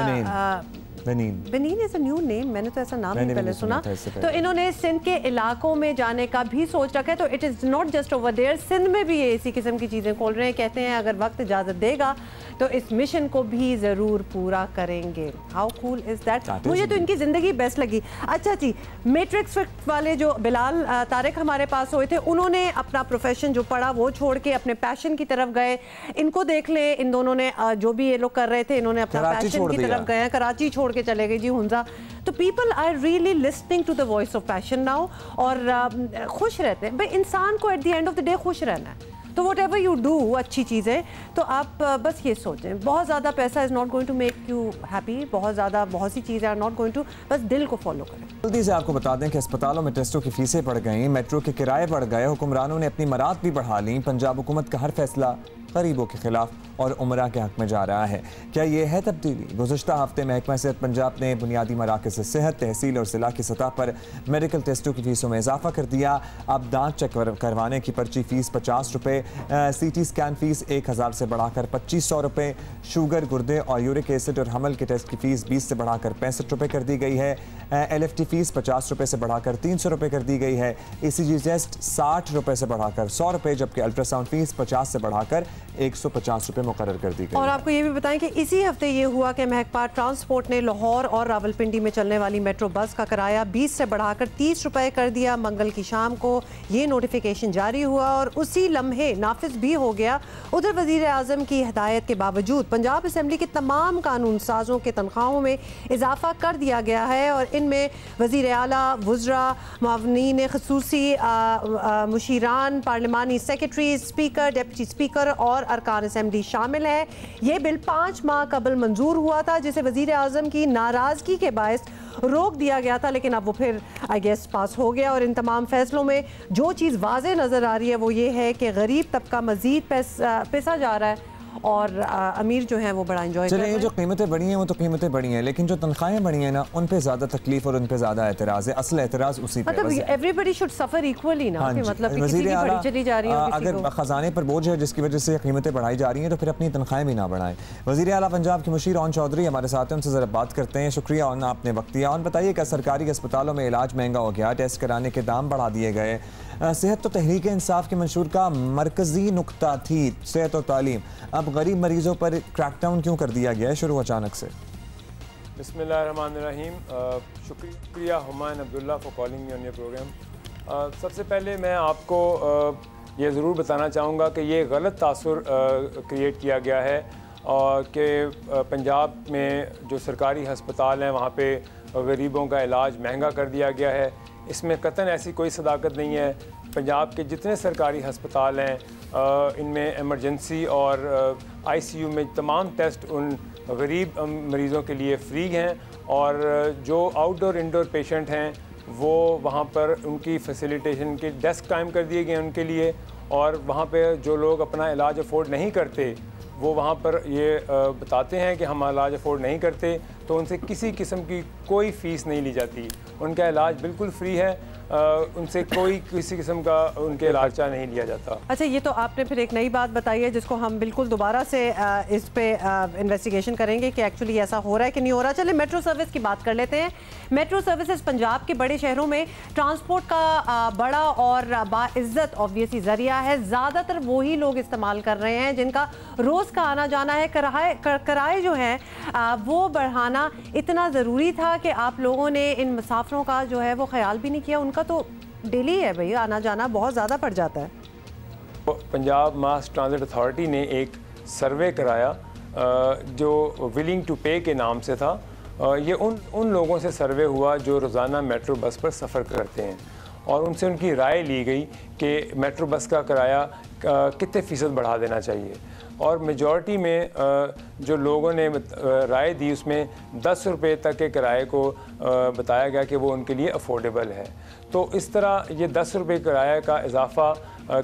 बनीन इज अ न्यू नेम, मैंने तो ऐसा नाम नहीं पहले सुना। तो इन्होंने सिंध के इलाकों में जाने का भी सोच रखा है। तो it is not just over there, Sindh में भी ये इसी किस्म की चीज़ें खोल रहे हैं। कहते हैं अगर वक्त इजाज़त देगा तो इस मिशन को भी ज़रूर पूरा करेंगे। How cool is that? मुझे तो इनकी ज़िंदगी बेस्ट लगी। अच्छा जी, मैट्रिक्स वाले जो बिलाल तारिक हमारे पास हुए थे, उन्होंने अपना प्रोफेशन जो पढ़ा वो छोड़ के अपने पैशन की तरफ गए। इनको देख लें, इन दोनों ने जो भी ये लोग कर रहे थे, इन्होंने अपना पैशन की तरफ गए हैं, कराची छोड़ के चले गए जी हुंजा। तो people are really listening to the voice of passion now और खुश रहते हैं। भाई इंसान को at the end of the day खुश रहना है, तो वट एवर यू डू अच्छी चीज़ें, तो आप बस ये सोचें, बहुत ज़्यादा पैसा is not going to make you happy, बहुत सी चीज़ें आर नॉट गोइंग टू, बस दिल को फॉलो करें। जल्दी से आपको बता दें कि अस्पतालों में टेस्टों की फीसें बढ़ गई, मेट्रो के किराए बढ़ गए, हुक्मरानों ने अपनी मरात भी बढ़ा ली। पंजाब हुकूमत का हर फैसला गरीबों के खिलाफ और उमरा के हक में जा रहा है। क्या ये है तब्दीली? गुज़श्ता हफ्ते महकमा सेहत पंजाब ने बुनियादी मराकज़ सेहत, तहसील और ज़िला की सतह पर मेडिकल टेस्टों की फ़ीसों में इजाफा कर दिया। अब दांत चेक करवाने की पर्ची फ़ीस 50 रुपये, CT स्कैन फ़ीस 1000 से बढ़ाकर 2500 रुपये, शुगर, गुर्दे और यूरिक एसिड और हमल के टेस्ट की फ़ीस 20 से बढ़ाकर 65 रुपये कर दी गई है। LFT फ़ीस 50 रुपये से बढ़ाकर 300 रुपये कर दी गई है। ECG टेस्ट 60 रुपये से बढ़ाकर 100 रुपये, जबकि अल्ट्रासाउंड फ़ीस 50 से बढ़ाकर 150 रुपये मुकर्रर कर दी गई। और आपको ये भी बताएं कि इसी हफ्ते ये हुआ कि महकमा ट्रांसपोर्ट ने लाहौर और रावलपिंडी में चलने वाली मेट्रो बस का किराया 20 से बढ़ाकर 30 रुपये कर दिया। मंगल की शाम को ये नोटिफिकेशन जारी हुआ और उसी लम्हे नाफिज भी हो गया। उधर वज़ीर आज़म की हिदायत के बावजूद पंजाब असम्बली के तमाम कानून साजों के तनख्वाहों में इजाफा कर दिया गया है और इनमें वज़ीर आला, वुज़रा, मावनीन ख़ुसूसी, मुशीरान, पार्लिमानी सेक्रेटरी, स्पीकर, डिप्टी स्पीकर और अरकान असम्बली शामिल है। ये बिल 5 माह कबल मंजूर हुआ था, जिसे वज़ीर आज़म की नाराज़गी के बायस रोक दिया गया था, लेकिन अब वो फिर आई गेस पास हो गया। और इन तमाम फैसलों में जो चीज़ वाज़े नज़र आ रही है वो ये है कि गरीब तबका मज़ीद पैसा जा रहा है और अमीर जो है वो बड़ा एंजॉय कर रहे हैं। चलिए, जो कीमतें बढ़ी हैं वो तो कीमतें बढ़ी हैं, लेकिन जो तनख्वाहें बढ़ी हैं ना, उन पे ज़्यादा तकलीफ और उन पे ज़्यादा एतराज़ है। असल एतराज़ उसी पे, मतलब एवरीबडी शुड सफ़र इक्वली ना, कि मतलब कि किसी की बढ़ी चली जा रही है, अगर ख़जाने पर बोझ है जिसकी वजह से कीमतें बढ़ाई जा रही हैं तो फिर अपनी तनख्वाहें भी ना बढ़ाएं। वज़ीर आला पंजाब के मुशीर ओन चौधरी हमारे साथ हैं, उनसे ज़रा बात करते हैं। शुक्रिया ओन, आपने वक्त दिया। और बताइए कि सरकारी अस्पतालों में इलाज महंगा हो गया, टेस्ट कराने के दाम बढ़ा दिए गए। सेहत तो तहरीक इंसाफ के मंशूर का मरकज़ी नुक्ता थी, सेहत और तालीम, अब गरीब मरीजों पर क्रैकडाउन क्यों कर दिया गया है शुरू अचानक से? बिस्मिल्लाहिर्रहमानिर्रहीम। शुक्रिया Humayun Abdullah for calling me on your programme. सबसे पहले मैं आपको ये ज़रूर बताना चाहूँगा कि ये गलत तासुर क्रिएट किया गया है और कि पंजाब में जो सरकारी हस्पताल हैं वहाँ पे गरीबों का इलाज महंगा कर दिया गया है। इसमें कतन ऐसी कोई सदाकत नहीं है। पंजाब के जितने सरकारी हस्पताल हैं इनमें इमरजेंसी और ICU में तमाम टेस्ट उन गरीब मरीज़ों के लिए फ्री हैं और जो आउटडोर इंडोर पेशेंट हैं वो वहाँ पर उनकी फैसिलिटेशन के डेस्क कायम कर दिए गए हैं उनके लिए। और वहाँ पे जो लोग अपना इलाज अफोर्ड नहीं करते वो वहाँ पर ये बताते हैं कि हम इलाज अफोर्ड नहीं करते तो उनसे किसी किस्म की कोई फ़ीस नहीं ली जाती। उनका इलाज बिल्कुल फ्री है, उनसे कोई किसी किस्म का उनके इलाज नहीं लिया जाता। अच्छा, ये तो आपने फिर एक नई बात बताई है जिसको हम बिल्कुल दोबारा से इस पे इन्वेस्टिगेशन करेंगे कि एक्चुअली ऐसा हो रहा है कि नहीं हो रहा। चलिए मेट्रो सर्विस की बात कर लेते हैं। मेट्रो सर्विसेज पंजाब के बड़े शहरों में ट्रांसपोर्ट का बड़ा और बाइज्जत ऑब्वियसली ज़रिया है। ज़्यादातर वही लोग इस्तेमाल कर रहे हैं जिनका रोज़ का आना जाना है। किराए जो हैं वो बढ़ाना इतना ज़रूरी था कि आप लोगों ने इन मुसाफिरों का जो है वो ख्याल भी नहीं किया। उनका तो डेली है भाई, आना जाना बहुत ज़्यादा पड़ जाता है। पंजाब मास ट्रांजिट अथॉरिटी ने एक सर्वे कराया जो विलिंग टू पे के नाम से था। ये उन लोगों से सर्वे हुआ जो रोज़ाना मेट्रो बस पर सफ़र करते हैं और उनसे उनकी राय ली गई कि मेट्रो बस का किराया कितने फ़ीसद बढ़ा देना चाहिए। और मेजॉरिटी में जो लोगों ने राय दी उसमें 10 रुपये तक के किराए को बताया गया कि वो उनके लिए अफोर्डेबल है। तो इस तरह ये 10 रुपये किराए का इजाफ़ा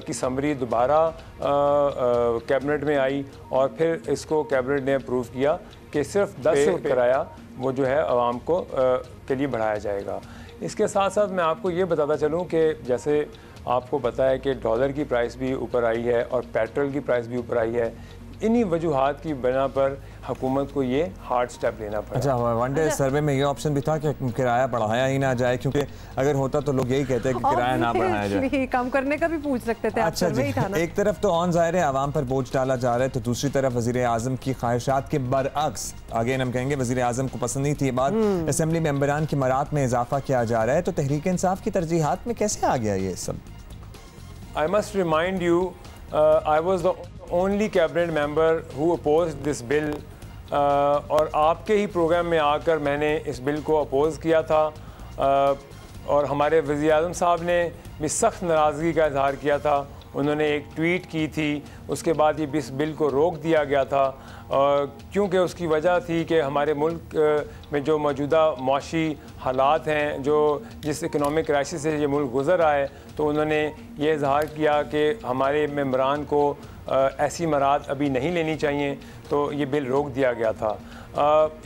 की समरी दोबारा कैबिनेट में आई और फिर इसको कैबिनेट ने अप्रूव किया कि सिर्फ 10 रुपये किराया वो जो है आवाम को के लिए बढ़ाया जाएगा। इसके साथ साथ मैं आपको ये बताता चलूँ कि जैसे आपको पता है कि डॉलर की प्राइस भी ऊपर आई है और पेट्रोल की प्राइस भी ऊपर आई है। इन्हीं वजूहात की बिना पर हुकूमत को ये हार्ड स्टेप लेना पड़ा। अच्छा, वन डे सर्वे में ये ऑप्शन भी था कि किराया बढ़ाया ही ना जाए, क्योंकि अगर होता तो लोग यही कहते हैं कि किराया ना बढ़ाया जाए। कम करने का भी पूछ सकते थे। अच्छा जी, एक तरफ तो ऑन ज़ाहिर है आवाम पर बोझ डाला जा रहा है, तो दूसरी तरफ वज़ीर आज़म की ख्वाहिशात के बरअक्स, अगेन हम कहेंगे वज़ीर आज़म को पसंद नहीं थी ये बात, असेंबली मेंबरान की मरात में इजाफा किया जा रहा है। तो तहरीक इंसाफ की तरजीहात में कैसे आ गया ये सब? I must remind you, I was the only cabinet member who opposed this bill. और आपके ही प्रोग्राम में आकर मैंने इस बिल को अपोज़ किया था और हमारे वज़ीर आज़म साहब ने भी सख्त नाराज़गी का इजहार किया था। उन्होंने एक ट्वीट की थी, उसके बाद ये इस बिल को रोक दिया गया था क्योंकि उसकी वजह थी कि हमारे मुल्क में जो मौजूदा माशी हालात हैं, जो जिस इकनॉमिक क्राइसिस से ये मुल्क गुज़र रहा है, तो उन्होंने ये इजहार किया कि हमारे मेंबरान को ऐसी मरात अभी नहीं लेनी चाहिए, तो ये बिल रोक दिया गया था।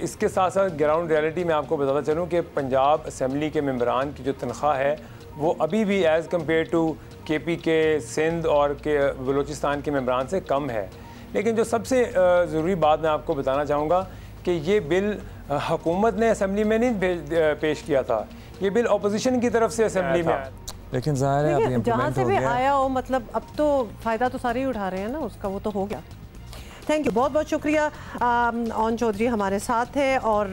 इसके साथ साथ ग्राउंड रियलिटी में आपको बताता चलूँ कि पंजाब असम्बली के मेंबरान की जो तनख्वाह है वो अभी भी as compare to KPK Sindh और के बलूचिस्तान के मेंबरान से कम है। लेकिन जो सबसे ज़रूरी बात मैं आपको बताना चाहूँगा कि ये बिल हुकूमत ने असम्बली में नहीं पेश किया था, ये बिल अपोजिशन की तरफ से असम्बली में आया। लेकिन ज़ाहिर है अभी जहाँ से भी आया हो, मतलब अब तो फ़ायदा तो सारे ही उठा रहे हैं ना उसका, वो तो हो गया। थैंक यू, बहुत बहुत शुक्रिया। ऑन चौधरी हमारे साथ है और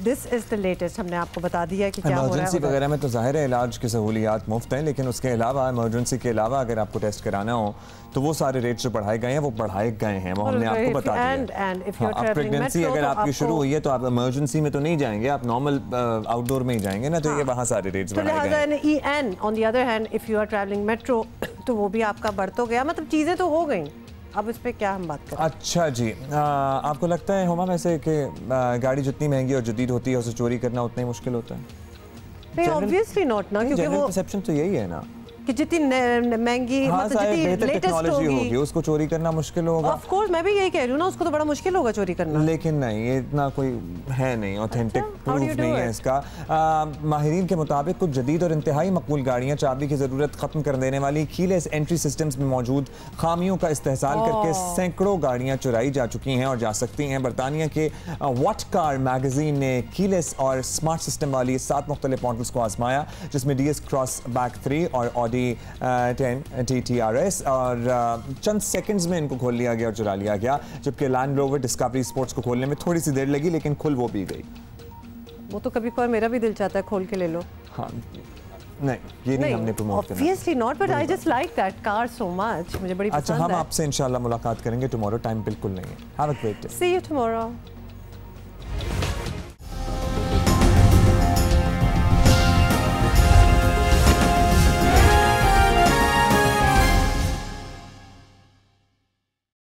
दिस इज़ द लेटेस्ट, हमने आपको बता दिया कि क्या हो रहा है। इमरजेंसी वगैरह में तो ज़ाहिर है इलाज की सहूलियात मुफ्त हैं, लेकिन उसके अलावा इमरजेंसी के अलावा अगर आपको टेस्ट कराना हो तो वो सारे रेट जो बढ़ाए गए हैं वो बढ़ाए गए हैं, वो हमने आपको बता दिया। अब प्रेगनेंसी अगर आपकी शुरू हुई है तो आप इमरजेंसी में तो नहीं जाएंगे, आप नॉर्मल आउटडोर में ही जाएंगे ना, तो ये वहाँ सारे रेट्स बढ़ाए गए हैं। On the other hand if you are travelling metro तो वो भी आपका बढ़ तो गया, मतलब चीज़ें तो हो गई। अब इस पे क्या हम बात करें? अच्छा जी, आपको लगता है हुमा वैसे कि गाड़ी जितनी महंगी और जदीद होती है उसे चोरी करना उतना ही मुश्किल होता है? नहीं, ऑब्वियसली नॉट ना, क्योंकि वो परसेप्शन तो यही है ना कि जितनी महंगी मतलब जितनी लेटेस्ट होगी उसको चोरी करना मुश्किल होगा। ऑफ कोर्स मैं भी यही कह रही हूँ ना, उसको तो बड़ा मुश्किल होगा चोरी करना। लेकिन नहीं, ये इतना कोई है नहीं, ऑथेंटिक प्रूफ नहीं है इसका। माहिरीन के मुताबिक कुछ जदीद और इंतहाई मकबूल गाड़ियाँ चाबी की ज़रूरत ख़त्म कर देने वाली कीलेस एंट्री सिस्टम्स में मौजूद खामियों का इस्तेहसाल करके सैकड़ों गाड़ियाँ चुराई जा चुकी हैं और जा सकती हैं। बरतानिया के व्हाट कार मैगजीन ने कीलेस और स्मार्ट सिस्टम वाली 7 मुख्तलिफ मॉडल्स को आजमाया, जिसमें DS क्रॉस बैक 3 और Audi 10 TTRS, और चंद सेकंड्स में इनको खोल लिया गया और चुरा लिया गया, जबकि लैंड रोवर डिस्कवरी स्पोर्ट्स को खोलने में थोड़ी सी देर लगी, लेकिन खुल वो भी गई। वो तो कभी कभार मेरा भी दिल चाहता है खोल के ले लो। हाँ, नहीं ये नहीं हमने प्रमोट करना। Obviously not, but I just like that car so much, मुझे बड़ी पसंद है। अच्छा, हम आपसे इंशाल्लाह मुलाकात करेंगे टुमारो, टाइम बिल्कुल नहीं है। Have a great day. See you tomorrow.